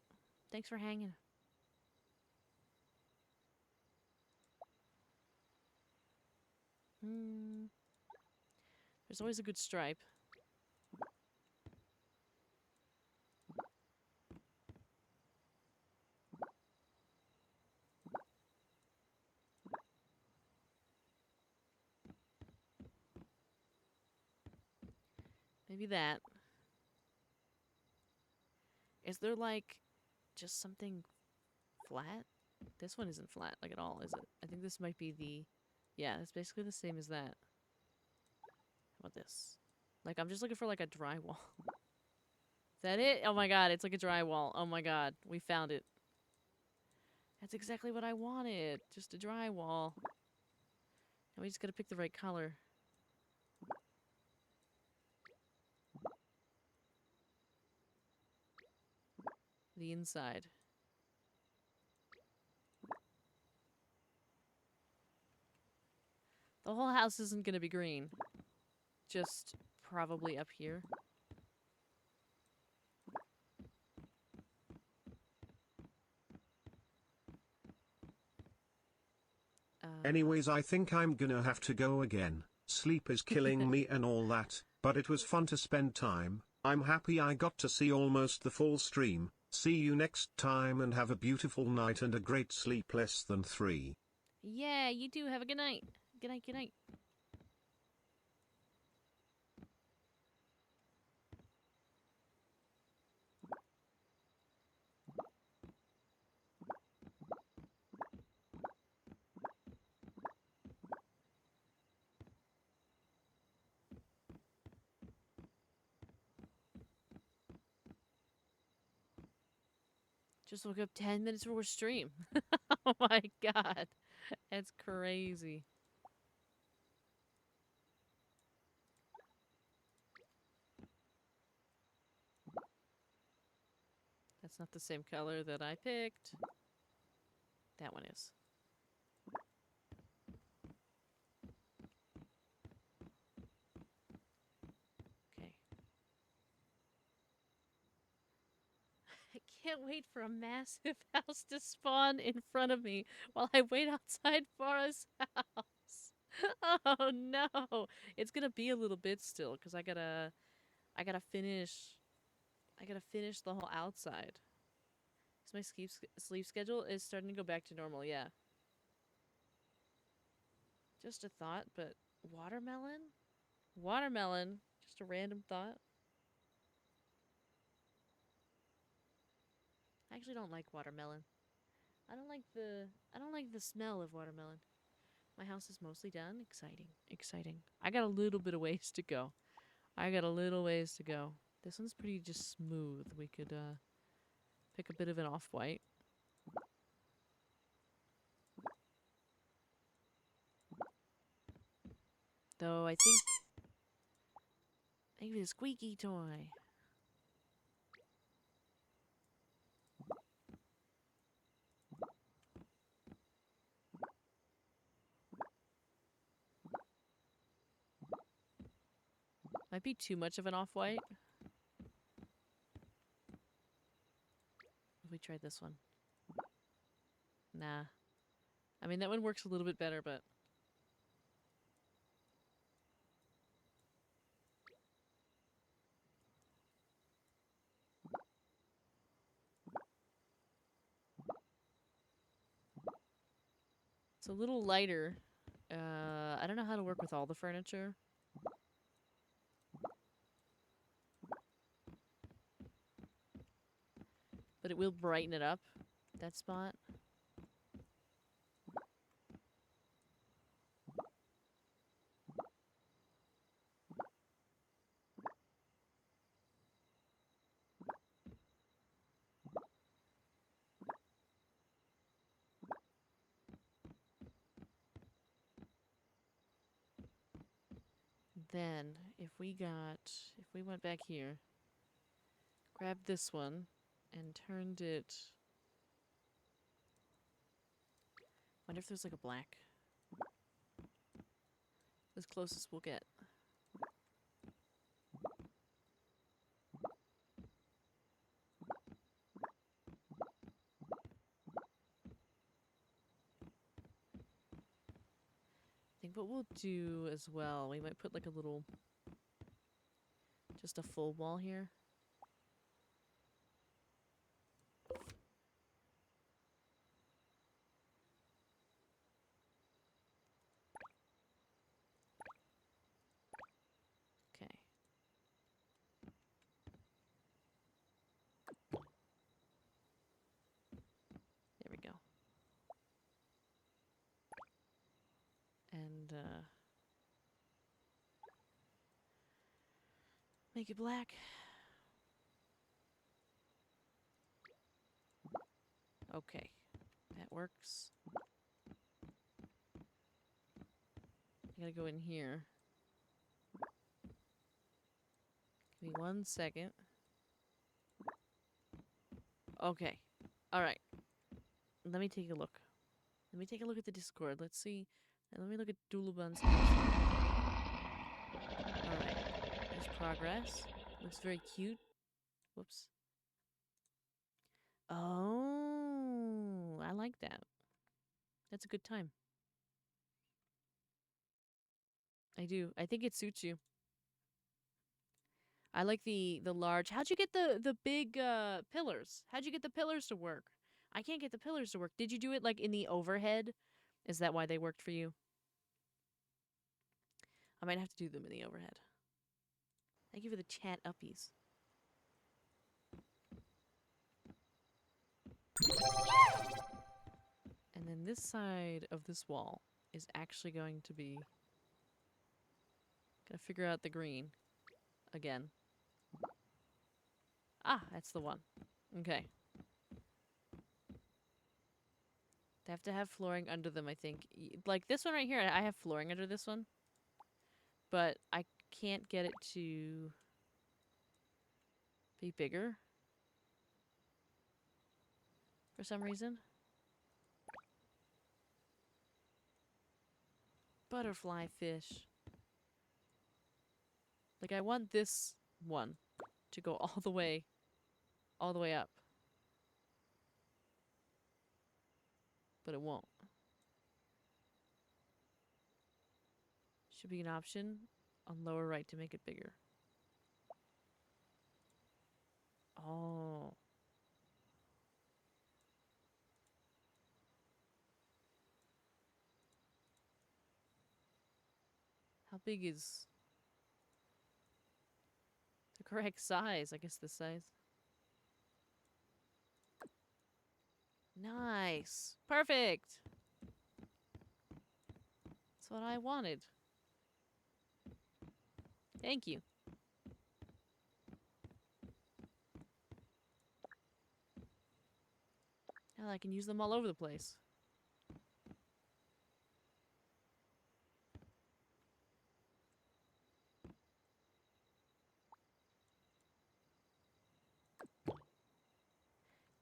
Thanks for hanging. There's always a good stripe. Maybe that. Is there like just something flat? This one isn't flat like at all, is it? I think this might be the... Yeah, it's basically the same as that. How about this? Like, I'm just looking for like a drywall. Is that it? Oh my god, it's like a drywall. Oh my god, we found it. That's exactly what I wanted. Just a drywall. Now we just gotta pick the right color. The inside. The whole house isn't gonna be green. Just probably up here. Anyways, I think I'm gonna have to go again. Sleep is killing me and all that, but it was fun to spend time. I'm happy I got to see almost the full stream. See you next time and have a beautiful night and a great sleep. Less than 3. Yeah, you do. Have a good night. Good night, good night. Just woke up 10 minutes before stream. Oh my god. That's crazy. That's not the same color that I picked. That one is. Okay. I can't wait for a massive house to spawn in front of me while I wait outside Farah's house. Oh no. It's gonna be a little bit still, because I gotta finish the whole outside. So my sleep schedule is starting to go back to normal, yeah. Just a thought, but watermelon? Watermelon. Just a random thought. I actually don't like watermelon. I don't like the smell of watermelon. My house is mostly done. Exciting. Exciting. I got a little bit of ways to go. This one's pretty just smooth. We could pick a bit of an off-white. Though I think maybe a squeaky toy. Might be too much of an off-white. If we tried this one. Nah. I mean, that one works a little bit better, but... It's a little lighter. I don't know how to work with all the furniture. But it will brighten it up, that spot. Then, if we went back here, grabbed this one, and turned it... Wonder if there's like a black. As close as we'll get. I think what What we'll do as well, we might put like a little, just a full wall here. Okay. There we go. And, make it black. Okay. That works. I gotta go in here. Give me 1 second. Okay. Alright. Let me take a look. Let me take a look at the Discord. Let's see. And let me look at Doolabun's house. Alright. There's progress. Looks very cute. Whoops. Oh, I like that. That's a good time. I do. I think it suits you. I like the large. How'd you get the big pillars? How'd you get the pillars to work? I can't get the pillars to work. Did you do it like in the overhead? Is that why they worked for you? I might have to do them in the overhead. Thank you for the chat uppies. And then this side of this wall is actually going to be... Gotta figure out the green. Again. Ah, that's the one. Okay. They have to have flooring under them, I think. Like this one right here, I have flooring under this one. But I can't get it to be bigger. For some reason. Butterfly fish. Like I want this one to go all the way up. But it won't. Should be an option on lower right to make it bigger. Oh. How big is the correct size? I guess this size. Nice. Perfect. That's what I wanted. Thank you. Now I can use them all over the place.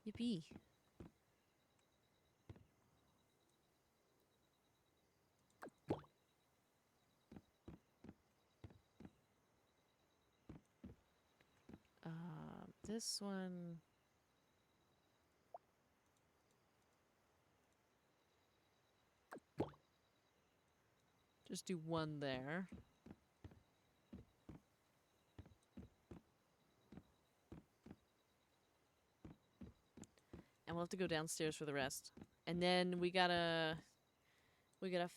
Yippee. This one... Just do one there. And we'll have to go downstairs for the rest. And then we gotta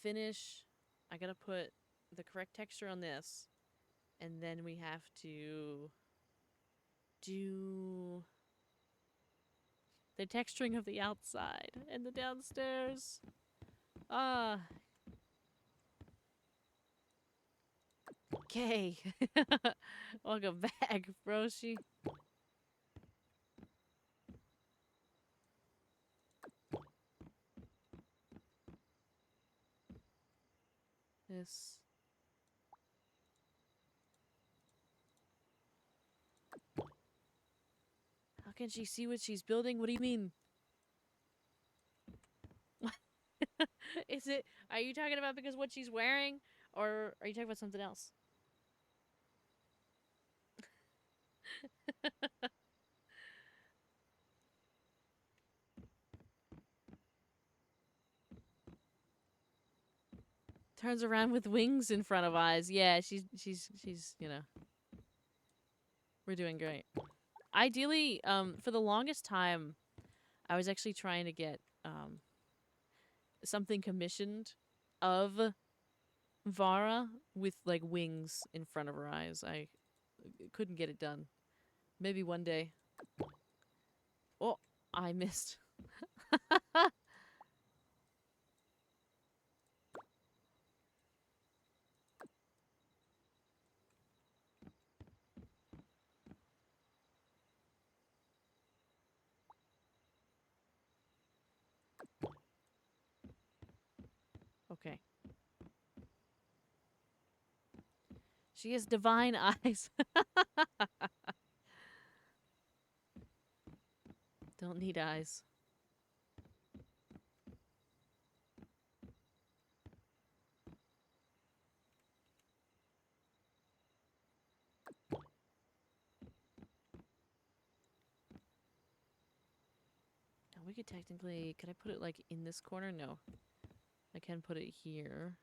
finish. I gotta put the correct texture on this. And then we have to do the texturing of the outside and the downstairs. Ah. Okay. Welcome back, Broshi. This. How can she see what she's building? What do you mean? Is it... Are you talking about because what she's wearing? Or are you talking about something else? Turns around with wings in front of eyes. Yeah, she's, you know. We're doing great. Ideally, for the longest time, I was actually trying to get something commissioned of Vara with like wings in front of her eyes. I couldn't get it done. Maybe one day. Oh, I missed. Okay. She has divine eyes. Don't need eyes. Now we could technically... Could I put it, like, in this corner? No. I can put it here.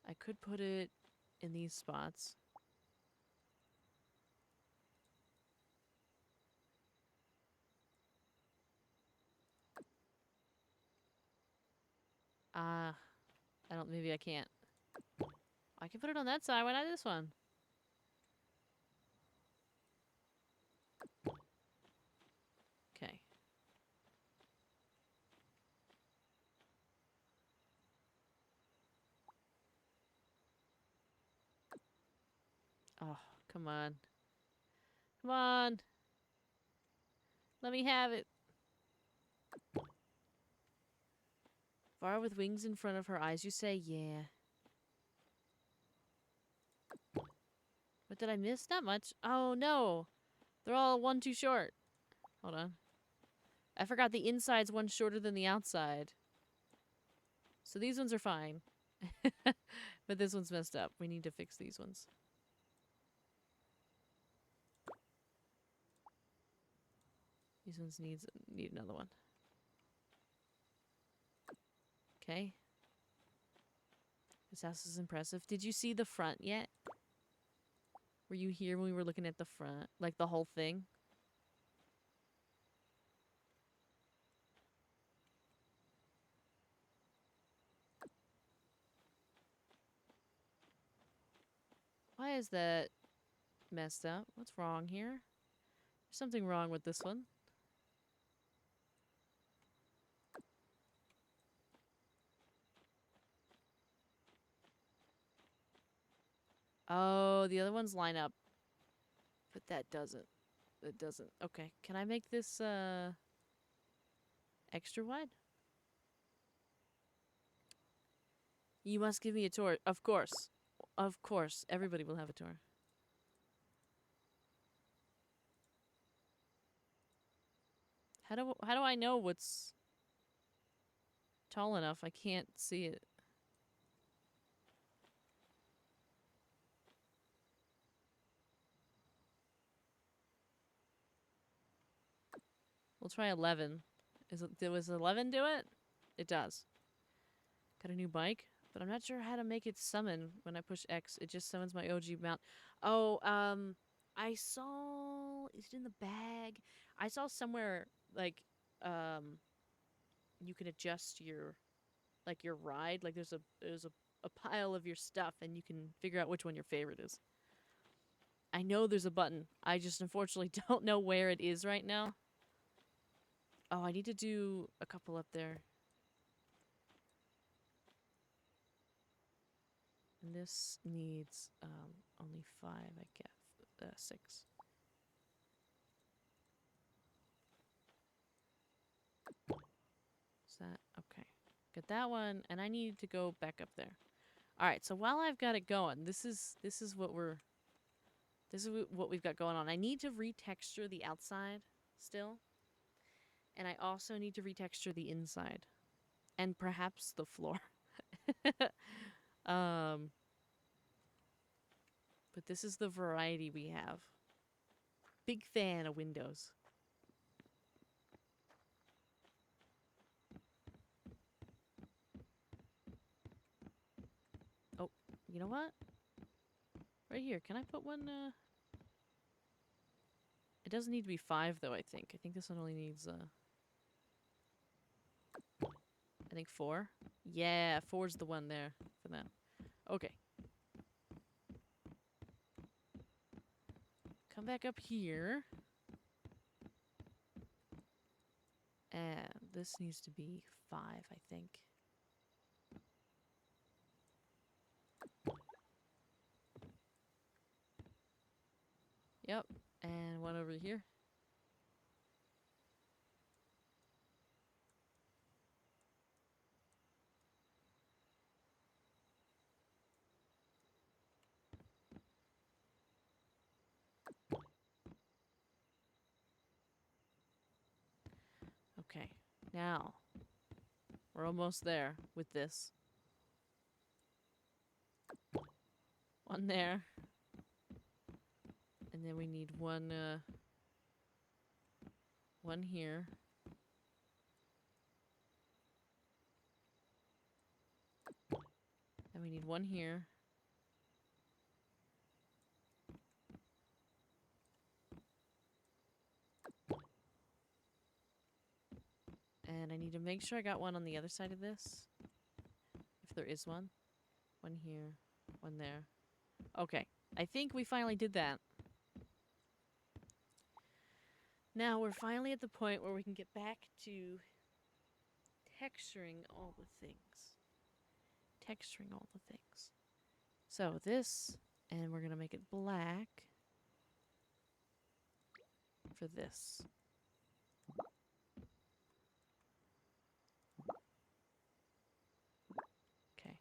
I could put it in these spots. Ah, I don't... Maybe I can't. I can put it on that side. Why not this one? Okay. Oh, come on. Come on. Let me have it. Var with wings in front of her eyes. You say, yeah. What did I miss? Not much. Oh, no. They're all one too short. Hold on. I forgot the inside's one shorter than the outside. So these ones are fine. But this one's messed up. We need to fix these ones. These ones need another one. Okay. This house is impressive. Did you see the front yet? Were you here when we were looking at the front? Like the whole thing? Why is that messed up? What's wrong here? There's something wrong with this one. Oh, the other ones line up. But that doesn't. It doesn't. Okay, can I make this extra wide? You must give me a tour. Of course. Of course. Everybody will have a tour. How do I know what's tall enough? I can't see it. We'll try 11. Was 11 do it? It does. Got a new bike, but I'm not sure how to make it summon when I push X. It just summons my OG mount. Oh, I saw... Is it in the bag? I saw somewhere, like, you can adjust your, like, your ride. Like, there's a pile of your stuff, and you can figure out which one your favorite is. I know there's a button. I just unfortunately don't know where it is right now. Oh, I need to do a couple up there. And this needs only 5, I guess. 6. Is that okay? Get that one, and I need to go back up there. All right. So while I've got it going, this is what we've got going on. I need to retexture the outside still, and I also need to retexture the inside, and perhaps the floor. But this is the variety we have. Big fan of windows. You know what? Right here. Can I put one, It doesn't need to be 5, though, I think. I think this one only needs, I think 4. Yeah, 4's the one there for that. Okay. Come back up here. And this needs to be 5, I think. Yep. And one over here. Okay. Now, we're almost there with this. One there. And then we need one here. And we need one here. And I need to make sure I got one on the other side of this. If there is one. One here. One there. Okay. I think we finally did that. Now we're finally at the point where we can get back to texturing all the things. Texturing all the things. So this, and we're going to make it black for this. Okay.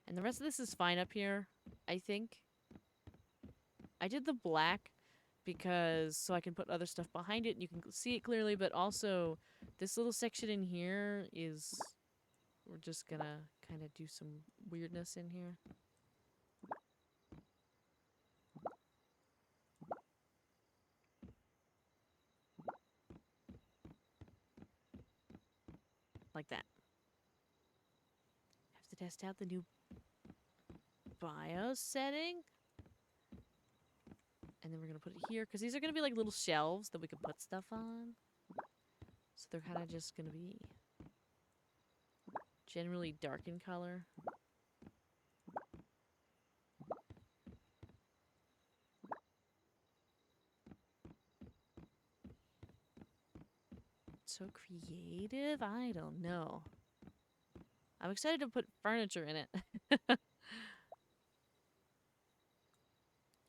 And the rest of this is fine up here, I think. I did the black because so I can put other stuff behind it and you can see it clearly, but also this little section in here is, we're just gonna kind of do some weirdness in here. Like that. Have to test out the new BIOS setting. And then we're going to put it here, because these are going to be like little shelves that we can put stuff on. So they're kind of just going to be generally dark in color. So creative? I don't know. I'm excited to put furniture in it.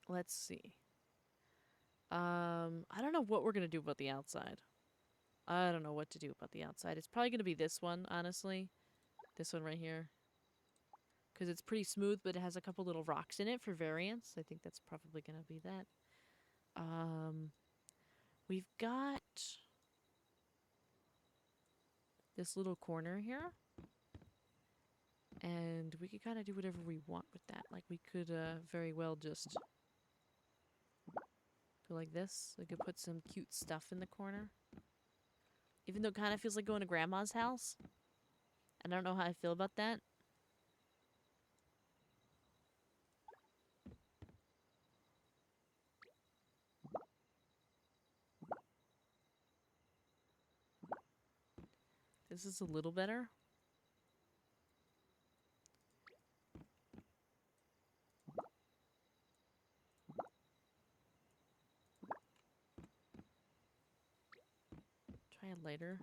Let's see. I don't know what we're going to do about the outside. I don't know what to do about the outside. It's probably going to be this one, honestly. This one right here. Because it's pretty smooth, but it has a couple little rocks in it for variance. I think that's probably going to be that. We've got this little corner here. And we could kind of do whatever we want with that. Like, we could very well just go like this. We could put some cute stuff in the corner. Even though it kind of feels like going to Grandma's house. I don't know how I feel about that. This is a little better. Try a lighter.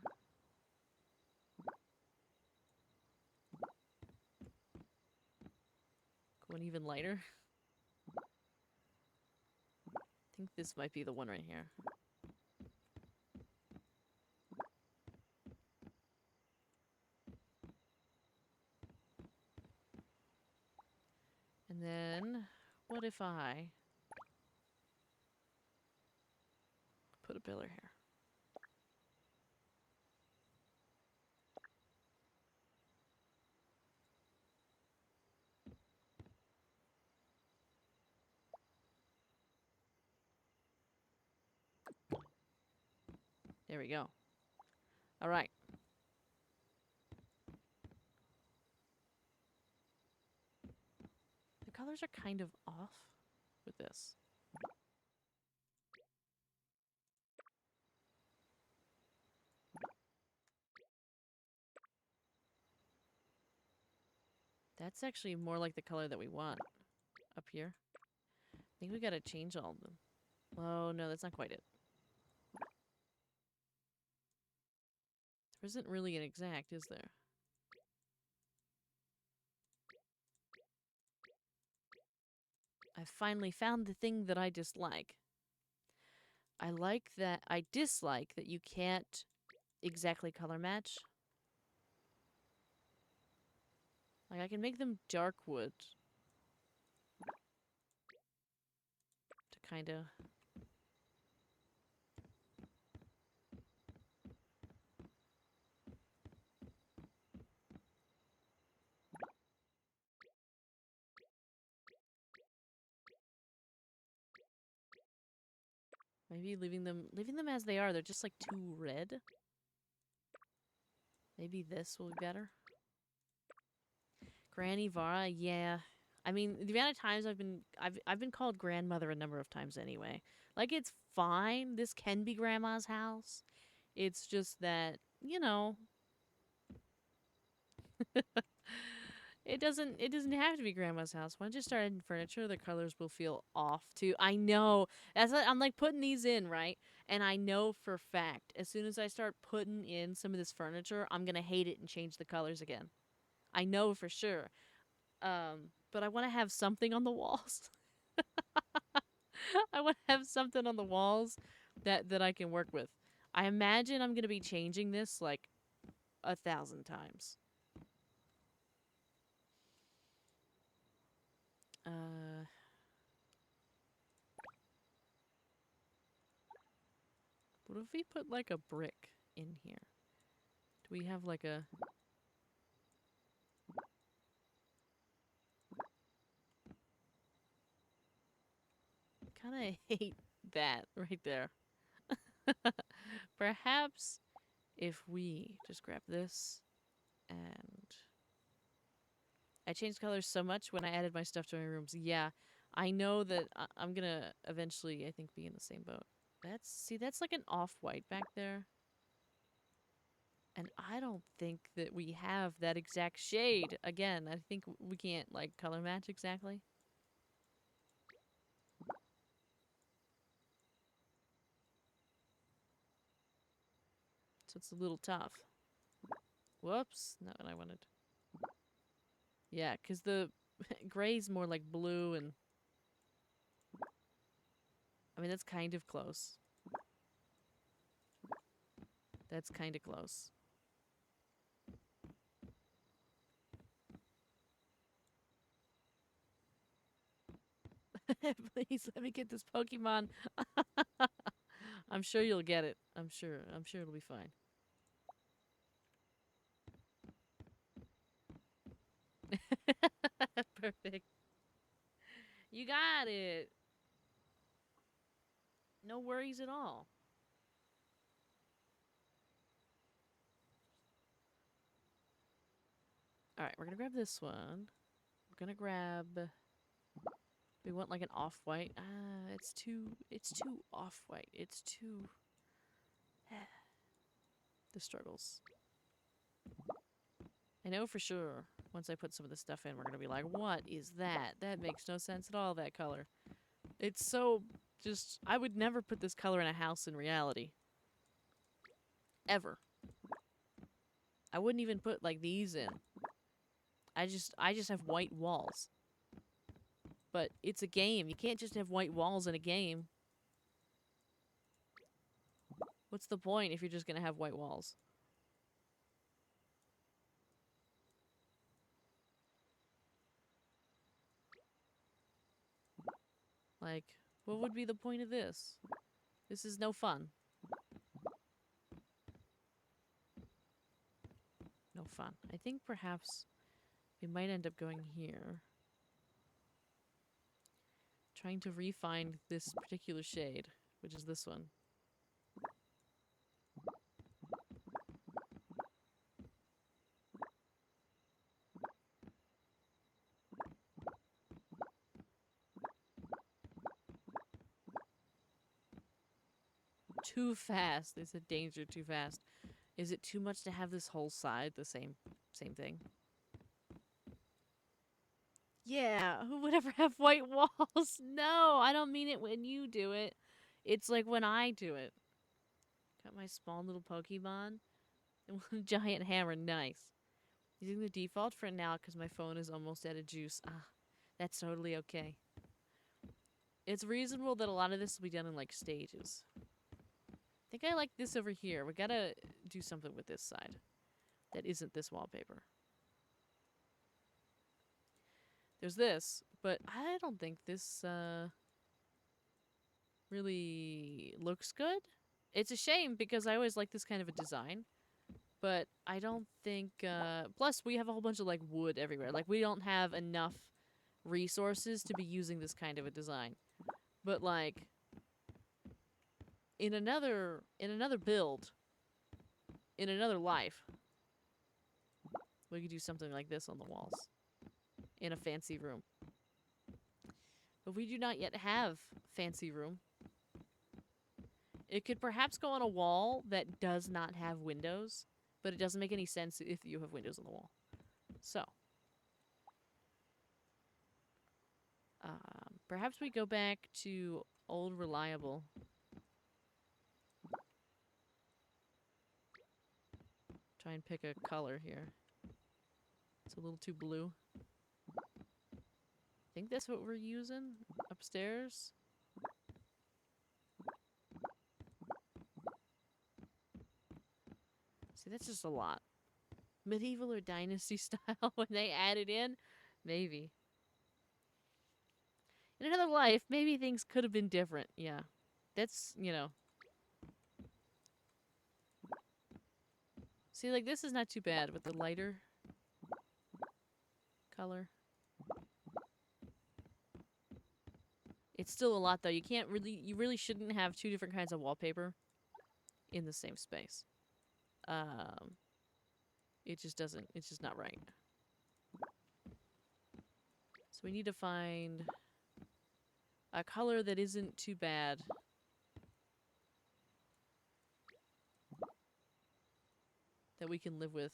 Going even lighter. I think this might be the one right here. And then, what if I put a pillar here? There we go. All right. colors are kind of off with this. That's actually more like the color that we want up here. I think we gotta change all of them. Oh, no, that's not quite it. There isn't really an exact, is there? I finally found the thing that I dislike. I dislike that you can't exactly color match. Like, I can make them dark wood. To kinda... Maybe leaving them as they are. They're just like too red. Maybe this will be better. Granny Vara, yeah. I mean, the amount of times I've been called grandmother a number of times anyway. Like, it's fine. This can be grandma's house. It's just that, you know, it doesn't have to be grandma's house. Once you start adding furniture, the colors will feel off too. I know. That's what, I'm like putting these in, right? And I know for a fact, as soon as I start putting in some of this furniture, I'm gonna hate it and change the colors again. I know for sure. But I want to have something on the walls. I want to have something on the walls that I can work with. I imagine I'm gonna be changing this like 1,000 times. What if we put like a brick in here? Do we have like a... Kinda hate that right there. Perhaps if we just grab this and... I changed colors so much when I added my stuff to my rooms. Yeah, I know that I'm gonna eventually, I think, be in the same boat. That's like an off-white back there. And I don't think that we have that exact shade. Again, I think we can't, like, color match exactly. So it's a little tough. Whoops, not what I wanted. Yeah, because the gray's more like blue and... I mean, that's kind of close. That's kind of close. Please let me get this Pokemon. I'm sure you'll get it. I'm sure it'll be fine. Perfect. You got it. No worries at all. Alright, we're gonna grab this one. We're gonna grab... We want like an off-white. It's too off-white. It's too... the struggles. I know for sure, once I put some of this stuff in, we're gonna be like, what is that? That makes no sense at all, that color. It's so just... I would never put this color in a house in reality. Ever. I wouldn't even put, like, these in. I just have white walls. But it's a game. You can't just have white walls in a game. What's the point if you're just gonna have white walls? Like, what would be the point of this? This is no fun. No fun. I think perhaps we might end up going here. Trying to refine this particular shade, which is this one. too fast. They said danger too fast. Is it too much to have this whole side the same thing? Yeah, who would ever have white walls? No, I don't mean it when you do it. It's like when I do it. Got my small little Pokemon and one giant hammer. Nice. Using the default for now because my phone is almost out of juice. Ah, that's totally okay. It's reasonable that a lot of this will be done in like stages. I think I like this over here. We gotta do something with this side that isn't this wallpaper. There's this, but I don't think this really looks good. It's a shame because I always like this kind of a design. But I don't think, plus we have a whole bunch of like wood everywhere. Like we don't have enough resources to be using this kind of a design. But like, in another build, in another life, we could do something like this on the walls. In a fancy room. But we do not yet have fancy room. It could perhaps go on a wall that does not have windows, but it doesn't make any sense if you have windows on the wall. So. Perhaps we go back to old reliable. Try and pick a color here. It's a little too blue. I think that's what we're using upstairs. See, that's just a lot. Medieval or dynasty style when they add it in? Maybe. In another life, maybe things could have been different. Yeah. That's, you know. See, like, this is not too bad with the lighter color. It's still a lot, though. You really shouldn't have two different kinds of wallpaper in the same space. It just doesn't, it's just not right. So we need to find a color that isn't too bad. That we can live with.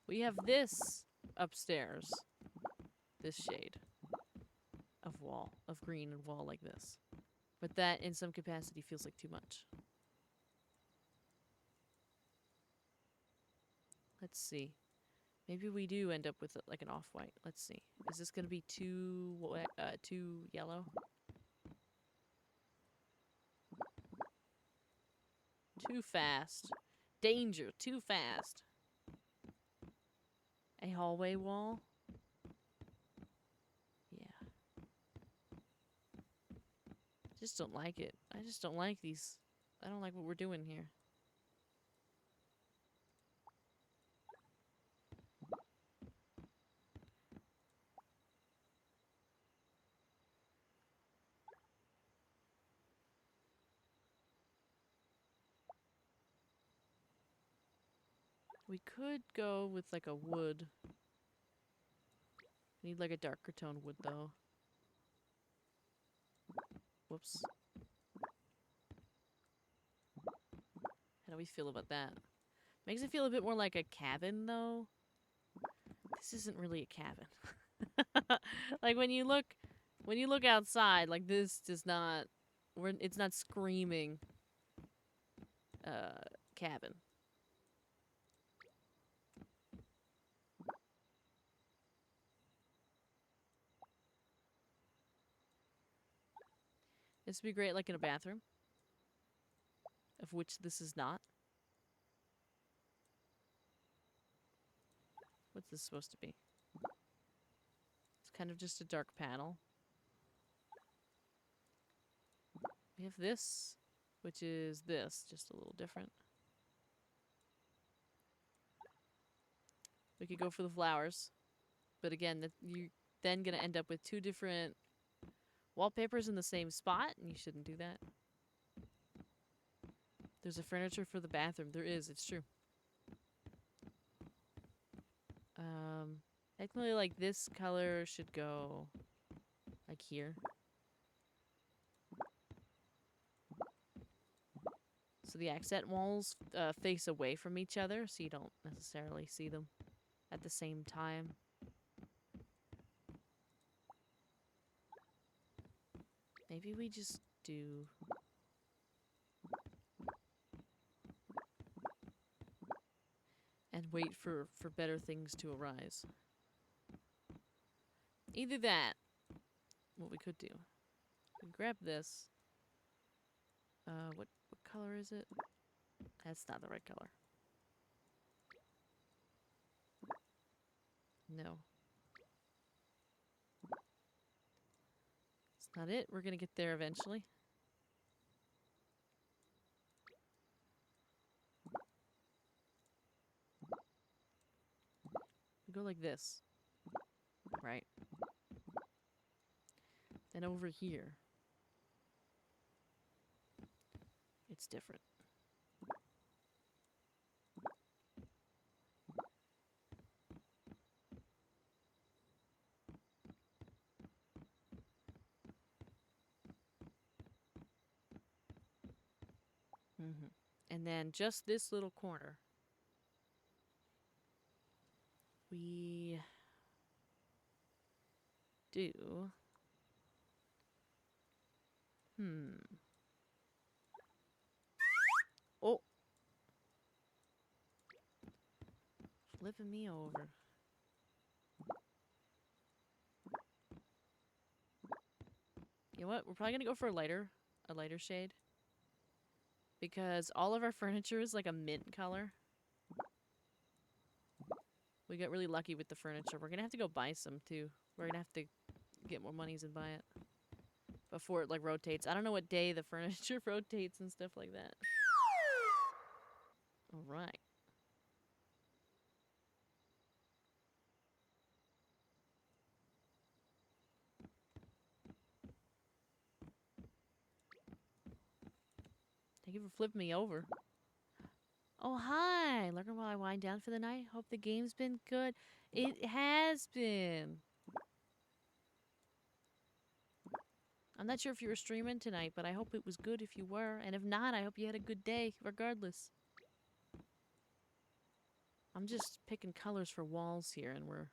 We have this upstairs. This shade of wall, of green and wall like this. But that, in some capacity, feels like too much. Let's see. Maybe we do end up with like an off-white. Let's see. Is this going to be too yellow? Too fast. Danger. Too fast. A hallway wall? Yeah. Just don't like it. I just don't like these. I don't like what we're doing here. We could go with like a wood. Need like a darker tone wood though. Whoops. How do we feel about that? Makes it feel a bit more like a cabin though. This isn't really a cabin. Like when you look outside, like this does not it's not screaming cabin. This would be great like in a bathroom. Of which this is not. What's this supposed to be? It's kind of just a dark panel. We have this, which is this, just a little different. We could go for the flowers. But again, you're then going to end up with two different wallpapers in the same spot, and you shouldn't do that. There's a furniture for the bathroom. There is, it's true. Technically, like, this color should go, like, here. So the accent walls face away from each other, so you don't necessarily see them at the same time. Maybe we just do... and wait for better things to arise. Either that, what we could do. We grab this. What color is it? That's not the right color. No. It's not it. We're gonna get there eventually. We go like this. Right. Then over here. It's different. And then just this little corner. We do. Oh. Flipping me over. You know what? We're probably gonna go for a lighter shade. Because all of our furniture is like a mint color. We got really lucky with the furniture. We're gonna have to go buy some too. We're gonna have to get more monies and buy it. Before it like rotates. I don't know what day the furniture rotates and stuff like that. Alright. Thank you for flipping me over. Oh, hi! Lurking while I wind down for the night. Hope the game's been good. It has been. I'm not sure if you were streaming tonight, but I hope it was good if you were. And if not, I hope you had a good day, regardless. I'm just picking colors for walls here, and we're...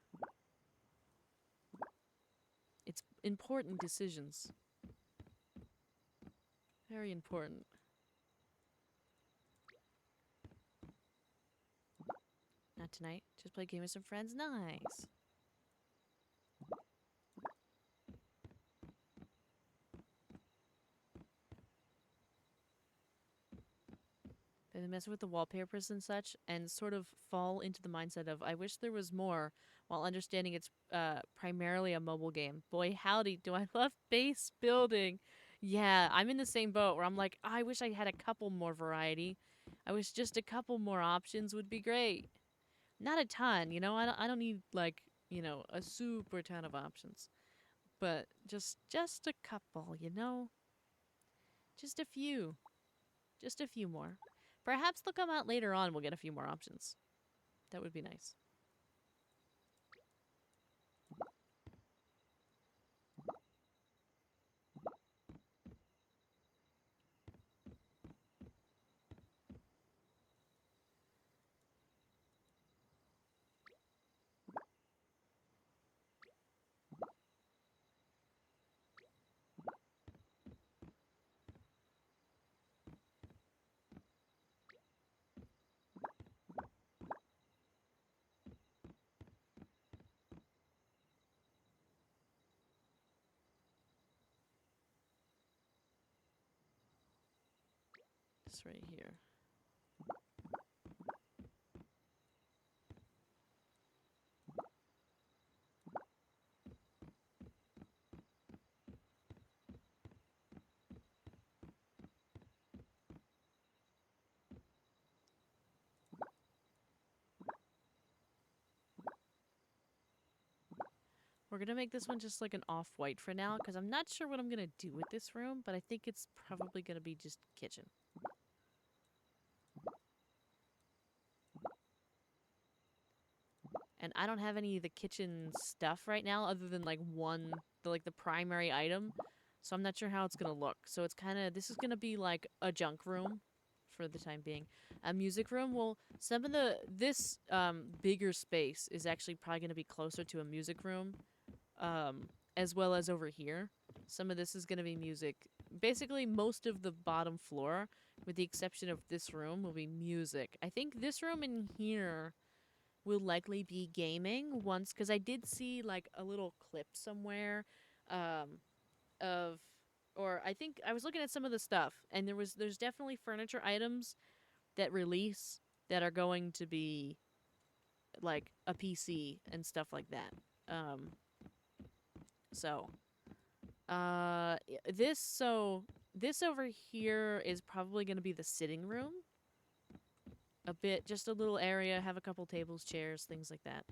It's important decisions. Very important. Not tonight. Just play a game with some friends. Nice. Been messing with the wallpapers and such, and sort of fall into the mindset of, I wish there was more, while understanding it's primarily a mobile game. Boy, howdy, do I love base building. Yeah, I'm in the same boat where I'm like, I wish I had a couple more variety. I wish just a couple more options would be great. Not a ton, you know? I don't need, like, you know, a super ton of options. But just a couple, you know? Just a few. Just a few more. Perhaps they'll come out later on and we'll get a few more options. That would be nice. This right here. We're going to make this one just like an off-white for now, because I'm not sure what I'm going to do with this room, but I think it's probably going to be just kitchen. And I don't have any of the kitchen stuff right now, other than like the primary item. So I'm not sure how it's going to look. So it's kind of, this is going to be like a junk room for the time being. A music room, well, some of this bigger space is actually probably going to be closer to a music room, as well as over here. Some of this is going to be music. Basically, most of the bottom floor, with the exception of this room, will be music. I think this room in here will likely be gaming once, because I did see like a little clip somewhere of, or I think I was looking at some of the stuff, and there's definitely furniture items that release that are going to be like a PC and stuff like that. So this over here is probably going to be the sitting room. A bit, just a little area, have a couple tables, chairs, things like that.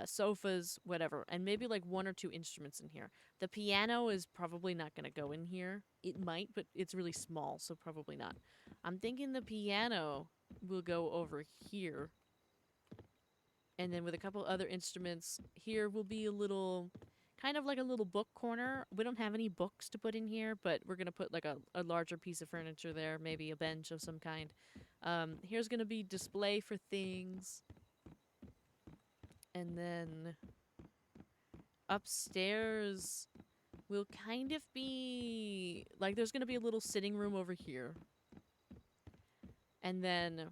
Sofas, whatever, and maybe like 1 or 2 instruments in here. The piano is probably not going to go in here. It might, but it's really small, so probably not. I'm thinking the piano will go over here. And then with a couple other instruments, here will be a little, kind of like a little book corner. We don't have any books to put in here, but we're going to put like a larger piece of furniture there, maybe a bench of some kind. Here's going to be display for things. And then upstairs will kind of be, like, there's going to be a little sitting room over here. And then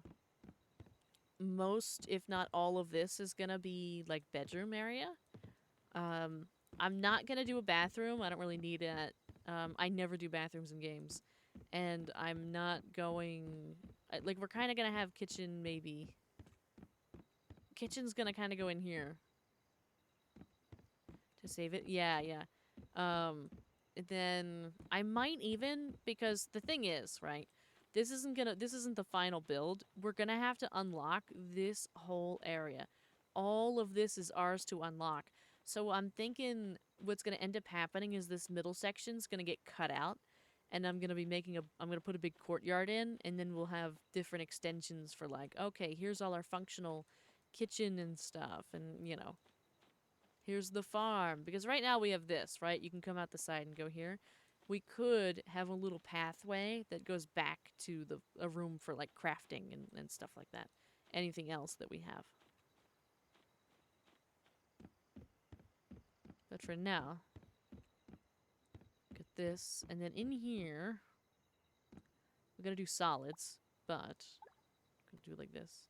most, if not all of this is going to be, like, bedroom area. I'm not going to do a bathroom. I don't really need it. I never do bathrooms in games. And I'm not going... Like, we're kind of going to have kitchen, maybe. Kitchen's going to kind of go in here. To save it? Yeah. Then I might even... Because the thing is, right? This isn't the final build. We're going to have to unlock this whole area. All of this is ours to unlock. So I'm thinking what's going to end up happening is this middle section's going to get cut out. And I'm going to be I'm going to put a big courtyard in. And then we'll have different extensions for like, okay, here's all our functional kitchen and stuff. And, you know, here's the farm. Because right now we have this, right? You can come out the side and go here. We could have a little pathway that goes back to a room for like crafting and stuff like that. Anything else that we have. But for now, get this. And then in here, we're going to do solids, but I'm going to do it like this.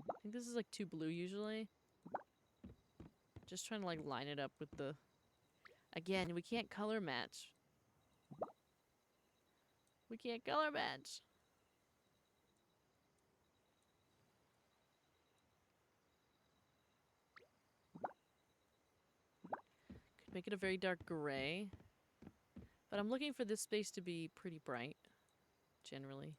I think this is like too blue usually. Just trying to like line it up with the... Again, we can't color match. We can't color match. Could make it a very dark gray. But I'm looking for this space to be pretty bright, generally.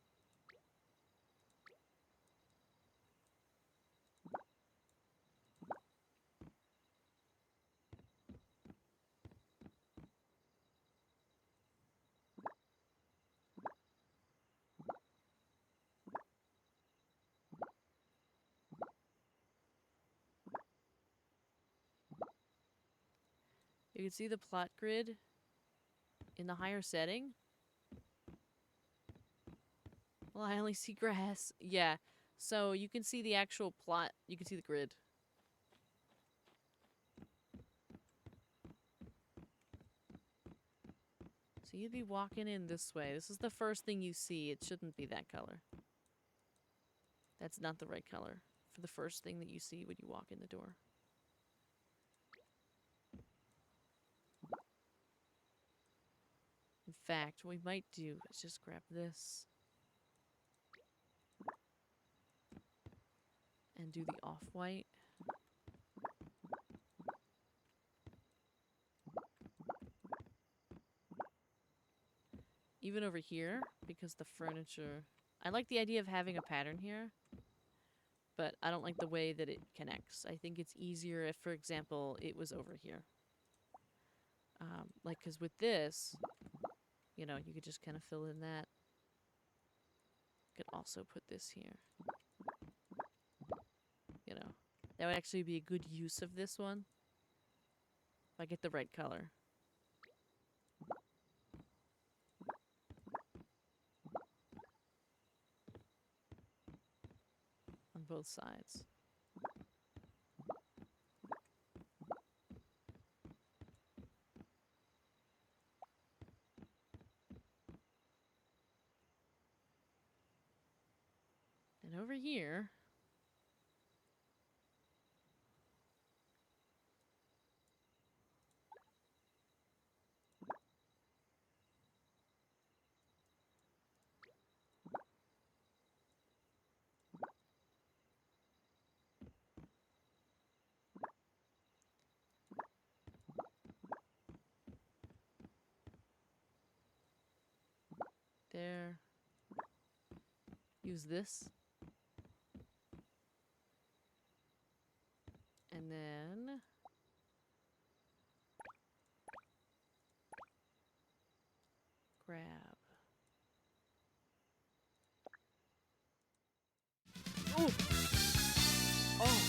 You can see the plot grid in the higher setting. Well, I only see grass. Yeah, so you can see the actual plot. You can see the grid. So you'd be walking in this way. This is the first thing you see. It shouldn't be that color. That's not the right color for the first thing that you see when you walk in the door. In fact, what we might do is just grab this and do the off-white. Even over here, because the furniture... I like the idea of having a pattern here, but I don't like the way that it connects. I think it's easier if, for example, it was over here. Like, because with this, you know, you could just kind of fill in that. Could also put this here. You know, that would actually be a good use of this one. If I get the right color. On both sides. And over here, there, use this. And then grab. Oh! Oh!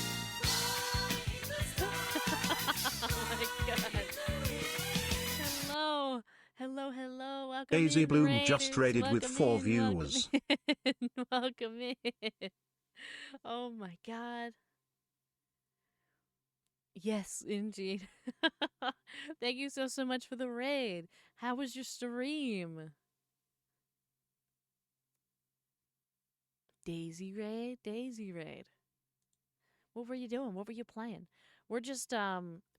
Oh my god. Hello! Hello, hello. Welcome Daisy in, Bloom just Raiders. raided with Welcome 4 in, viewers. welcome in. Welcome in. Oh my god. Yes, indeed. Thank you so much for the raid. How was your stream? Daisy raid, Daisy raid. What were you doing? What were you playing? We're just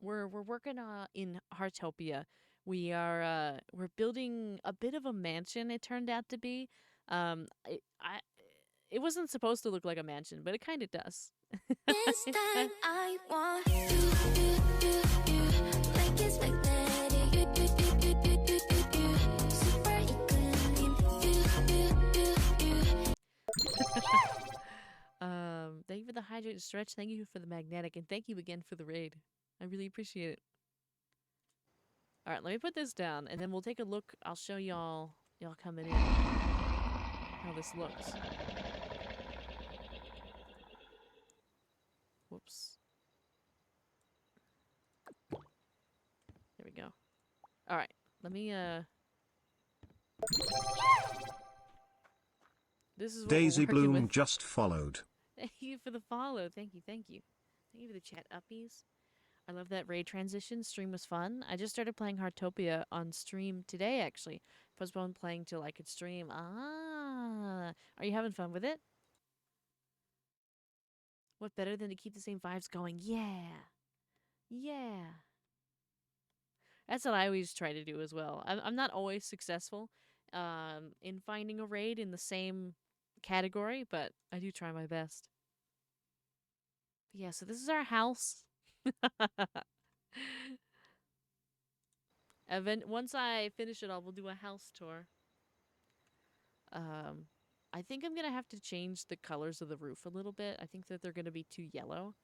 we're working in Heartopia. We're building a bit of a mansion. It turned out to be. It wasn't supposed to look like a mansion, but it kind of does. This time I want you, like it's magnetic. You, super clean. Thank you for the hydrated stretch. Thank you for the magnetic, and thank you again for the raid. I really appreciate it. All right, let me put this down, and then we'll take a look. I'll show y'all coming in how this looks. Whoops. There we go. All right, let me This is what Daisy we're working Bloom with. just followed. Thank you for the follow. Thank you, thank you. Thank you for the chat uppies. I love that raid transition. Stream was fun. I just started playing Heartopia on stream today, actually. Postponed playing till I could stream. Ah, are you having fun with it? What better than to keep the same vibes going? Yeah. Yeah. That's what I always try to do as well. I'm not always successful in finding a raid in the same category, but I do try my best. Yeah, so this is our house. Once I finish it all, we'll do a house tour. I think I'm gonna have to change the colors of the roof a little bit. I think that they're gonna be too yellow,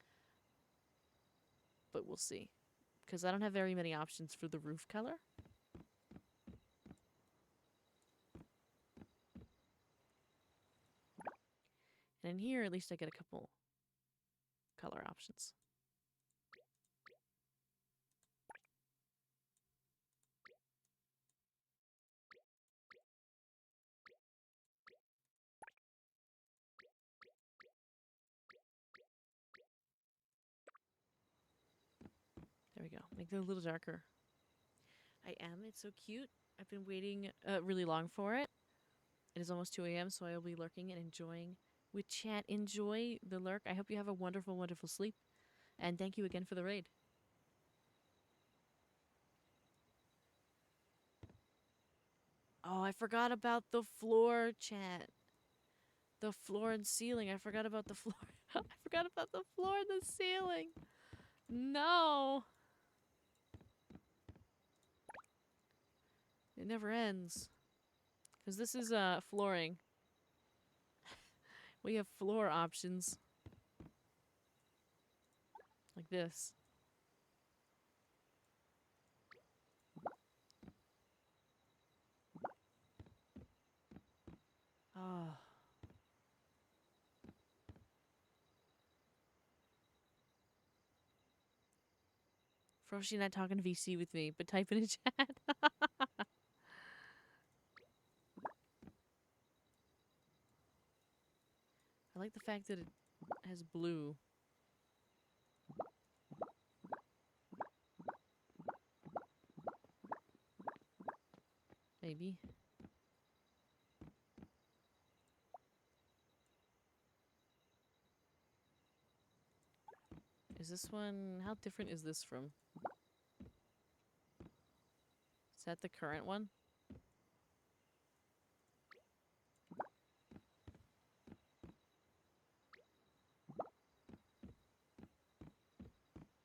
but we'll see. Because I don't have very many options for the roof color. And in here, at least I get a couple color options. There we go. Make it a little darker. I am. It's so cute. I've been waiting really long for it. It is almost 2 a.m., so I will be lurking and enjoying with chat. Enjoy the lurk. I hope you have a wonderful, wonderful sleep. And thank you again for the raid. Oh, I forgot about the floor, chat. The floor and ceiling. I forgot about the floor. I forgot about the floor and the ceiling. No. It never ends. Because this is flooring. We have floor options. Like this. Oh. Froshi not talking VC with me, but type in a chat. I like the fact that it has blue. Maybe. Is this one... How different is this from... Is that the current one?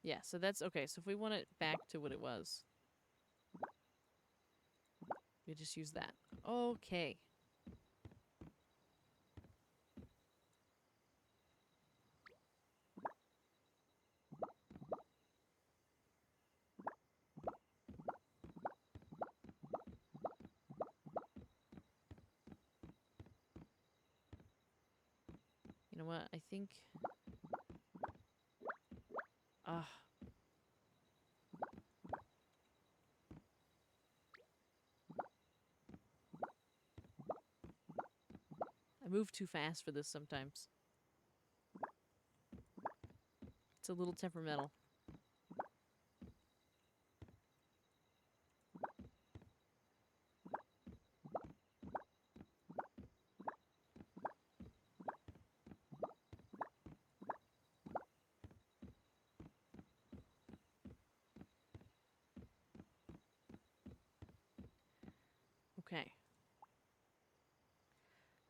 Yeah, so that's... Okay, so if we want it back to what it was... We just use that. Okay. You know what? I think... Ah. I move too fast for this sometimes. It's a little temperamental. Okay.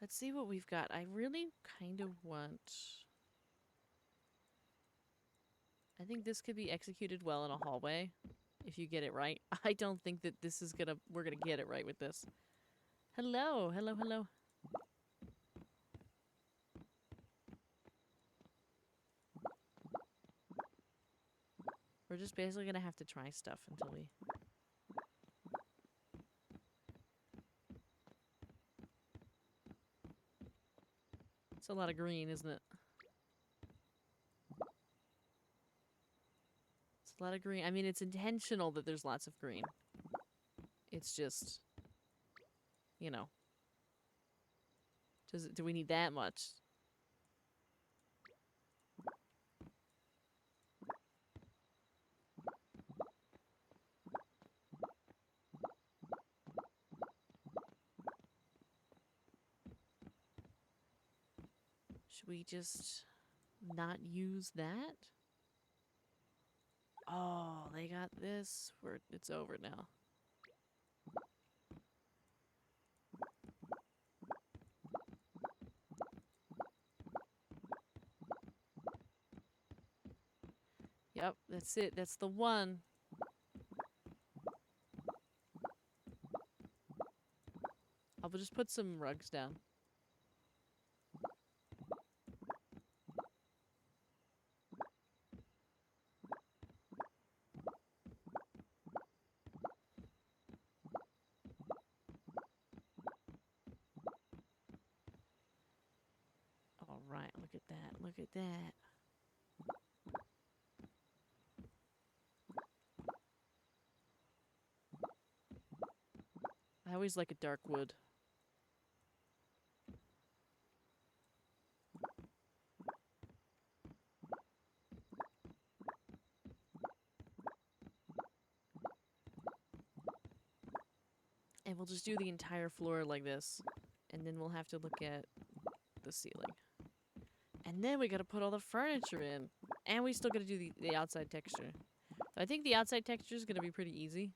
Let's see what we've got. I really kind of want... I think this could be executed well in a hallway, if you get it right. I don't think that this is gonna... We're gonna get it right with this. Hello, hello, hello. We're just basically gonna have to try stuff until we... It's a lot of green, isn't it? It's a lot of green. I mean, it's intentional that there's lots of green. It's just... You know. Do we need that much? Should we just not use that? Oh, they got this. It's over now. Yep, that's it. That's the one. I'll just put some rugs down. All right, look at that. Look at that. I always like a dark wood. And we'll just do the entire floor like this. And then we'll have to look at the ceiling. And then we gotta put all the furniture in. And we still gotta do the outside texture. I think the outside texture is gonna be pretty easy.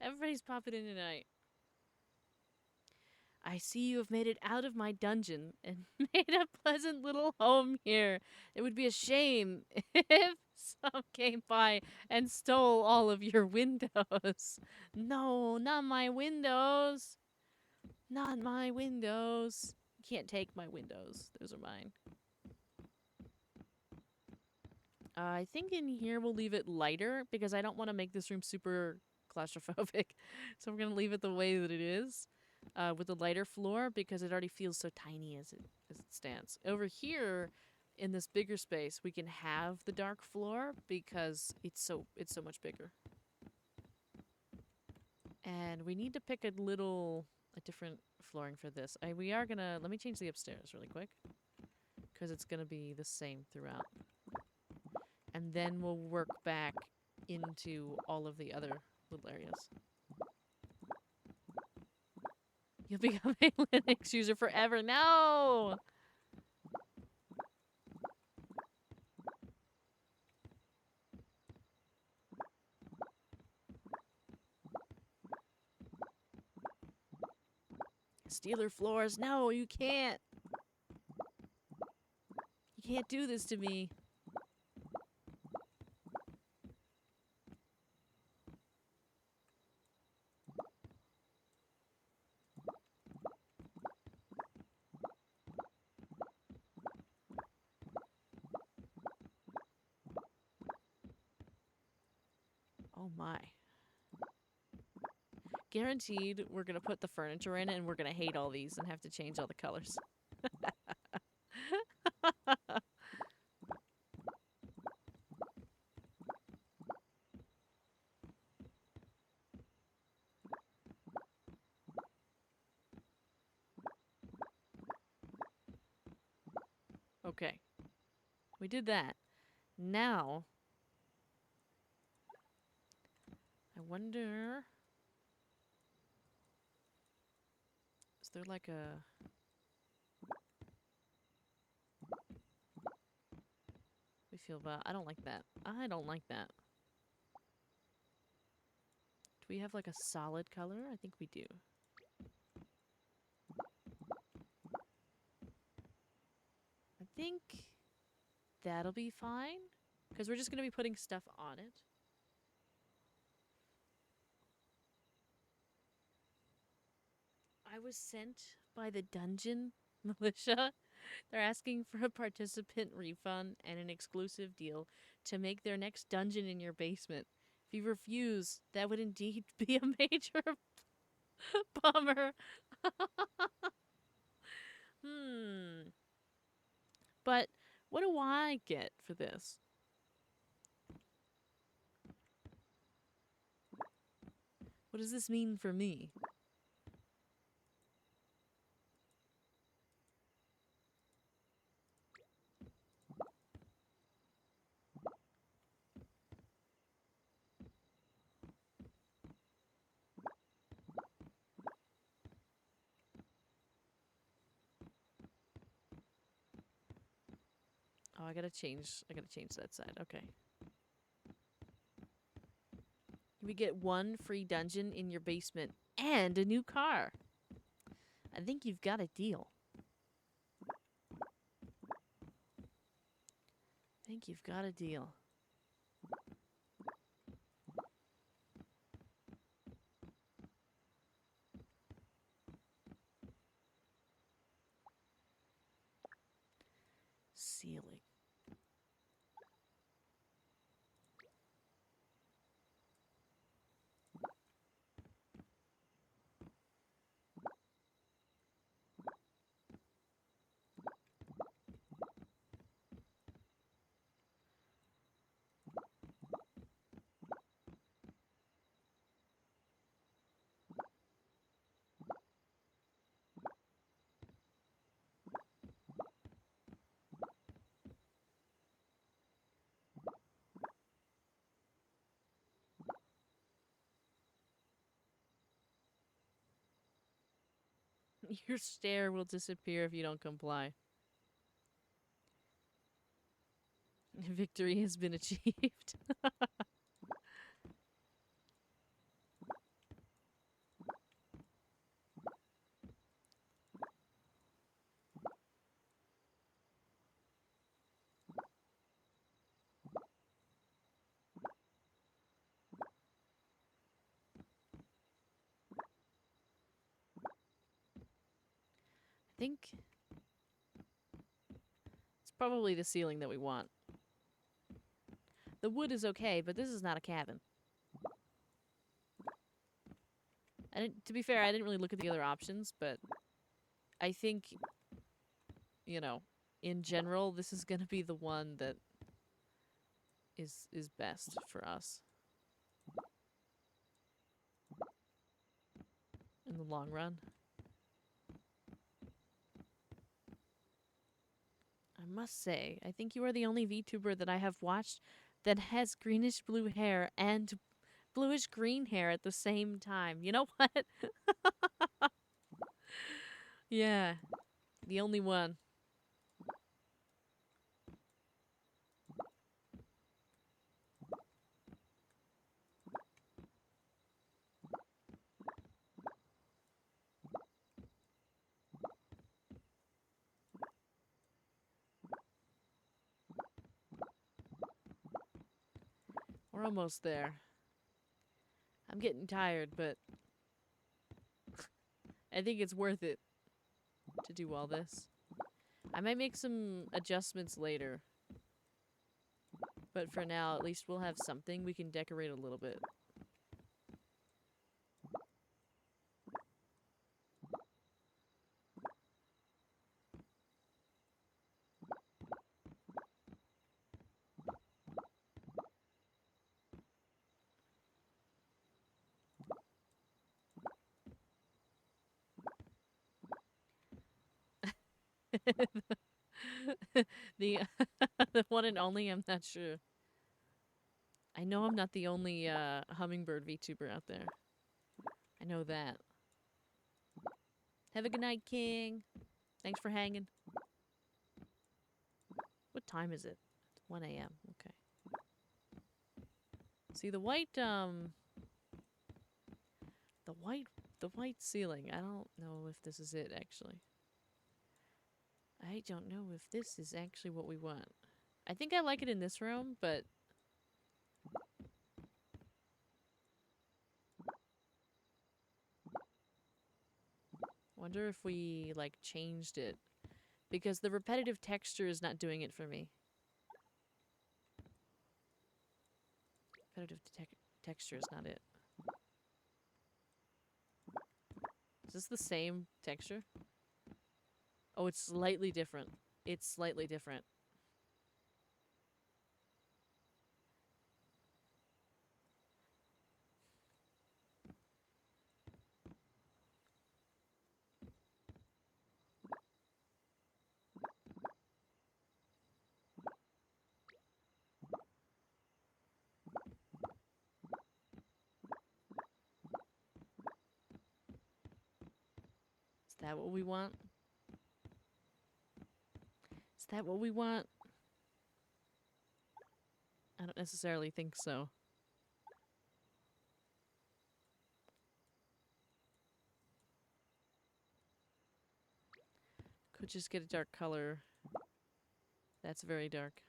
Everybody's popping in tonight. I see you have made it out of my dungeon and made a pleasant little home here. It would be a shame if some came by and stole all of your windows. No, not my windows. Not my windows. You can't take my windows. Those are mine. I think in here we'll leave it lighter because I don't want to make this room super claustrophobic. So we're going to leave it the way that it is with the lighter floor because it already feels so tiny as it stands. Over here in this bigger space, we can have the dark floor because it's so much bigger. And we need to pick a different flooring for this. We are going to, let me change the upstairs really quick because it's going to be the same throughout. And then we'll work back into all of the other little areas. You'll become a Linux user forever. No! Steeler floors. No, you can't. You can't do this to me. Oh my. Guaranteed we're going to put the furniture in and we're going to hate all these and have to change all the colors. Okay. We did that. Now, I wonder... Is there like a... We feel bad. I don't like that. I don't like that. Do we have like a solid color? I think we do. I think that'll be fine. Because we're just going to be putting stuff on it. I was sent by the dungeon militia. They're asking for a participant refund and an exclusive deal to make their next dungeon in your basement. If you refuse, that would indeed be a major bummer. But what do I get for this? What does this mean for me? Oh, I gotta change that side. Okay. We get one free dungeon in your basement and a new car. I think you've got a deal. I think you've got a deal. Ceiling. Your stare will disappear if you don't comply. Victory has been achieved. think it's probably the ceiling that we want. The wood is okay, but this is not a cabin. To be fair, I didn't really look at the other options, but I think, you know, in general, this is going to be the one that is best for us in the long run. I must say, I think you are the only VTuber that I have watched that has greenish blue hair and bluish green hair at the same time. You know what? Yeah, the only one. We're almost there. I'm getting tired, but I think it's worth it to do all this. I might make some adjustments later. But for now, at least we'll have something we can decorate a little bit. the the one and only, I'm not sure. I know I'm not the only hummingbird VTuber out there. I know that. Have a good night, King. Thanks for hanging. What time is it? It's 1 a.m. Okay. See the white the white ceiling. I don't know if this is it actually. I don't know if this is actually what we want. I think I like it in this room, but wonder if we like changed it because the repetitive texture is not doing it for me. Repetitive texture is not it. Is this the same texture? Oh, it's slightly different. It's slightly different. Is that what we want? Is that what we want? I don't necessarily think so. Could just get a dark color. That's very dark.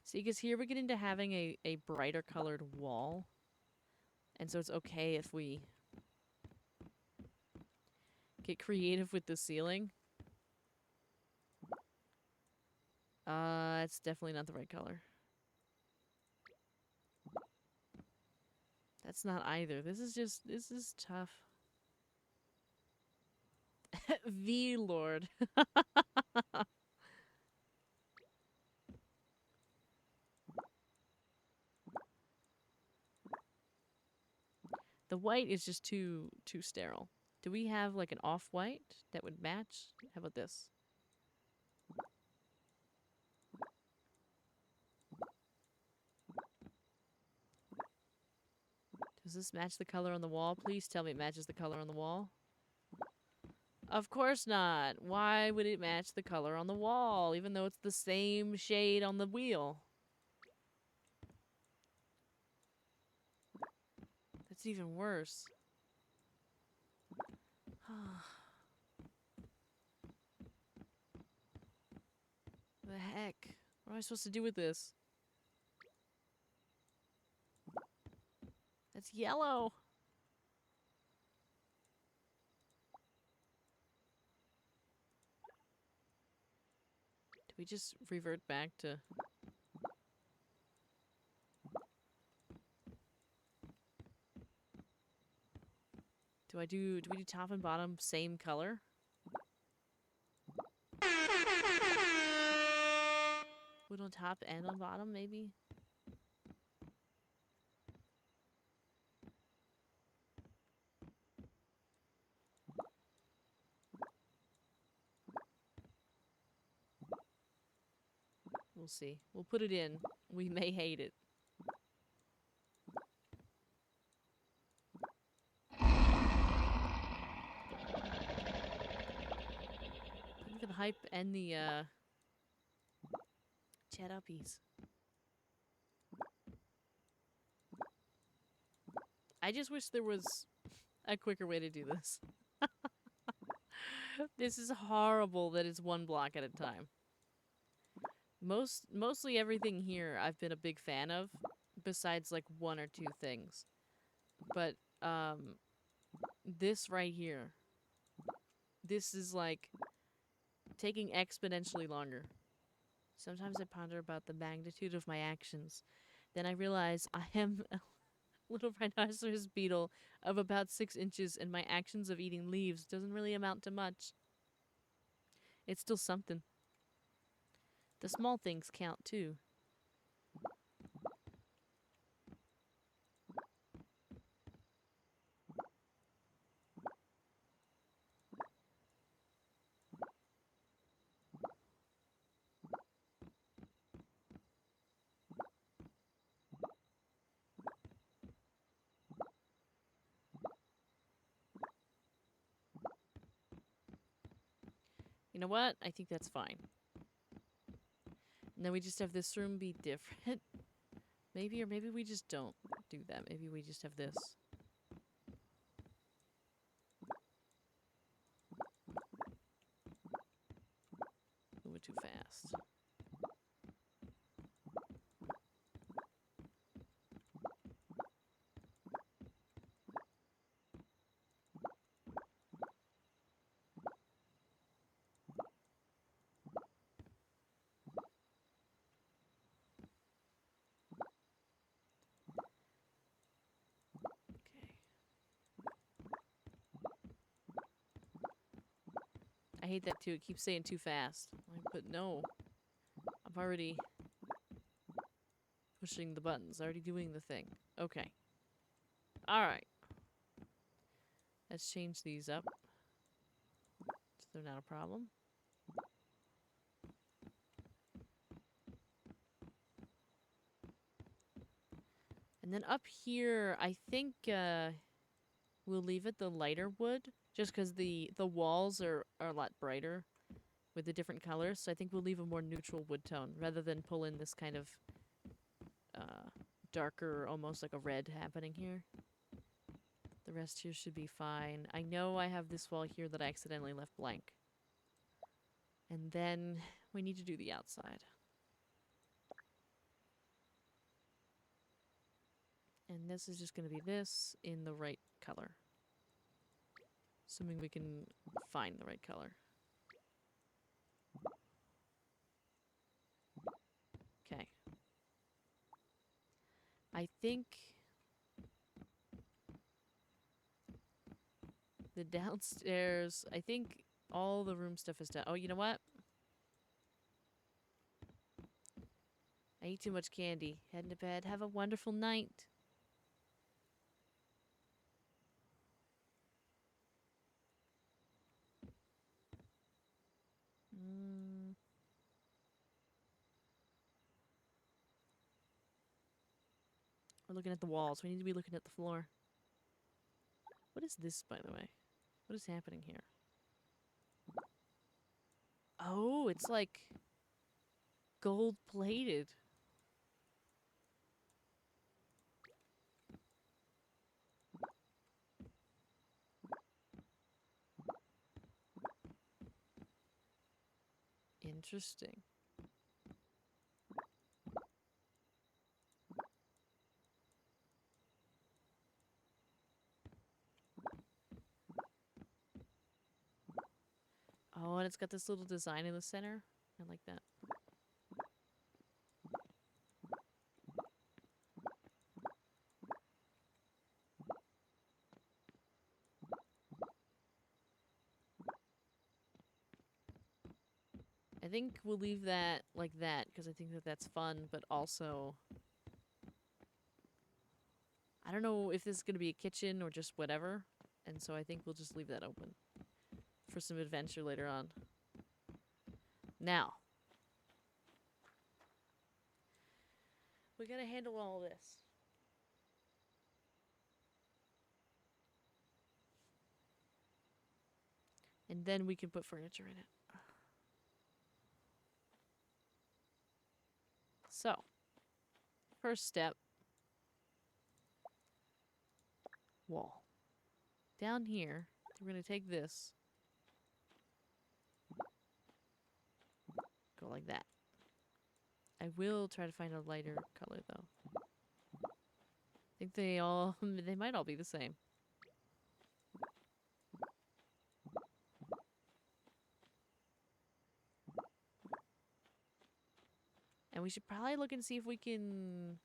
See, because here we get into having a brighter colored wall. And so it's okay if we get creative with the ceiling. It's definitely not the right color. That's not either. This is tough. V-Lord. The white is just too sterile. Do we have like an off-white that would match? How about this? Does this match the color on the wall? Please tell me it matches the color on the wall. Of course not. Why would it match the color on the wall, even though it's the same shade on the wheel? That's even worse. The heck? What am I supposed to do with this? It's yellow. Do we just revert back to... do we do top and bottom same color? Wood on top and on bottom, maybe? We'll see. We'll put it in. We may hate it. Looking for the hype and the, Heartopias. I just wish there was a quicker way to do this. This is horrible that it's one block at a time. Mostly everything here I've been a big fan of, besides like one or two things. But this right here, this is like taking exponentially longer. Sometimes I ponder about the magnitude of my actions. Then I realize I am a little rhinoceros beetle of about 6 inches, and my actions of eating leaves doesn't really amount to much. It's still something. The small things count too. You know what? I think that's fine. And then we just have this room be different. Maybe, or maybe we just don't do that. Maybe we just have this. Moving too fast. I hate that too. It keeps saying too fast. Like, but no. I'm already pushing the buttons. Already doing the thing. Okay. Alright. Let's change these up. So they're not a problem. And then up here, I think we'll leave it the lighter wood. Just because the walls are a lot brighter with the different colors. So I think we'll leave a more neutral wood tone rather than pull in this kind of darker, almost like a red happening here. The rest here should be fine. I know I have this wall here that I accidentally left blank. And then we need to do the outside. And this is just going to be this in the right color. Assuming we can find the right color. Okay. I think the downstairs, I think all the room stuff is done. Oh, you know what? I ate too much candy. Heading to bed. Have a wonderful night. We're looking at the walls. We need to be looking at the floor. What is this, by the way? What is happening here? Oh, it's like gold-plated. Interesting. Oh, and it's got this little design in the center. I like that. I think we'll leave that like that because I think that that's fun, but also I don't know if this is going to be a kitchen or just whatever, and so I think we'll just leave that open for some adventure later on. Now, we got to handle all this. And then we can put furniture in it. So, first step, wall. Down here, we're going to take this, go like that. I will try to find a lighter color, though. I think they might all be the same. And we should probably look and see if we can,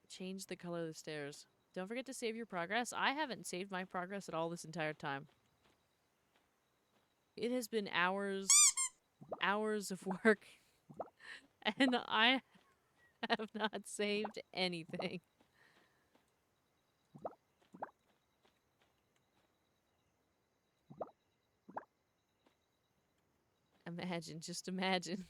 change the color of the stairs. Don't forget to save your progress. I haven't saved my progress at all this entire time. It has been hours of work, and I have not saved anything. Imagine, just imagine.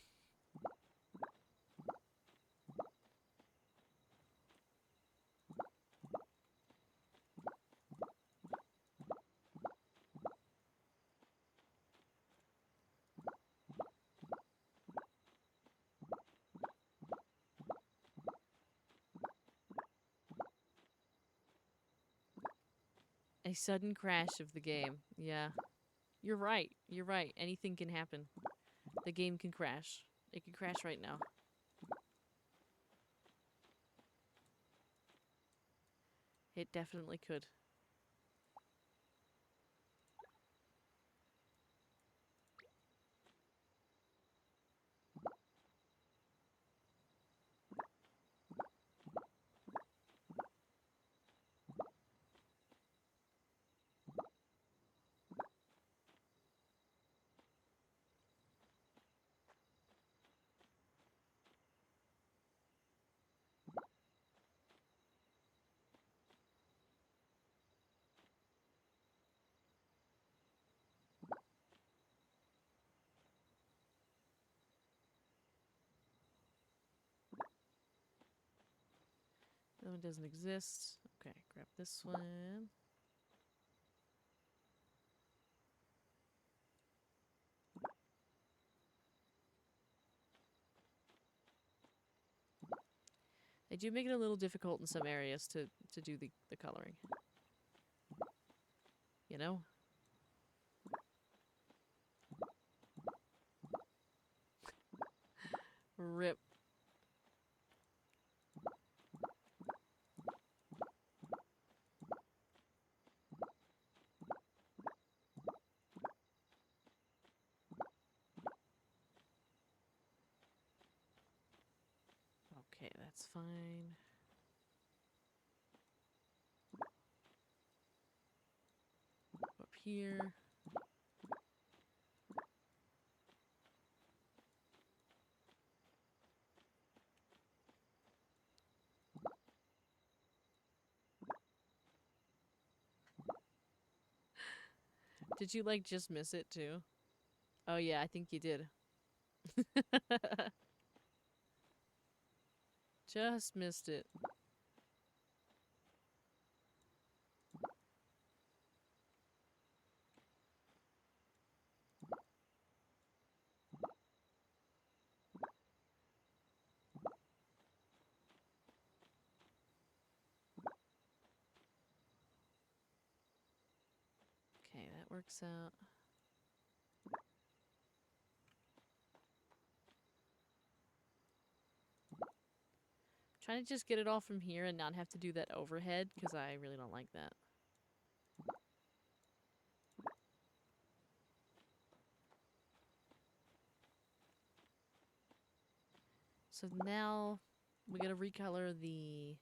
A sudden crash of the game. Yeah. You're right. You're right. Anything can happen. The game can crash. It can crash right now. It definitely could. That one doesn't exist. Okay, grab this one. They do make it a little difficult in some areas to do the coloring. You know? Rip. Okay, that's fine. Up here. Did you, like, just miss it, too? Oh, yeah, I think you did. Just missed it. Okay, that works out. trying to just get it all from here and not have to do that overhead, because I really don't like that. So now we gotta recolor the...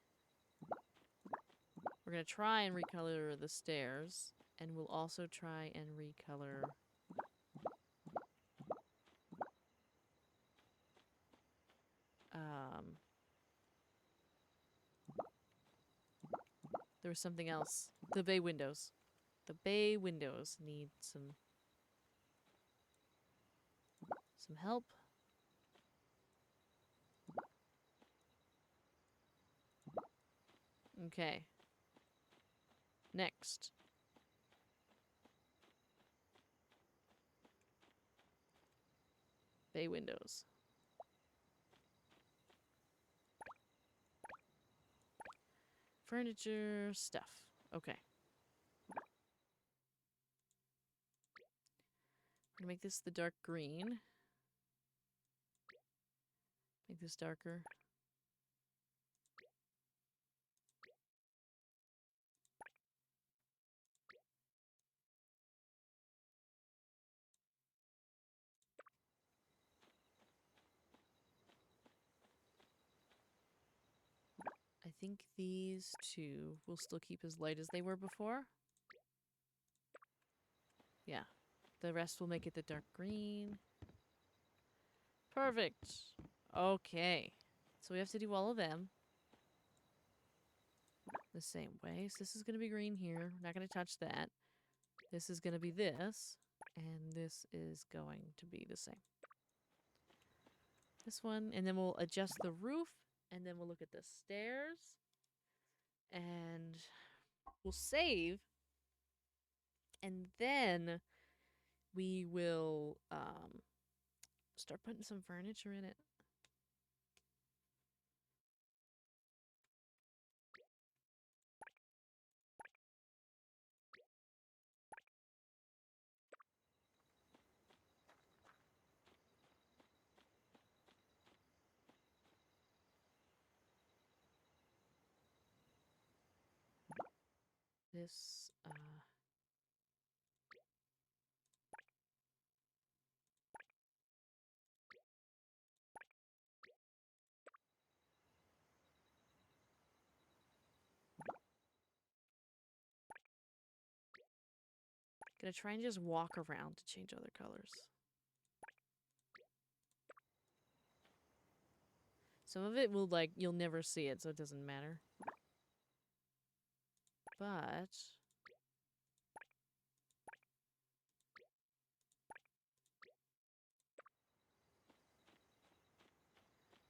We're gonna try and recolor the stairs, and we'll also try and recolor... there was something else. The bay windows. The bay windows need some help. Okay. Next. Bay windows. Furniture stuff. Okay. We're gonna make this the dark green. Make this darker. I think these two will still keep as light as they were before. Yeah. The rest will make it the dark green. Perfect. Okay. So we have to do all of them the same way. So this is going to be green here. We're not going to touch that. This is going to be this. And this is going to be the same. This one. And then we'll adjust the roof. And then we'll look at the stairs. And we'll save. And then we will start putting some furniture in it. This, gonna try and just walk around to change other colors. Some of it will, like, you'll never see it, so it doesn't matter. But...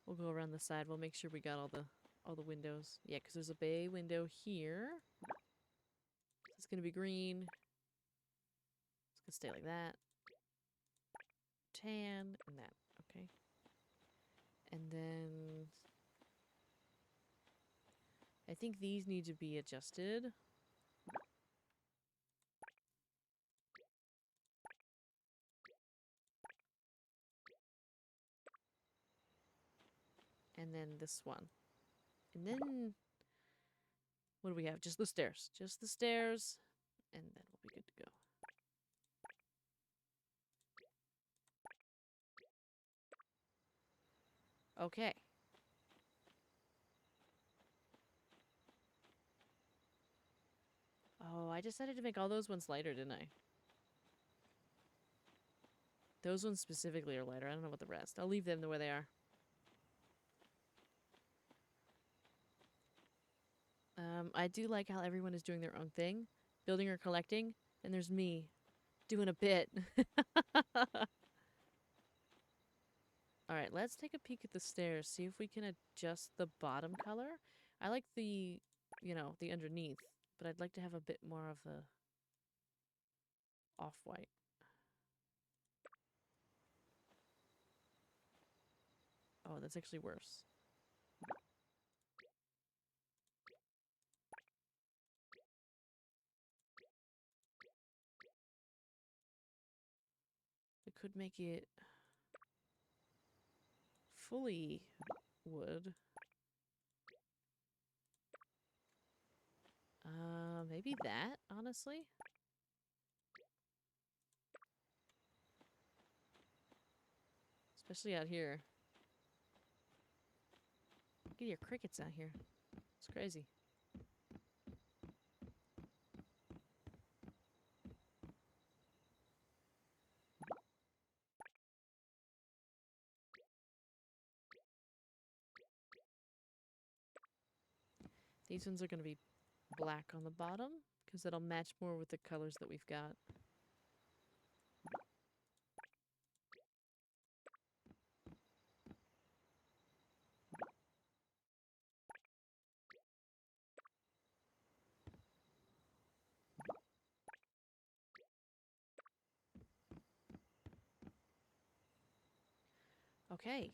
we'll go around the side. We'll make sure we got all the windows. Yeah, because there's a bay window here. It's gonna be green. It's gonna stay like that. Tan and that. Okay. And then... I think these need to be adjusted. And then this one. And then... what do we have? Just the stairs. Just the stairs. And then we'll be good to go. Okay. Oh, I decided to make all those ones lighter, didn't I? Those ones specifically are lighter. I don't know about the rest. I'll leave them the way they are. I do like how everyone is doing their own thing. Building or collecting. And there's me. Doing a bit. Alright, let's take a peek at the stairs. See if we can adjust the bottom color. I like the, you know, the underneath. But I'd like to have a bit more of the off-white. Oh, that's actually worse. It could make it fully wood. Maybe that, honestly. Especially out here. Look at your crickets out here. It's crazy. These ones are going to be black on the bottom because it'll match more with the colors that we've got. Okay.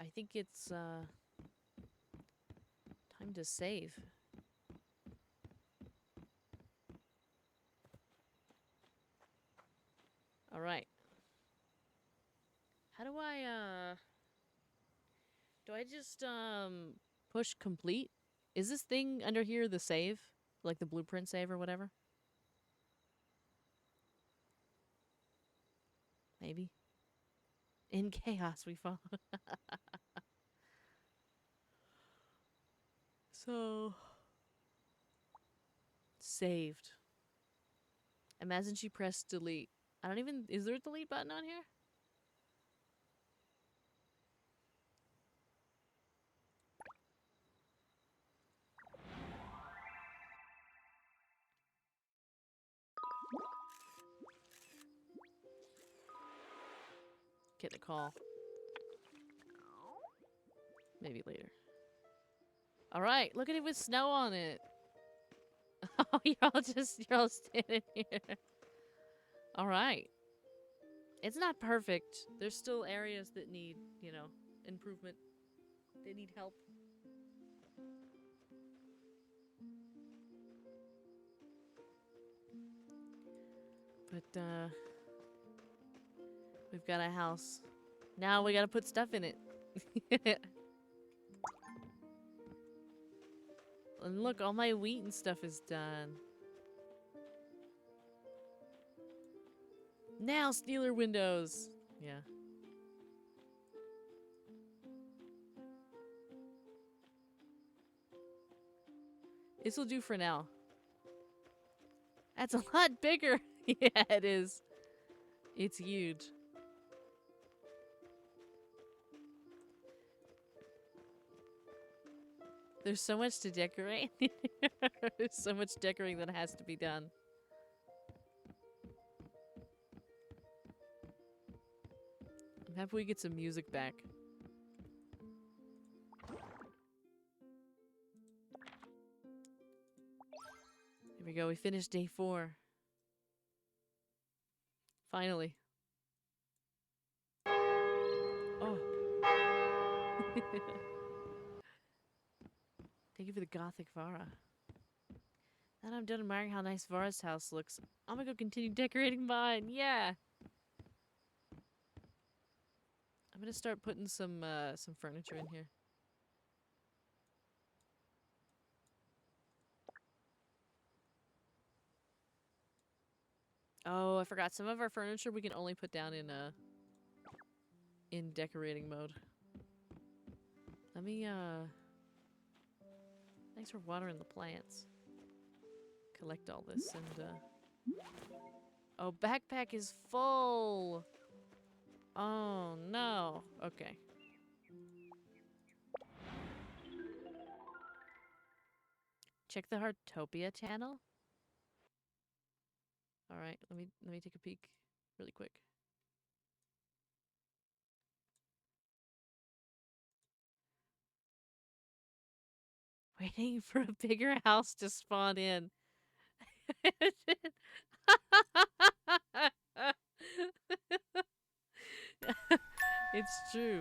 I think it's time to save. All right. How do I just push complete? Is this thing under here the save? Like the blueprint save or whatever? Maybe. In chaos we fall. So saved. Imagine she pressed delete. I don't even is there a delete button on here? Get the call. Maybe later. Alright, look at it with snow on it. Oh, you're all standing here. Alright. It's not perfect. There's still areas that need, you know, improvement. They need help. But, we've got a house. Now we gotta put stuff in it. And look, all my wheat and stuff is done. Now Steeler windows. Yeah. This'll do for now. That's a lot bigger. Yeah, it is. It's huge. There's so much to decorate. There's so much decorating that has to be done. I'm happy we get some music back. Here we go. We finished day 4. Finally. Oh. Thank you for the gothic Vara. Now that I'm done admiring how nice Vara's house looks, I'm gonna go continue decorating mine. Yeah. I'm gonna start putting some furniture in here. Oh, I forgot. Some of our furniture we can only put down in decorating mode. Let me thanks for watering the plants. Collect all this and oh, backpack is full. Oh no. Okay. Check the Heartopia channel. All right, let me take a peek really quick. Waiting for a bigger house to spawn in. It's true.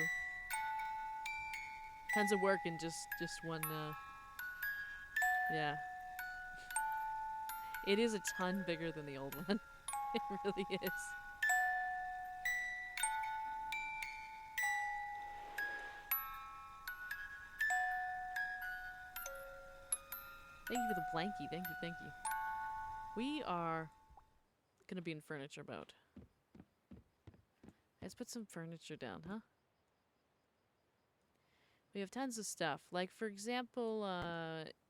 Tons of work in just one yeah. It is a ton bigger than the old one. It really is. Thank you for the blankie. Thank you, thank you. We are gonna be in furniture mode. Let's put some furniture down, huh? We have tons of stuff. Like, for example,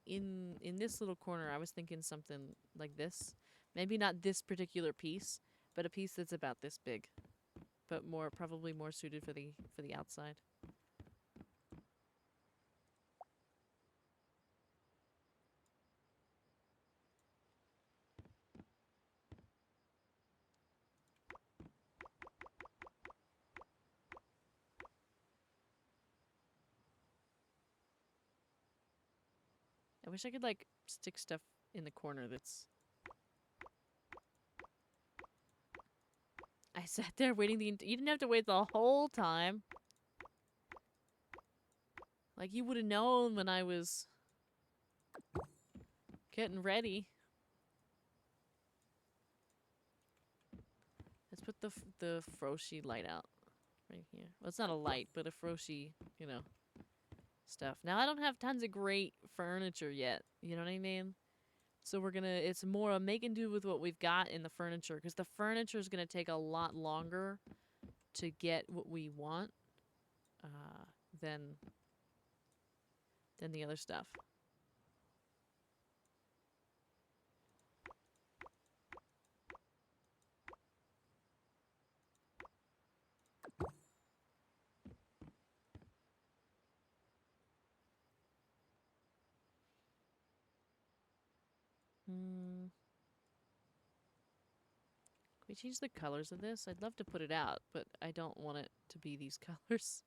in this little corner, I was thinking something like this. Maybe not this particular piece, but a piece that's about this big, but probably more suited for the outside. I wish I could, like, stick stuff in the corner that's... I sat there waiting you didn't have to wait the whole time. Like, you would have known when I was getting ready. Let's put the Froshi light out right here. Well, it's not a light, but a Froshi, you know, stuff. Now, I don't have tons of great furniture yet. You know what I mean? So we're gonna, it's more a make and do with what we've got in the furniture, because the furniture is gonna take a lot longer to get what we want than the other stuff. Can we change the colors of this? I'd love to put it out, but I don't want it to be these colors.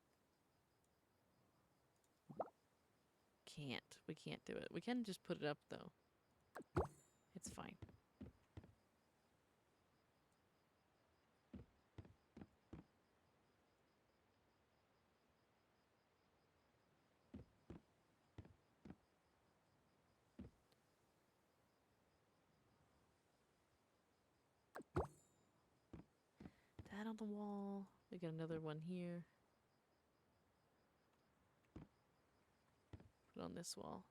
Can't. We can't do it. We can just put it up, though. It's fine. That on the wall. We got another one here. Put it on this wall.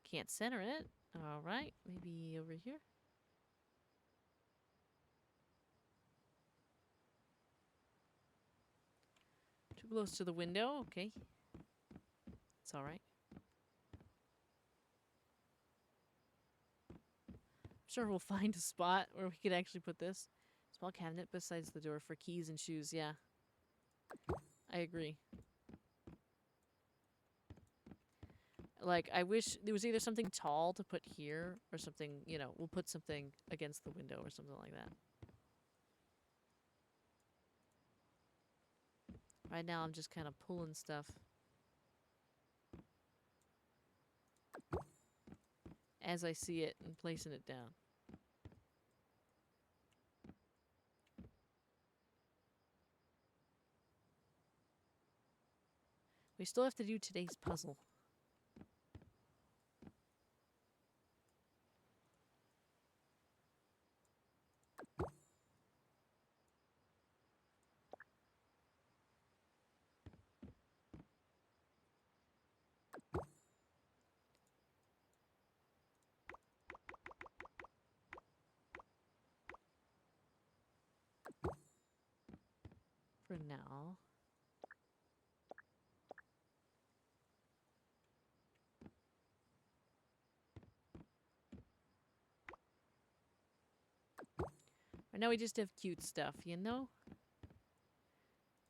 Can't center it. Alright, maybe over here. Too close to the window. Okay. It's alright. Sure, we'll find a spot where we could actually put this. Small cabinet besides the door for keys and shoes. Yeah. I agree. Like, I wish there was either something tall to put here or something, you know, we'll put something against the window or something like that. Right now, I'm just kind of pulling stuff as I see it and placing it down. We still have to do today's puzzle. For now. Right now we just have cute stuff, you know?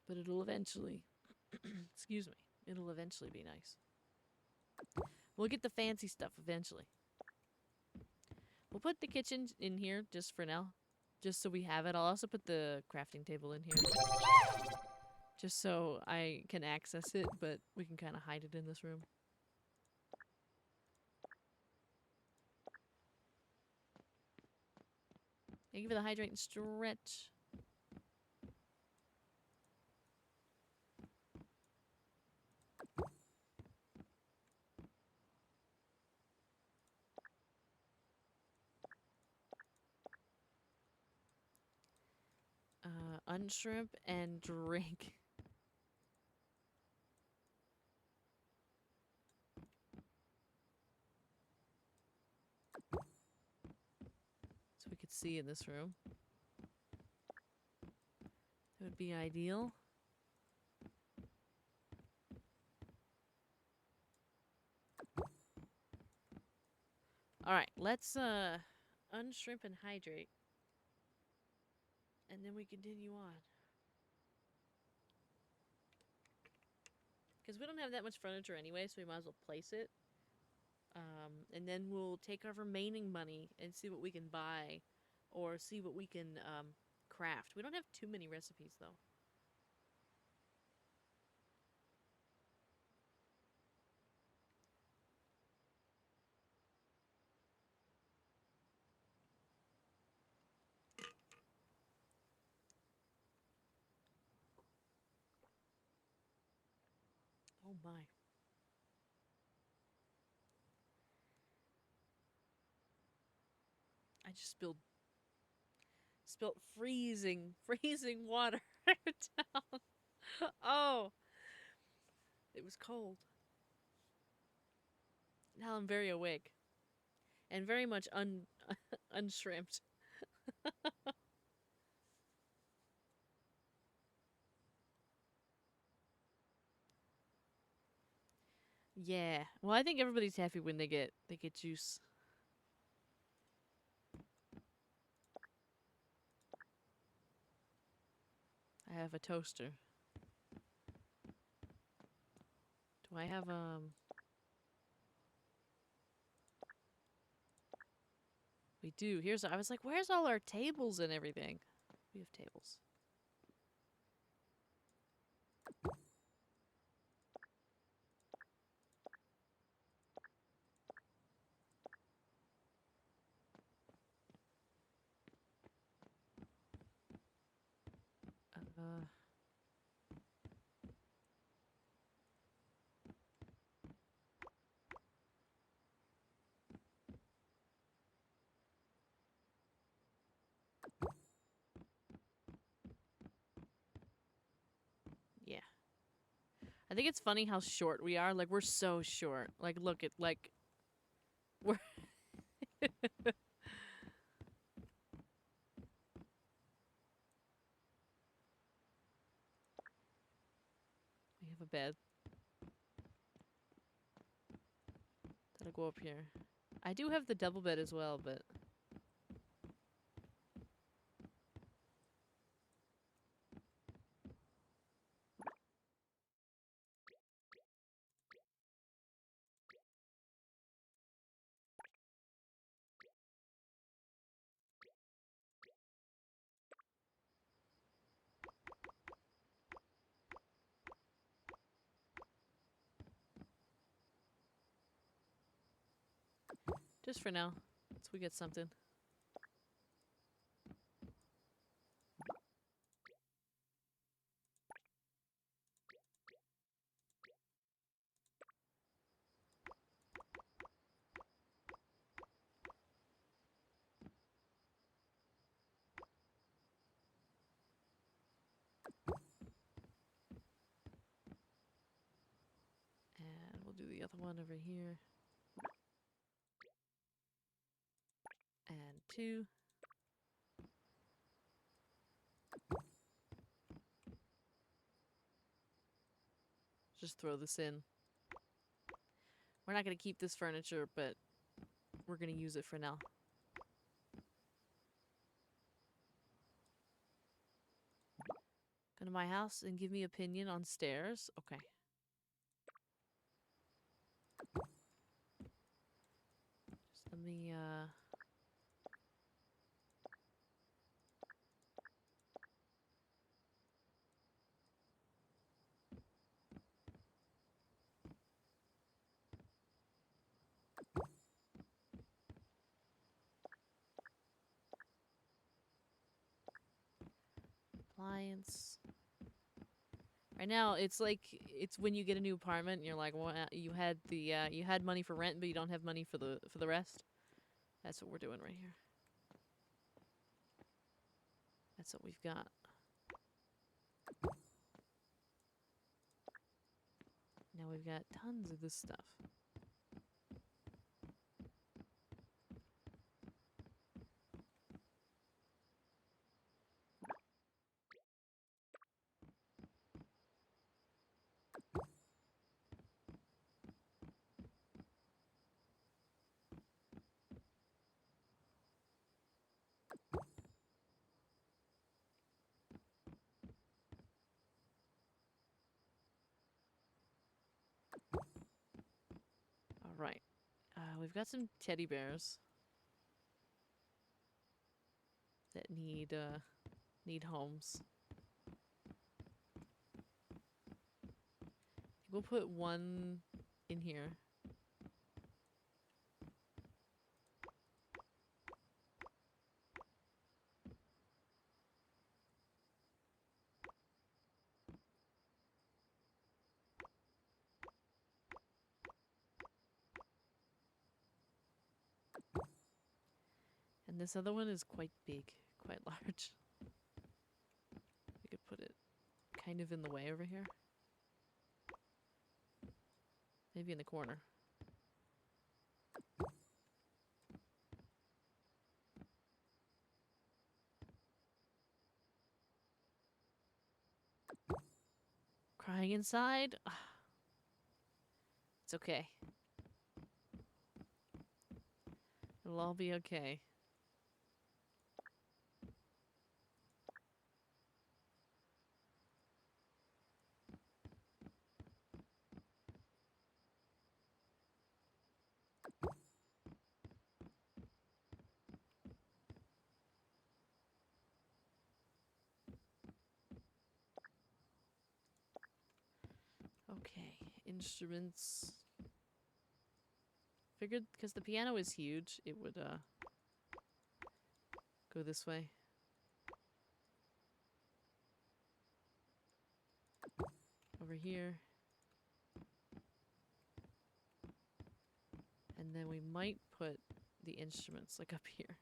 But it'll eventually, excuse me, it'll eventually be nice. We'll get the fancy stuff eventually. We'll put the kitchen in here just for now. Just so we have it. I'll also put the crafting table in here. Just so I can access it, but we can kind of hide it in this room. Thank you for the hydrate and stretch. Unshrimp and drink. see in this room. That would be ideal. All right, let's unshrimp and hydrate, and then we continue on. Because we don't have that much furniture anyway, so we might as well place it. And then we'll take our remaining money and see what we can buy, or see what we can craft. We don't have too many recipes though. Oh my. I just spilled freezing water down. Oh, it was cold. Now I'm very awake and very much unshrimped. Yeah. Well, I think everybody's happy when they get juice. I have a toaster. Do I have We do. Here's I was like, where's all our tables and everything? We have tables. Uh yeah. I think it's funny how short we are. Like we're so short. Like look at like we're we have a bed. That'll go up here. I do have the double bed as well, but just for now, until we get something. And we'll do the other one over here. And 2. Just throw this in. We're not going to keep this furniture, but we're going to use it for now. Come to my house and give me opinion on stairs. Okay. Just let me, appliance. Right now, it's like it's when you get a new apartment and you're like, well, you had you had money for rent, but you don't have money for the rest. That's what we're doing right here. That's what we've got. Now we've got tons of this stuff. Right. We've got some teddy bears that need homes. We'll put one in here. And this other one is quite big, quite large. We could put it kind of in the way over here. Maybe in the corner. Crying inside? It's okay. It'll all be okay. Okay, instruments. Figured because the piano is huge, it would go this way. Over here. And then we might put the instruments like up here.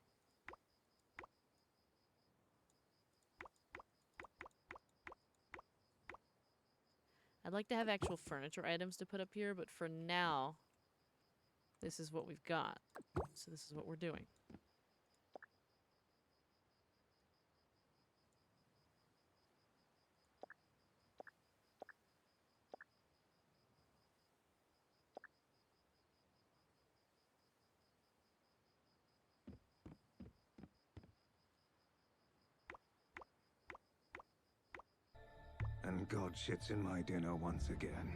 I'd like to have actual furniture items to put up here, but for now, this is what we've got. So this is what we're doing. And God shits in my dinner once again.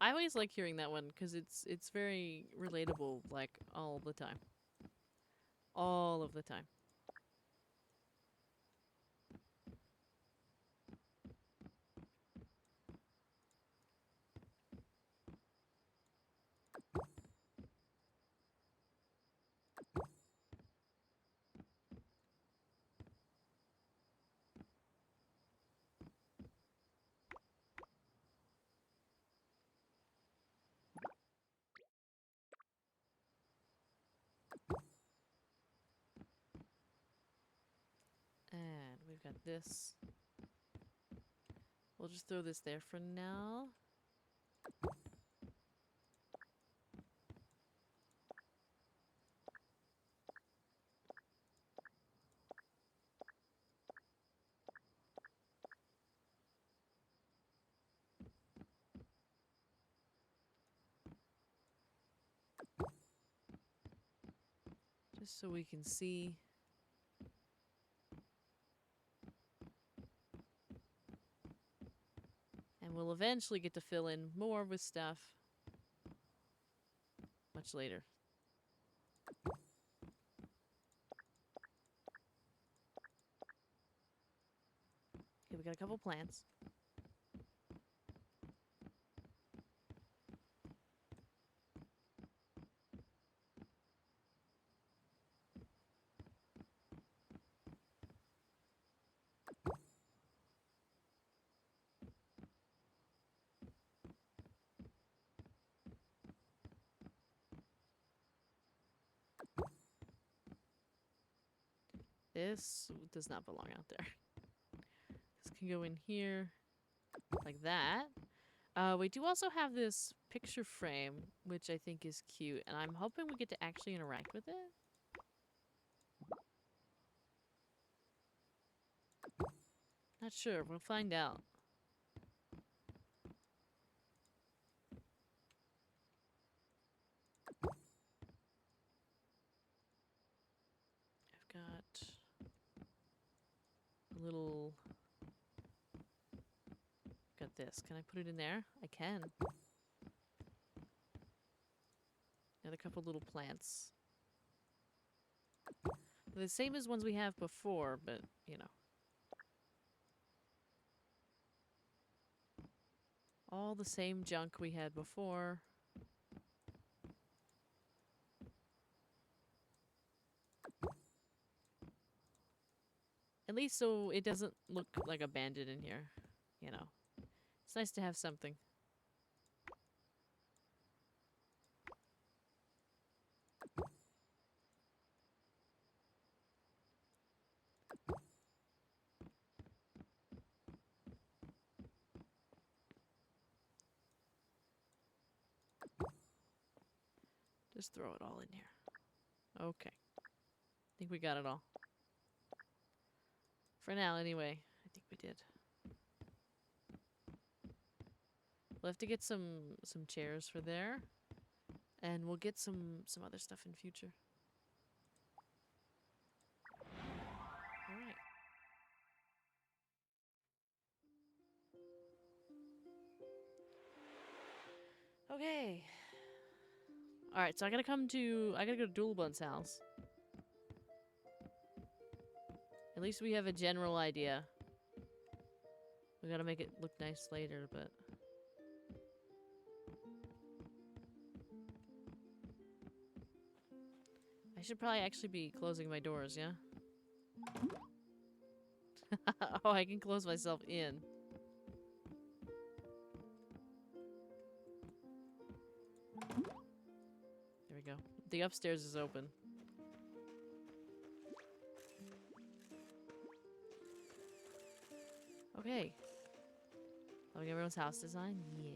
I always like hearing that one because it's very relatable, like all the time. All of the time. And we've got this. We'll just throw this there for now. Just so we can see. And we'll eventually get to fill in more with stuff much later. Okay, we got a couple plants. This does not belong out there. This can go in here like that. We do also have this picture frame, which I think is cute, and I'm hoping we get to actually interact with it. Not sure. We'll find out. I've got a little... Got this? Can I put it in there? I can. Another couple little plants. They're the same as ones we have before, but, you know. All the same junk we had before. At least so it doesn't look like abandoned in here, you know. It's nice to have something. Just throw it all in here. Okay. I think we got it all. For now, anyway. I think we did. We'll have to get some chairs for there. And we'll get some other stuff in future. Alright. Okay. Alright, so I gotta go to Doolabun's house. At least we have a general idea. We gotta make it look nice later, but... I should probably actually be closing my doors, yeah? Oh, I can close myself in. There we go. The upstairs is open. Okay. Loving everyone's house design? Yeah.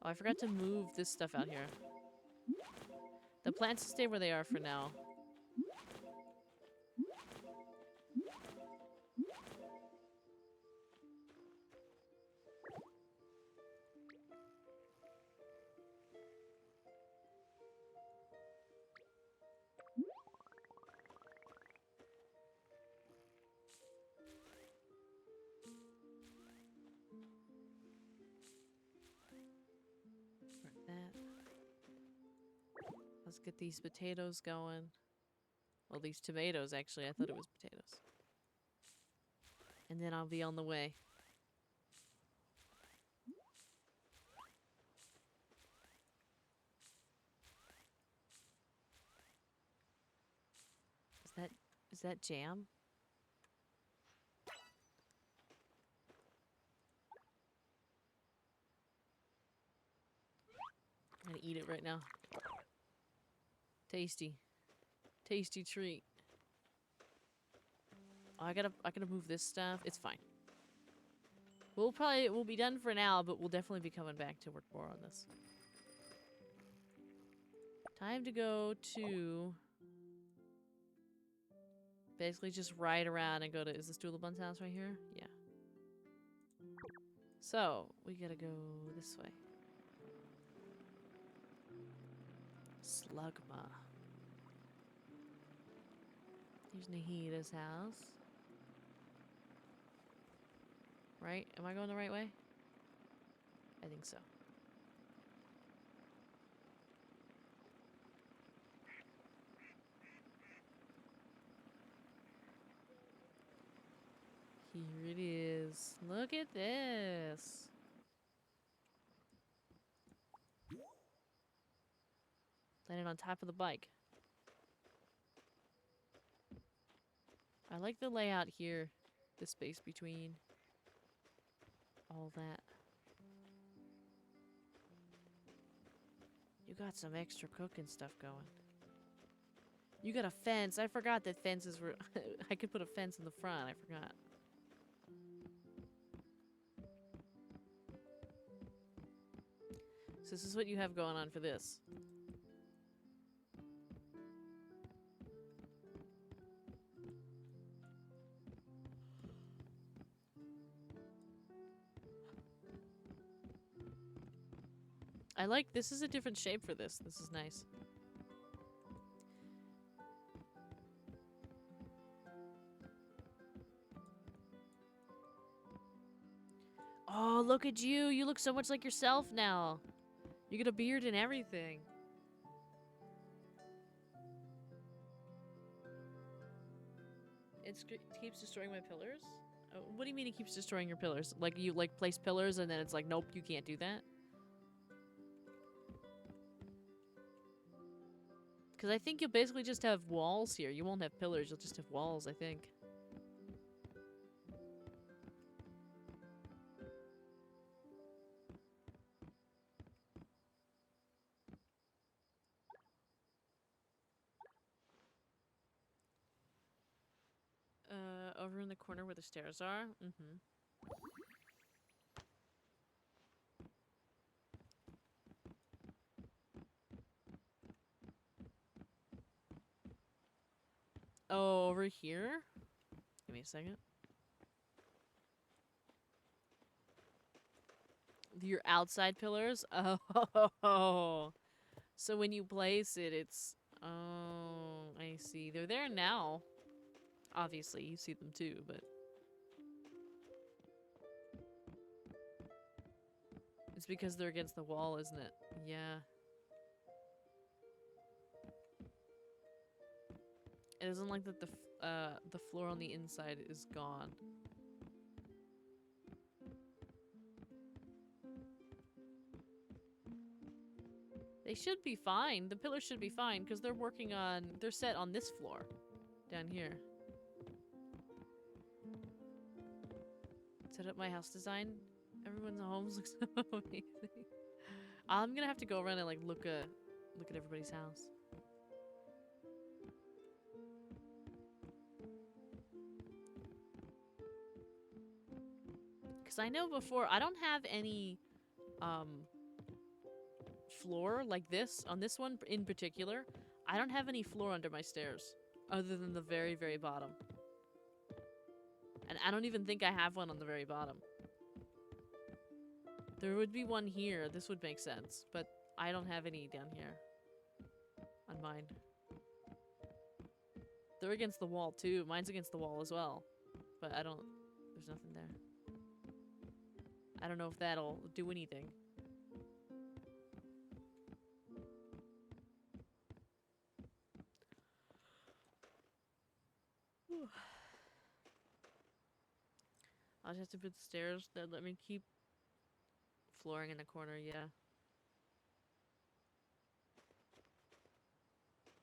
Oh, I forgot to move this stuff out here. The plants stay where they are for now. Like that. Let's get these potatoes going. Well, these tomatoes, actually. I thought it was potatoes. And then I'll be on the way. Is that jam? I'm gonna eat it right now. Tasty. Tasty treat. Oh, I gotta move this stuff. It's fine. We'll be done for now, but we'll definitely be coming back to work more on this. Time to go to... Basically just ride around and go to... Is this Doolabun's house right here? Yeah. So, we gotta go this way. Slugma. Here's Nahida's house. Right? Am I going the right way? I think so. Here it is. Look at this. Landed on top of the bike. I like the layout here. The space between all that. You got some extra cooking stuff going. You got a fence. I forgot that fences were... I could put a fence in the front. I forgot. So this is what you have going on for this. I like, this is a different shape for this. This is nice. Oh, look at you. You look so much like yourself now. You get a beard and everything. It keeps destroying my pillars? What do you mean it keeps destroying your pillars? Like you like place pillars and then it's like, nope, you can't do that? Because I think you'll basically just have walls here. You won't have pillars, you'll just have walls, I think. Over in the corner where the stairs are? Mm-hmm. Oh, over here? Give me a second. Your outside pillars? Oh. So when you place it, it's... Oh, I see. They're there now. Obviously, you see them too, but... It's because they're against the wall, isn't it? Yeah. It isn't like that the floor on the inside is gone. They should be fine. The pillars should be fine because they're working on... They're set on this floor. Down here. Set up my house design. Everyone's homes looks so amazing. I'm gonna have to go around and like look at everybody's house. Because I know before, I don't have any floor like this. On this one in particular, I don't have any floor under my stairs. Other than the very, very bottom. And I don't even think I have one on the very bottom. There would be one here. This would make sense. But I don't have any down here. On mine. They're against the wall too. Mine's against the wall as well. But I don't... There's nothing there. I don't know if that'll do anything. Whew. I'll just have to put the stairs that let me keep flooring in the corner, yeah.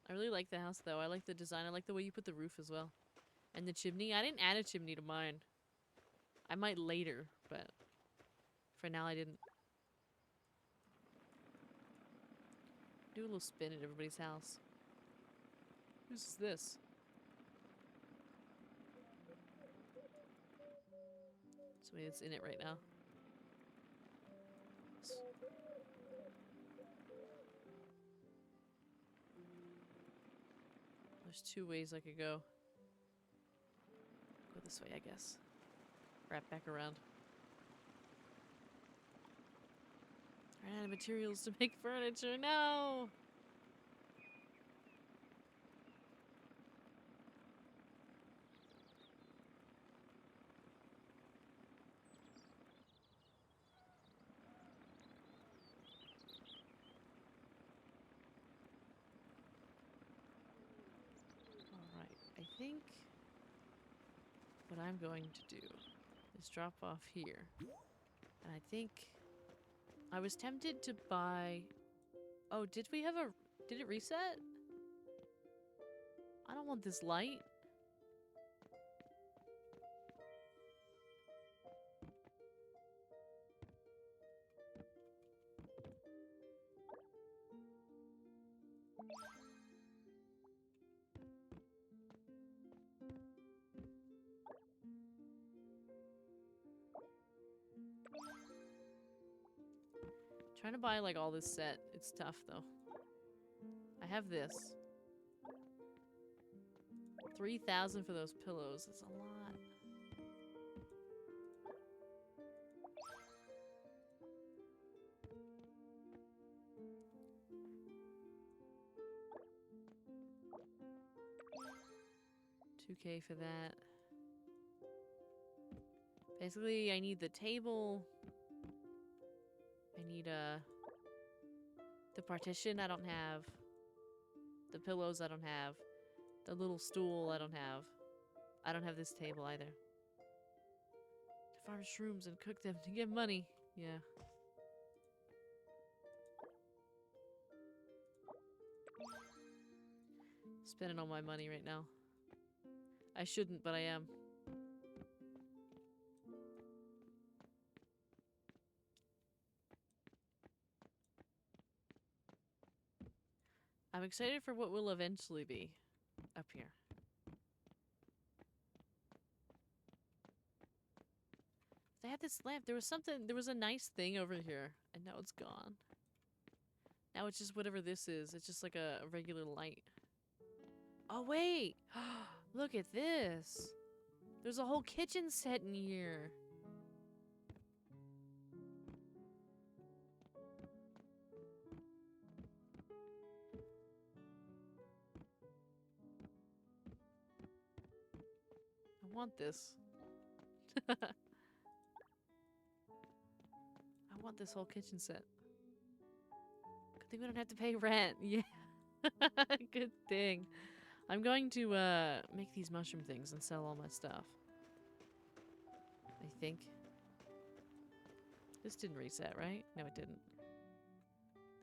I really like the house though. I like the design. I like the way you put the roof as well. And the chimney. I didn't add a chimney to mine. I might later, but for now I didn't. Do a little spin at everybody's house. Who's this? Somebody that's in it right now. There's two ways I could go. Go this way, I guess. Wrap back around. Ran out of materials to make furniture. No! Alright, I think what I'm going to do is drop off here. And I think I was tempted to buy... Oh, did we have a... Did it reset? I don't want this light. Trying to buy like all this set. It's tough though. I have this. 3,000 for those pillows. That's a lot. $2K for that. Basically, I need the table I need the partition I don't have. The pillows I don't have. The little stool I don't have. I don't have this table either. To farm shrooms and cook them to get money. Yeah. Spending all my money right now. I shouldn't, but I am. I'm excited for what will eventually be up here. They had this lamp. There was a nice thing over here, and now it's gone. Now it's just whatever this is. It's just like a regular light. Oh, wait! Look at this! There's a whole kitchen set in here. I want this. I want this whole kitchen set. Good thing we don't have to pay rent. Yeah. Good thing. I'm going to make these mushroom things and sell all my stuff. I think. This didn't reset, right? No, it didn't.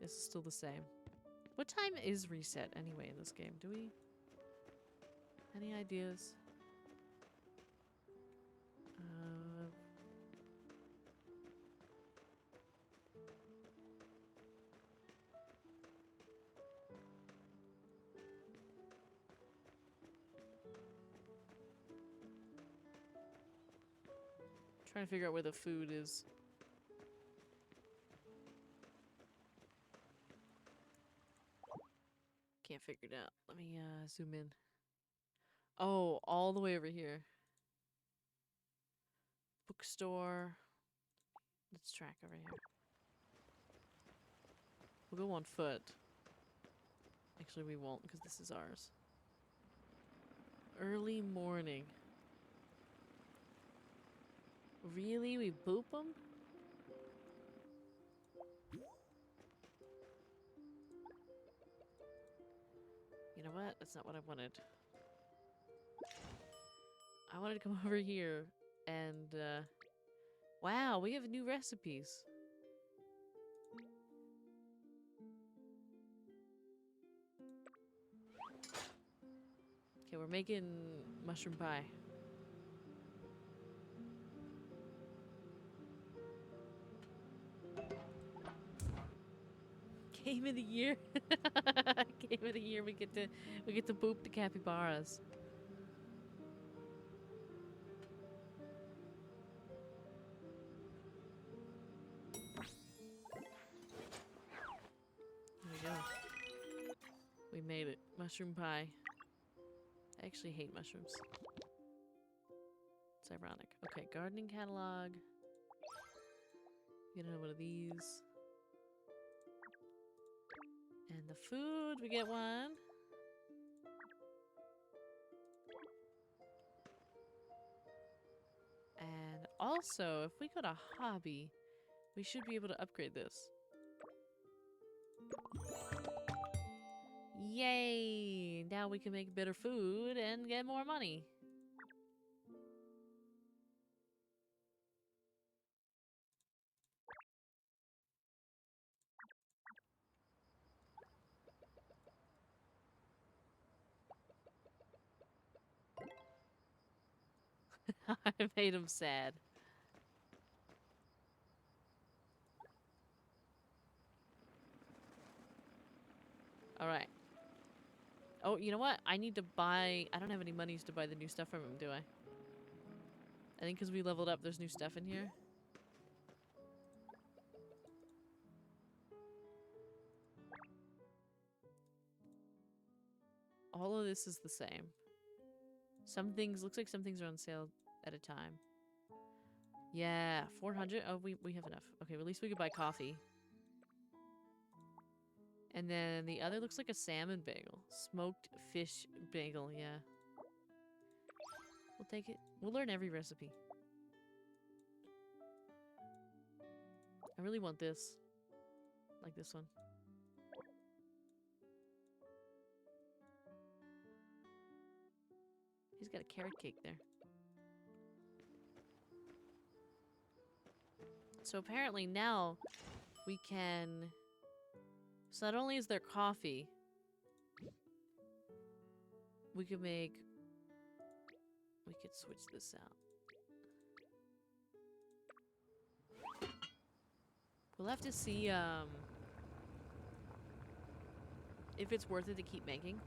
This is still the same. What time is reset anyway in this game? Do we? Any ideas? Trying to figure out where the food is. Can't figure it out. Let me zoom in. Oh, all the way over here. Bookstore. Let's track over here. We'll go on foot. Actually, we won't because this is ours. Early morning. Really? We boop them? You know what? That's not what I wanted. I wanted to come over here and, wow, we have new recipes. Okay, we're making mushroom pie. Game of the year. Game of the year. We get to boop the capybaras. There we go. We made it. Mushroom pie. I actually hate mushrooms. It's ironic. Okay, gardening catalog. Get another one of these. And the food, we get one. And also, if we go to hobby, we should be able to upgrade this. Yay! Now we can make better food and get more money. I made him sad. Alright. Oh, you know what? I need to buy... I don't have any monies to buy the new stuff from him, do I? I think because we leveled up, there's new stuff in here. All of this is the same. Some things... Looks like some things are on sale at a time. Yeah, 400? Oh, we have enough. Okay, well, at least we could buy coffee. And then the other looks like a salmon bagel. Smoked fish bagel, yeah. We'll take it. We'll learn every recipe. I really want this. like this one. He's got a carrot cake there. So apparently now we can... So not only is there coffee, we could make... We could switch this out. We'll have to see, if it's worth it to keep making.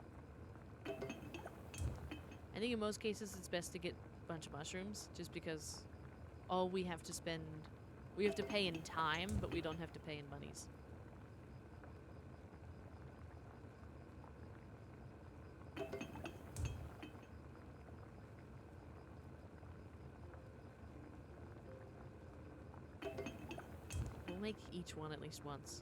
I think in most cases it's best to get a bunch of mushrooms, just because all we have to spend... We have to pay in time, but we don't have to pay in monies. We'll make each one at least once.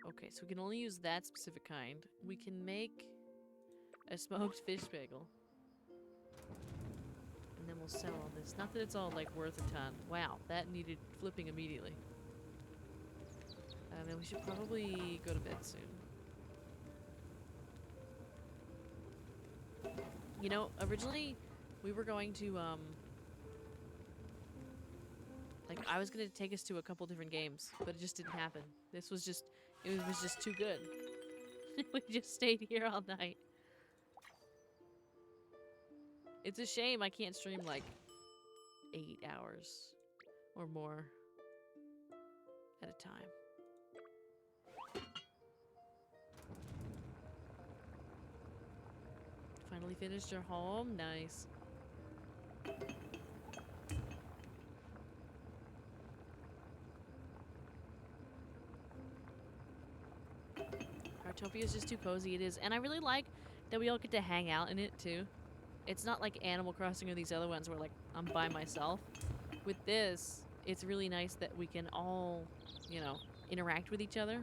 Okay, so we can only use that specific kind. We can make a smoked fish bagel. And then we'll sell all this. Not that it's all, like, worth a ton. Wow, that needed flipping immediately. Then we should probably go to bed soon. You know, originally, we were going to, like, I was gonna take us to a couple different games, but it just didn't happen. This was just... It was just too good. We just stayed here all night. It's a shame I can't stream like 8 hours or more at a time. Finally finished your home? Nice. Heartopia is just too cozy, it is. And I really like that we all get to hang out in it, too. It's not like Animal Crossing or these other ones where, like, I'm by myself. With this, it's really nice that we can all, you know, interact with each other.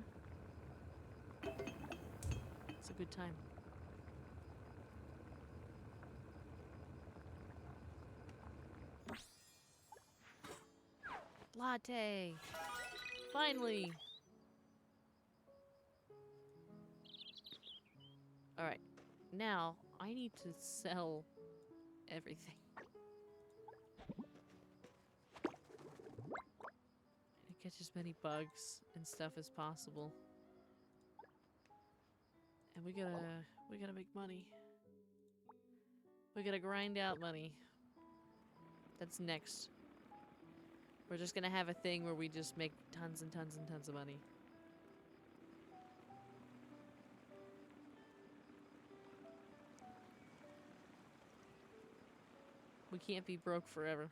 It's a good time. Latte! Finally! Alright, now I need to sell everything. And catch as many bugs and stuff as possible. And we gotta make money. We gotta grind out money. That's next. We're just gonna have a thing where we just make tons and tons and tons of money. We can't be broke forever.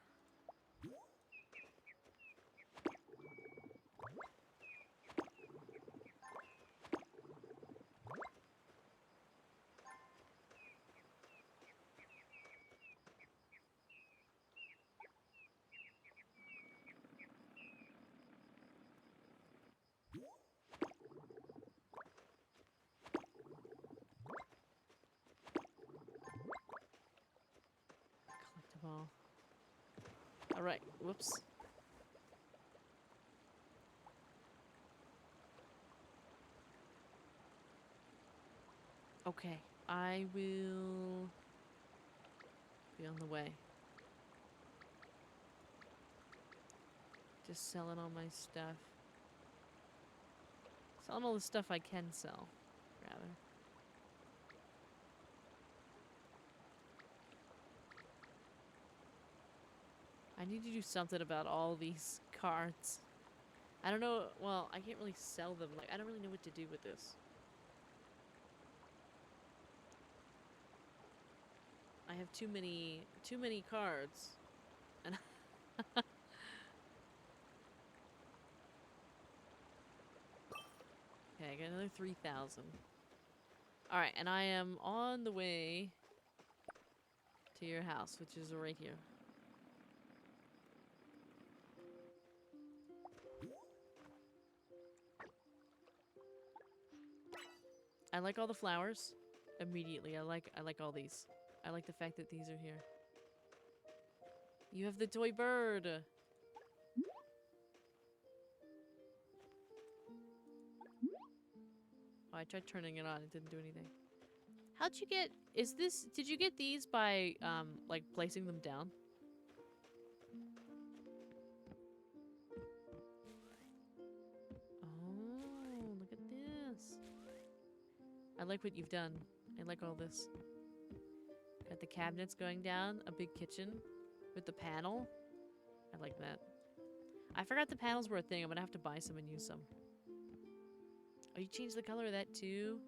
Collectible. Alright, whoops. Okay, I will be on the way. Just selling all my stuff. Selling all the stuff I can sell, rather. I need to do something about all these cards. I don't know, well, I can't really sell them. Like, I don't really know what to do with this. I have too many cards. And okay, I got another 3,000. Alright, and I am on the way to your house, which is right here. I like all the flowers. Immediately, I like all these. I like the fact that these are here. You have the toy bird. Oh, I tried turning it on. It didn't do anything. How'd you get... Did you get these by, like, placing them down? Oh, look at this. I like what you've done. I like all this. Got the cabinets going down. A big kitchen with the panel. I like that. I forgot the panels were a thing. I'm gonna have to buy some and use some. Oh, you changed the color of that too?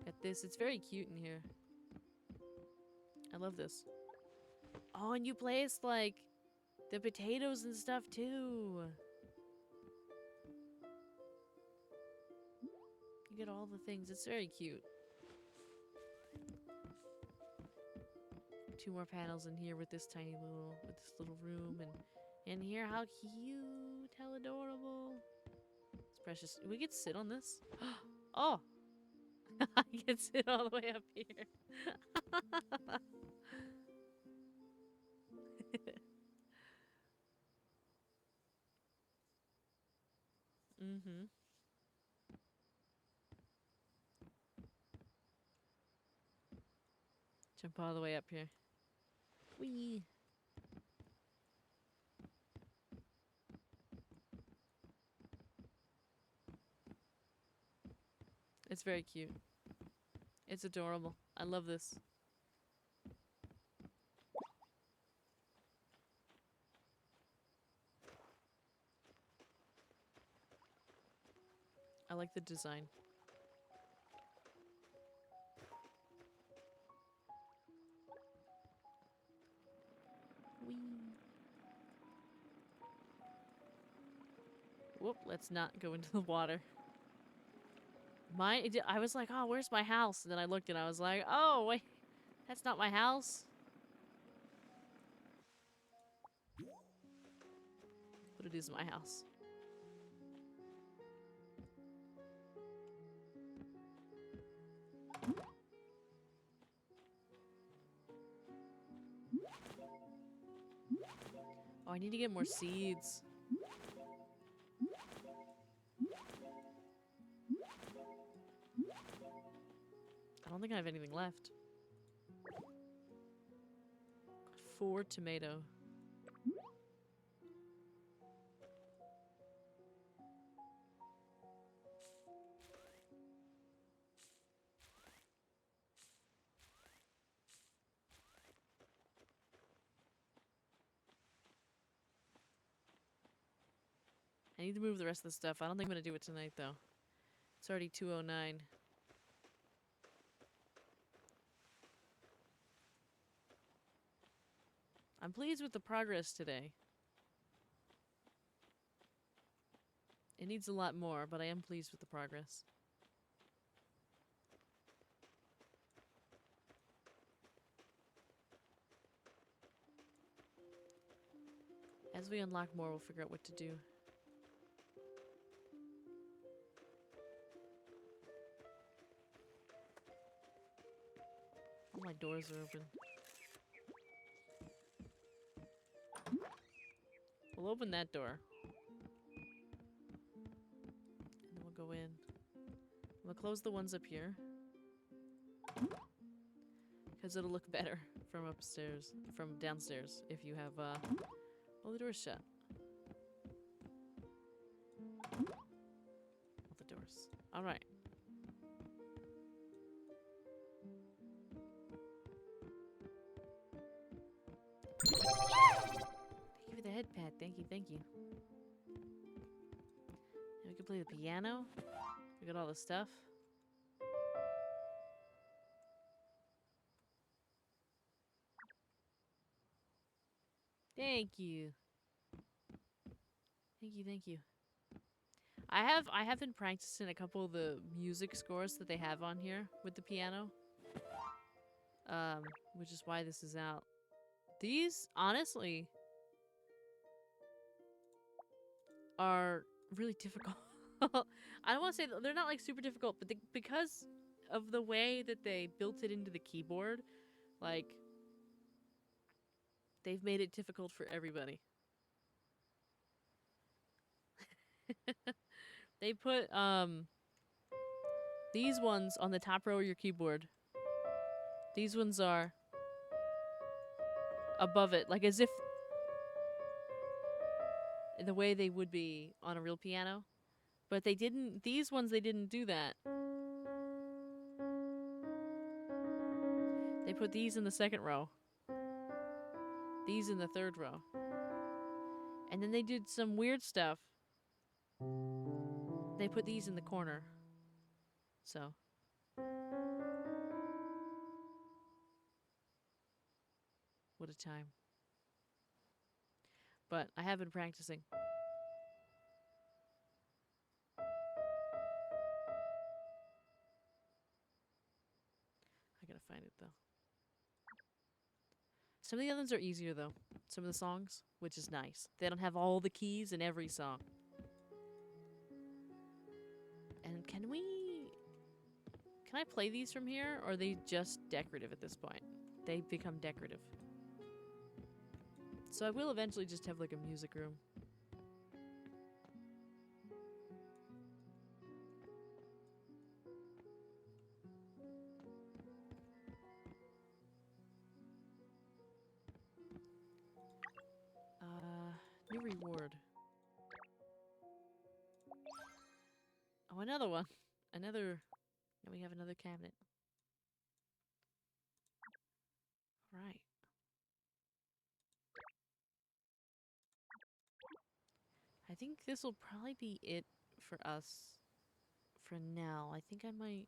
Got this. It's very cute in here. I love this. Oh, and you placed, like, the potatoes and stuff too. You get all the things. It's very cute. 2 more panels in here with this little room, and in here, how cute, how adorable. It's precious. We get to sit on this. Oh, I can sit all the way up here. Mm-hmm. Jump all the way up here. Whee! It's very cute. It's adorable. I love this. I like the design. Whee! Whoop, let's not go into the water. I was like, oh, where's my house? And then I looked and I was like, oh, wait, that's not my house. But it is my house. Oh, I need to get more seeds. I don't think I have anything left. 4 tomato. I need to move the rest of the stuff. I don't think I'm going to do it tonight, though. It's already 2:09. I'm pleased with the progress today. It needs a lot more, but I am pleased with the progress. As we unlock more, we'll figure out what to do. All my doors are open. We'll open that door. And then we'll go in. We'll close the ones up here. Because it'll look better from upstairs, from downstairs, if you have, all the doors shut. All the doors. Alright. Thank you for the head pad. Thank you, thank you. Now we can play the piano. We got all the stuff. Thank you. Thank you, thank you. I have been practicing a couple of the music scores that they have on here with the piano. Which is why this is out. These, honestly, are really difficult. I don't want to say they're not like super difficult, but because of the way that they built it into the keyboard. Like, they've made it difficult for everybody. They put these ones on the top row of your keyboard. These ones are above it, like as if the way they would be on a real piano. But they didn't, these ones, they didn't do that. They put these in the second row. These in the third row. And then they did some weird stuff. They put these in the corner. So. What a time. But I have been practicing. I gotta find it though. Some of the others are easier though. Some of the songs, which is nice. They don't have all the keys in every song. And can I play these from here, or are they just decorative at this point? They've become decorative. So I will eventually just have like a music room. New reward. Oh, another one. Another. Now we have another cabinet. Right. I think this will probably be it for us for now. I think I might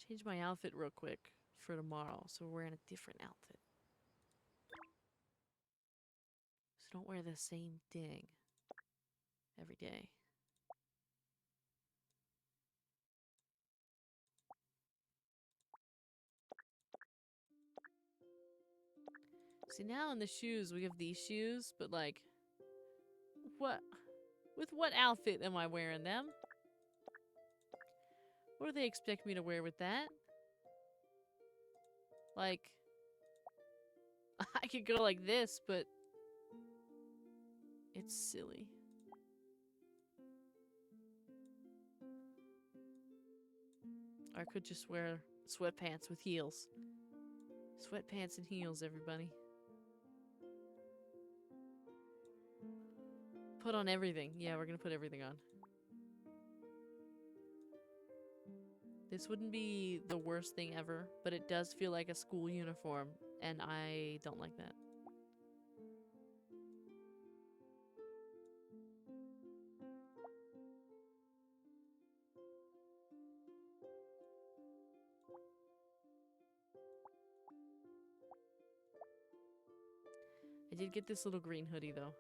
change my outfit real quick for tomorrow, so we're wearing a different outfit. So don't wear the same thing every day. See, now in the shoes, we have these shoes, but like, what? With what outfit am I wearing them? What do they expect me to wear with that? Like, I could go like this, but it's silly. Or I could just wear sweatpants with heels. Sweatpants and heels, everybody. Put on everything. Yeah, we're gonna put everything on. This wouldn't be the worst thing ever, but it does feel like a school uniform, and I don't like that. I did get this little green hoodie, though.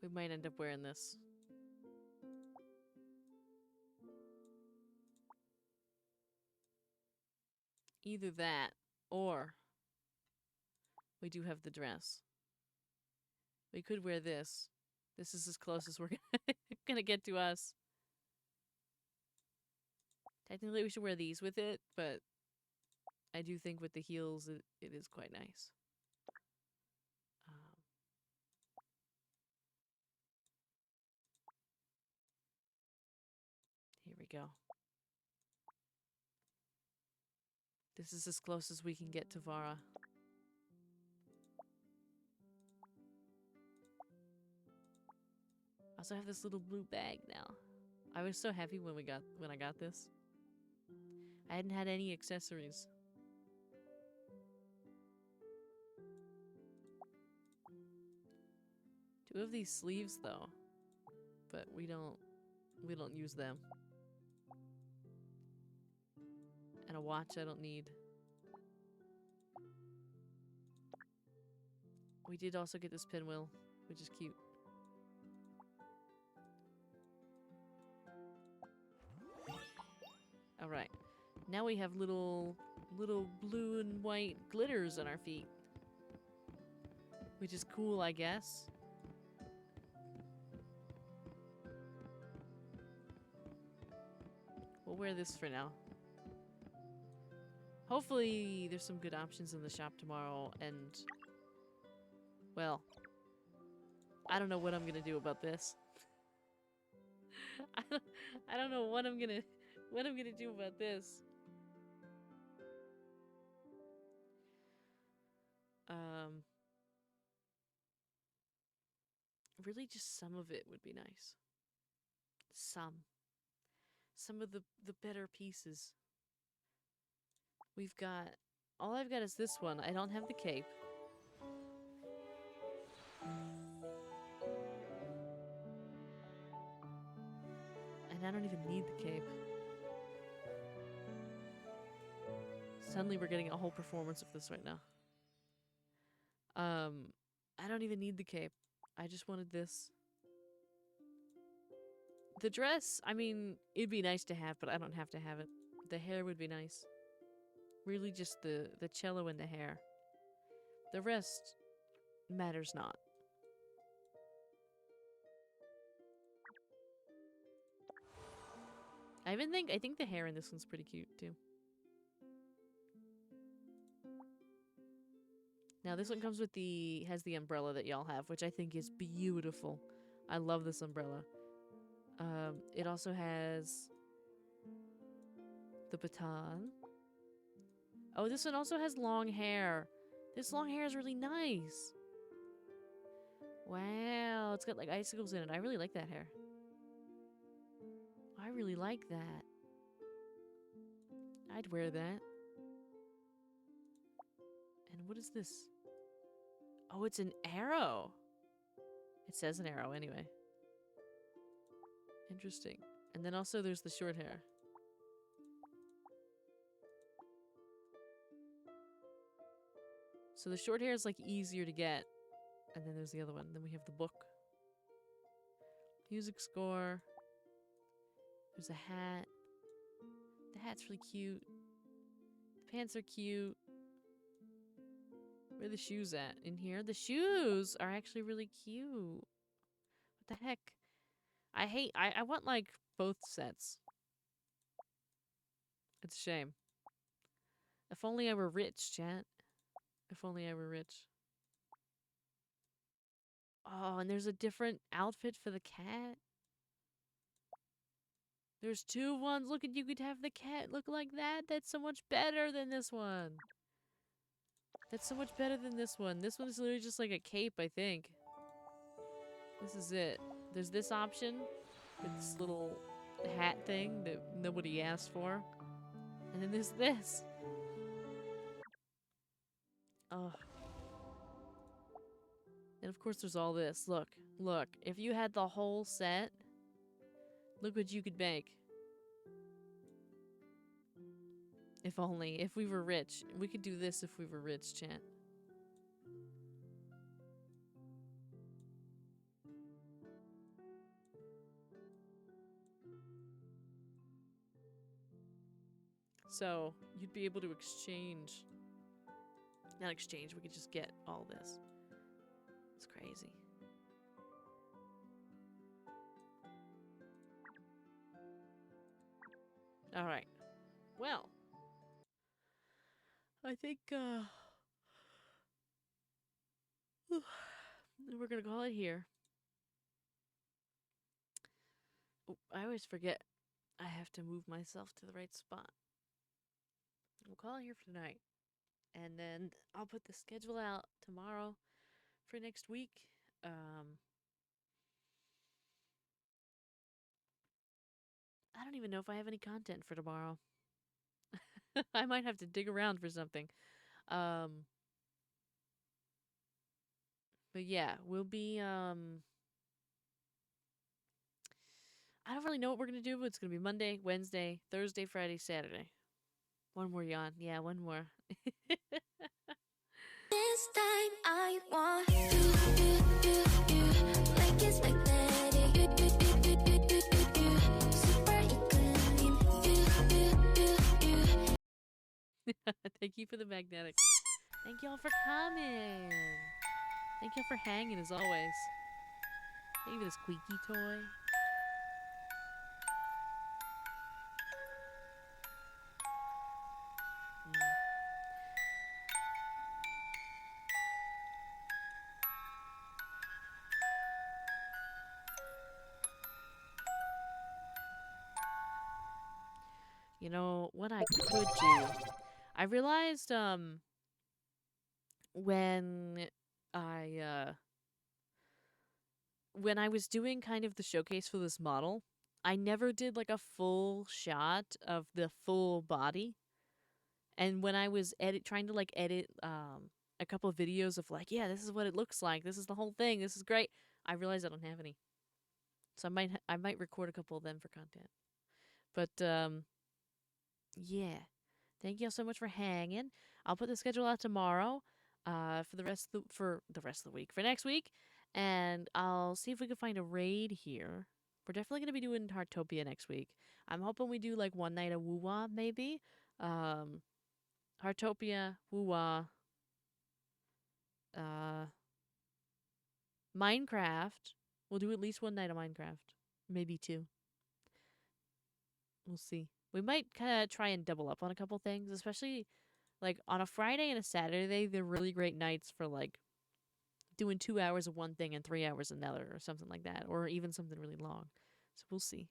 We might end up wearing this. Either that, or we do have the dress. We could wear this. This is as close as we're gonna get to us. Technically, we should wear these with it, but I do think with the heels, it is quite nice. Here we go. This is as close as we can get to Vara. I also have this little blue bag now. I was so happy when I got this. I hadn't had any accessories. Two of these sleeves though, but we don't use them. And a watch I don't need. We did also get this pinwheel, which is cute. Now we have little blue and white glitters on our feet. Which is cool, I guess. We'll wear this for now. Hopefully there's some good options in the shop tomorrow, and well, I don't know what I'm gonna do about this. I don't know what I'm gonna do about this. Really just some of it would be nice. Some of the better pieces. We've got, all I've got is this one. I don't have the cape. And I don't even need the cape. Suddenly we're getting a whole performance of this right now. I don't even need the cape. I just wanted this. The dress, I mean, it'd be nice to have, but I don't have to have it. The hair would be nice. Really just the cello and the hair. The rest matters not. I think the hair in this one's pretty cute too. Now this one comes with has the umbrella that y'all have, which I think is beautiful. I love this umbrella. It also has the baton. Oh, this one also has long hair. This long hair is really nice. Wow, it's got like icicles in it. I really like that hair. I really like that. I'd wear that. And what is this? Oh, it's an arrow. It says an arrow anyway. Interesting. And then also there's the short hair. So the short hair is like easier to get. And then there's the other one. Then we have the book. Music score. There's a hat. The hat's really cute. The pants are cute. Where are the shoes at? In here? The shoes are actually really cute. What the heck? I want like both sets. It's a shame. If only I were rich, chat. If only I were rich. Oh, and there's a different outfit for the cat. There's two ones. Look at, you could have the cat look like that. That's so much better than this one. That's so much better than this one. This one's literally just like a cape, I think. This is it. There's this option with this little hat thing that nobody asked for. And then there's this. Oh. And of course there's all this. Look. Look. If you had the whole set, look what you could make. If only. If we were rich. We could do this if we were rich, chat. So, you'd be able to exchange. Not exchange, we could just get all this. It's crazy. Alright. Well. I think, we're gonna call it here. Oh, I always forget. I have to move myself to the right spot. We'll call it here for tonight. And then I'll put the schedule out tomorrow for next week. I don't even know if I have any content for tomorrow. I might have to dig around for something. But yeah, we'll be, I don't really know what we're gonna do, but it's gonna be Monday, Wednesday, Thursday, Friday, Saturday. One more yawn. Yeah, one more. This time I want you, like it's magnetic. You, super clean. You, Thank you for the magnetic. Thank y'all for coming. Thank y'all for hanging as always. Thank you for the squeaky toy. You know what I could do? I realized when I uh when I was doing kind of the showcase for this model, I never did like a full shot of the full body. And when I was trying to like edit a couple of videos of like, yeah, this is what it looks like. This is the whole thing. This is great. I realized I don't have any. So I might record a couple of them for content. But yeah. Thank you all so much for hanging. I'll put the schedule out tomorrow for the rest of the week, for next week, and I'll see if we can find a raid here. We're definitely going to be doing Heartopia next week. I'm hoping we do like one night of Woo-Wah maybe. Heartopia, Woo-Wah, Minecraft. We'll do at least one night of Minecraft, maybe two. We'll see. We might kind of try and double up on a couple things, especially like on a Friday and a Saturday. They're really great nights for like doing 2 hours of one thing and 3 hours another, or something like that, or even something really long. So we'll see.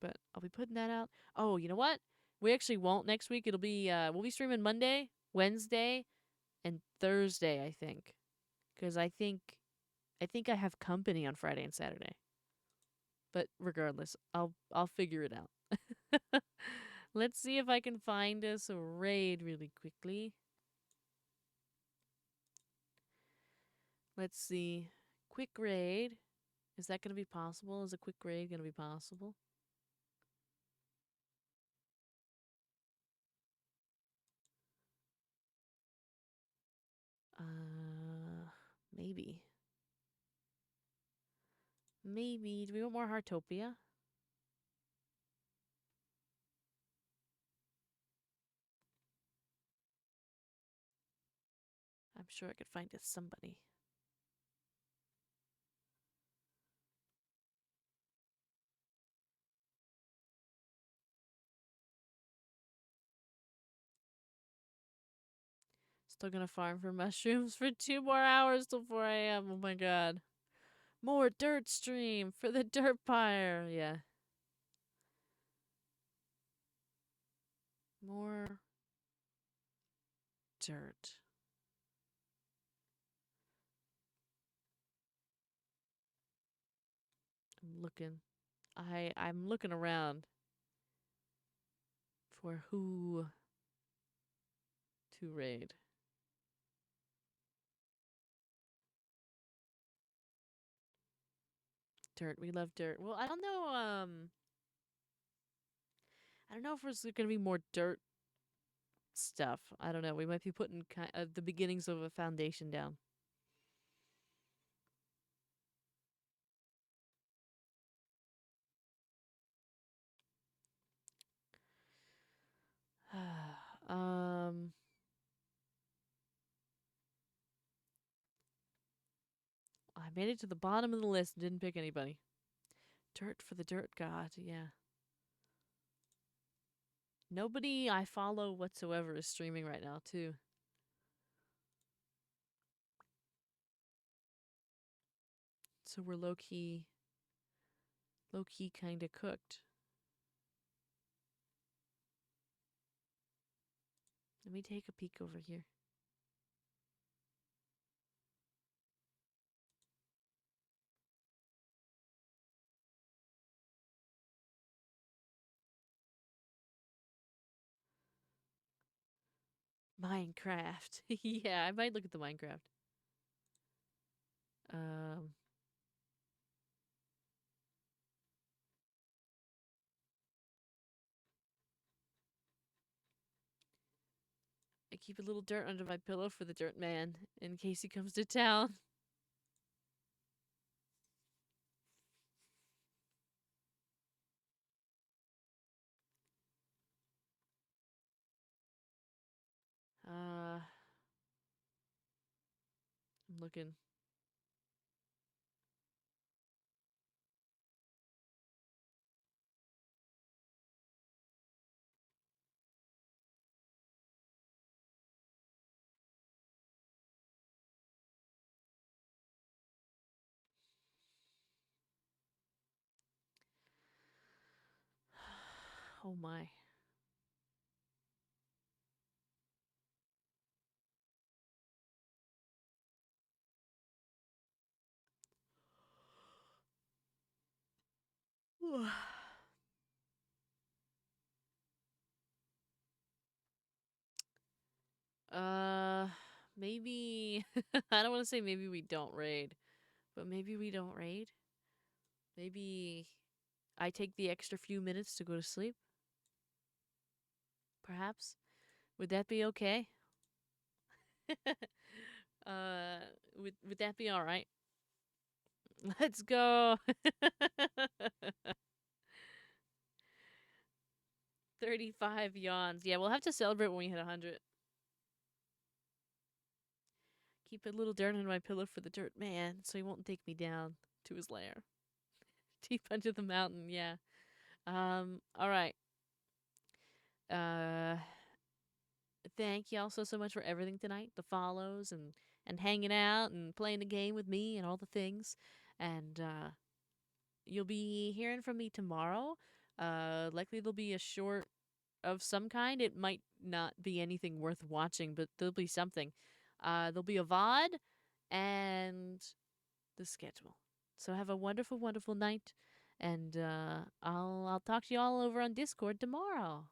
But I'll be putting that out. Oh, you know what? We actually won't next week. It'll be we'll be streaming Monday, Wednesday, and Thursday, I think, because I think I have company on Friday and Saturday. But regardless, I'll figure it out. Let's see if I can find us a raid really quickly. Let's see. Quick raid. Is that going to be possible? Is a quick raid going to be possible? Maybe. Maybe. Do we want more Heartopia? I'm sure I could find us somebody. Still gonna farm for mushrooms for 2 more hours till 4 a.m. Oh my god. More dirt stream for the dirt pyre. Yeah. More dirt. I'm looking. I'm looking around for who to raid. Dirt. We love dirt. Well, I don't know. I don't know if there's gonna be more dirt stuff. I don't know. We might be putting the beginnings of a foundation down. I made it to the bottom of the list and didn't pick anybody. Dirt for the dirt god, yeah. Nobody I follow whatsoever is streaming right now, too. So we're low-key kind of cooked. Let me take a peek over here. Minecraft. Yeah, I might look at the Minecraft. I keep a little dirt under my pillow for the dirt man in case he comes to town. I'm looking. Oh my. uh, maybe I don't want to say maybe we don't raid, but maybe we don't raid. Maybe I take the extra few minutes to go to sleep. Perhaps. Would that be okay? uh, would that be all right? Let's go. 35 yawns. Yeah, we'll have to celebrate when we hit 100. Keep a little dirt under my pillow for the dirt man, so he won't take me down to his lair. Deep under the mountain, yeah. All right. Uh, thank y'all so much for everything tonight. The follows and hanging out and playing the game with me and all the things. And you'll be hearing from me tomorrow. Likely there'll be a short of some kind. It might not be anything worth watching, but there'll be something. There'll be a VOD and the schedule. So have a wonderful, wonderful night, and I'll talk to you all over on Discord tomorrow.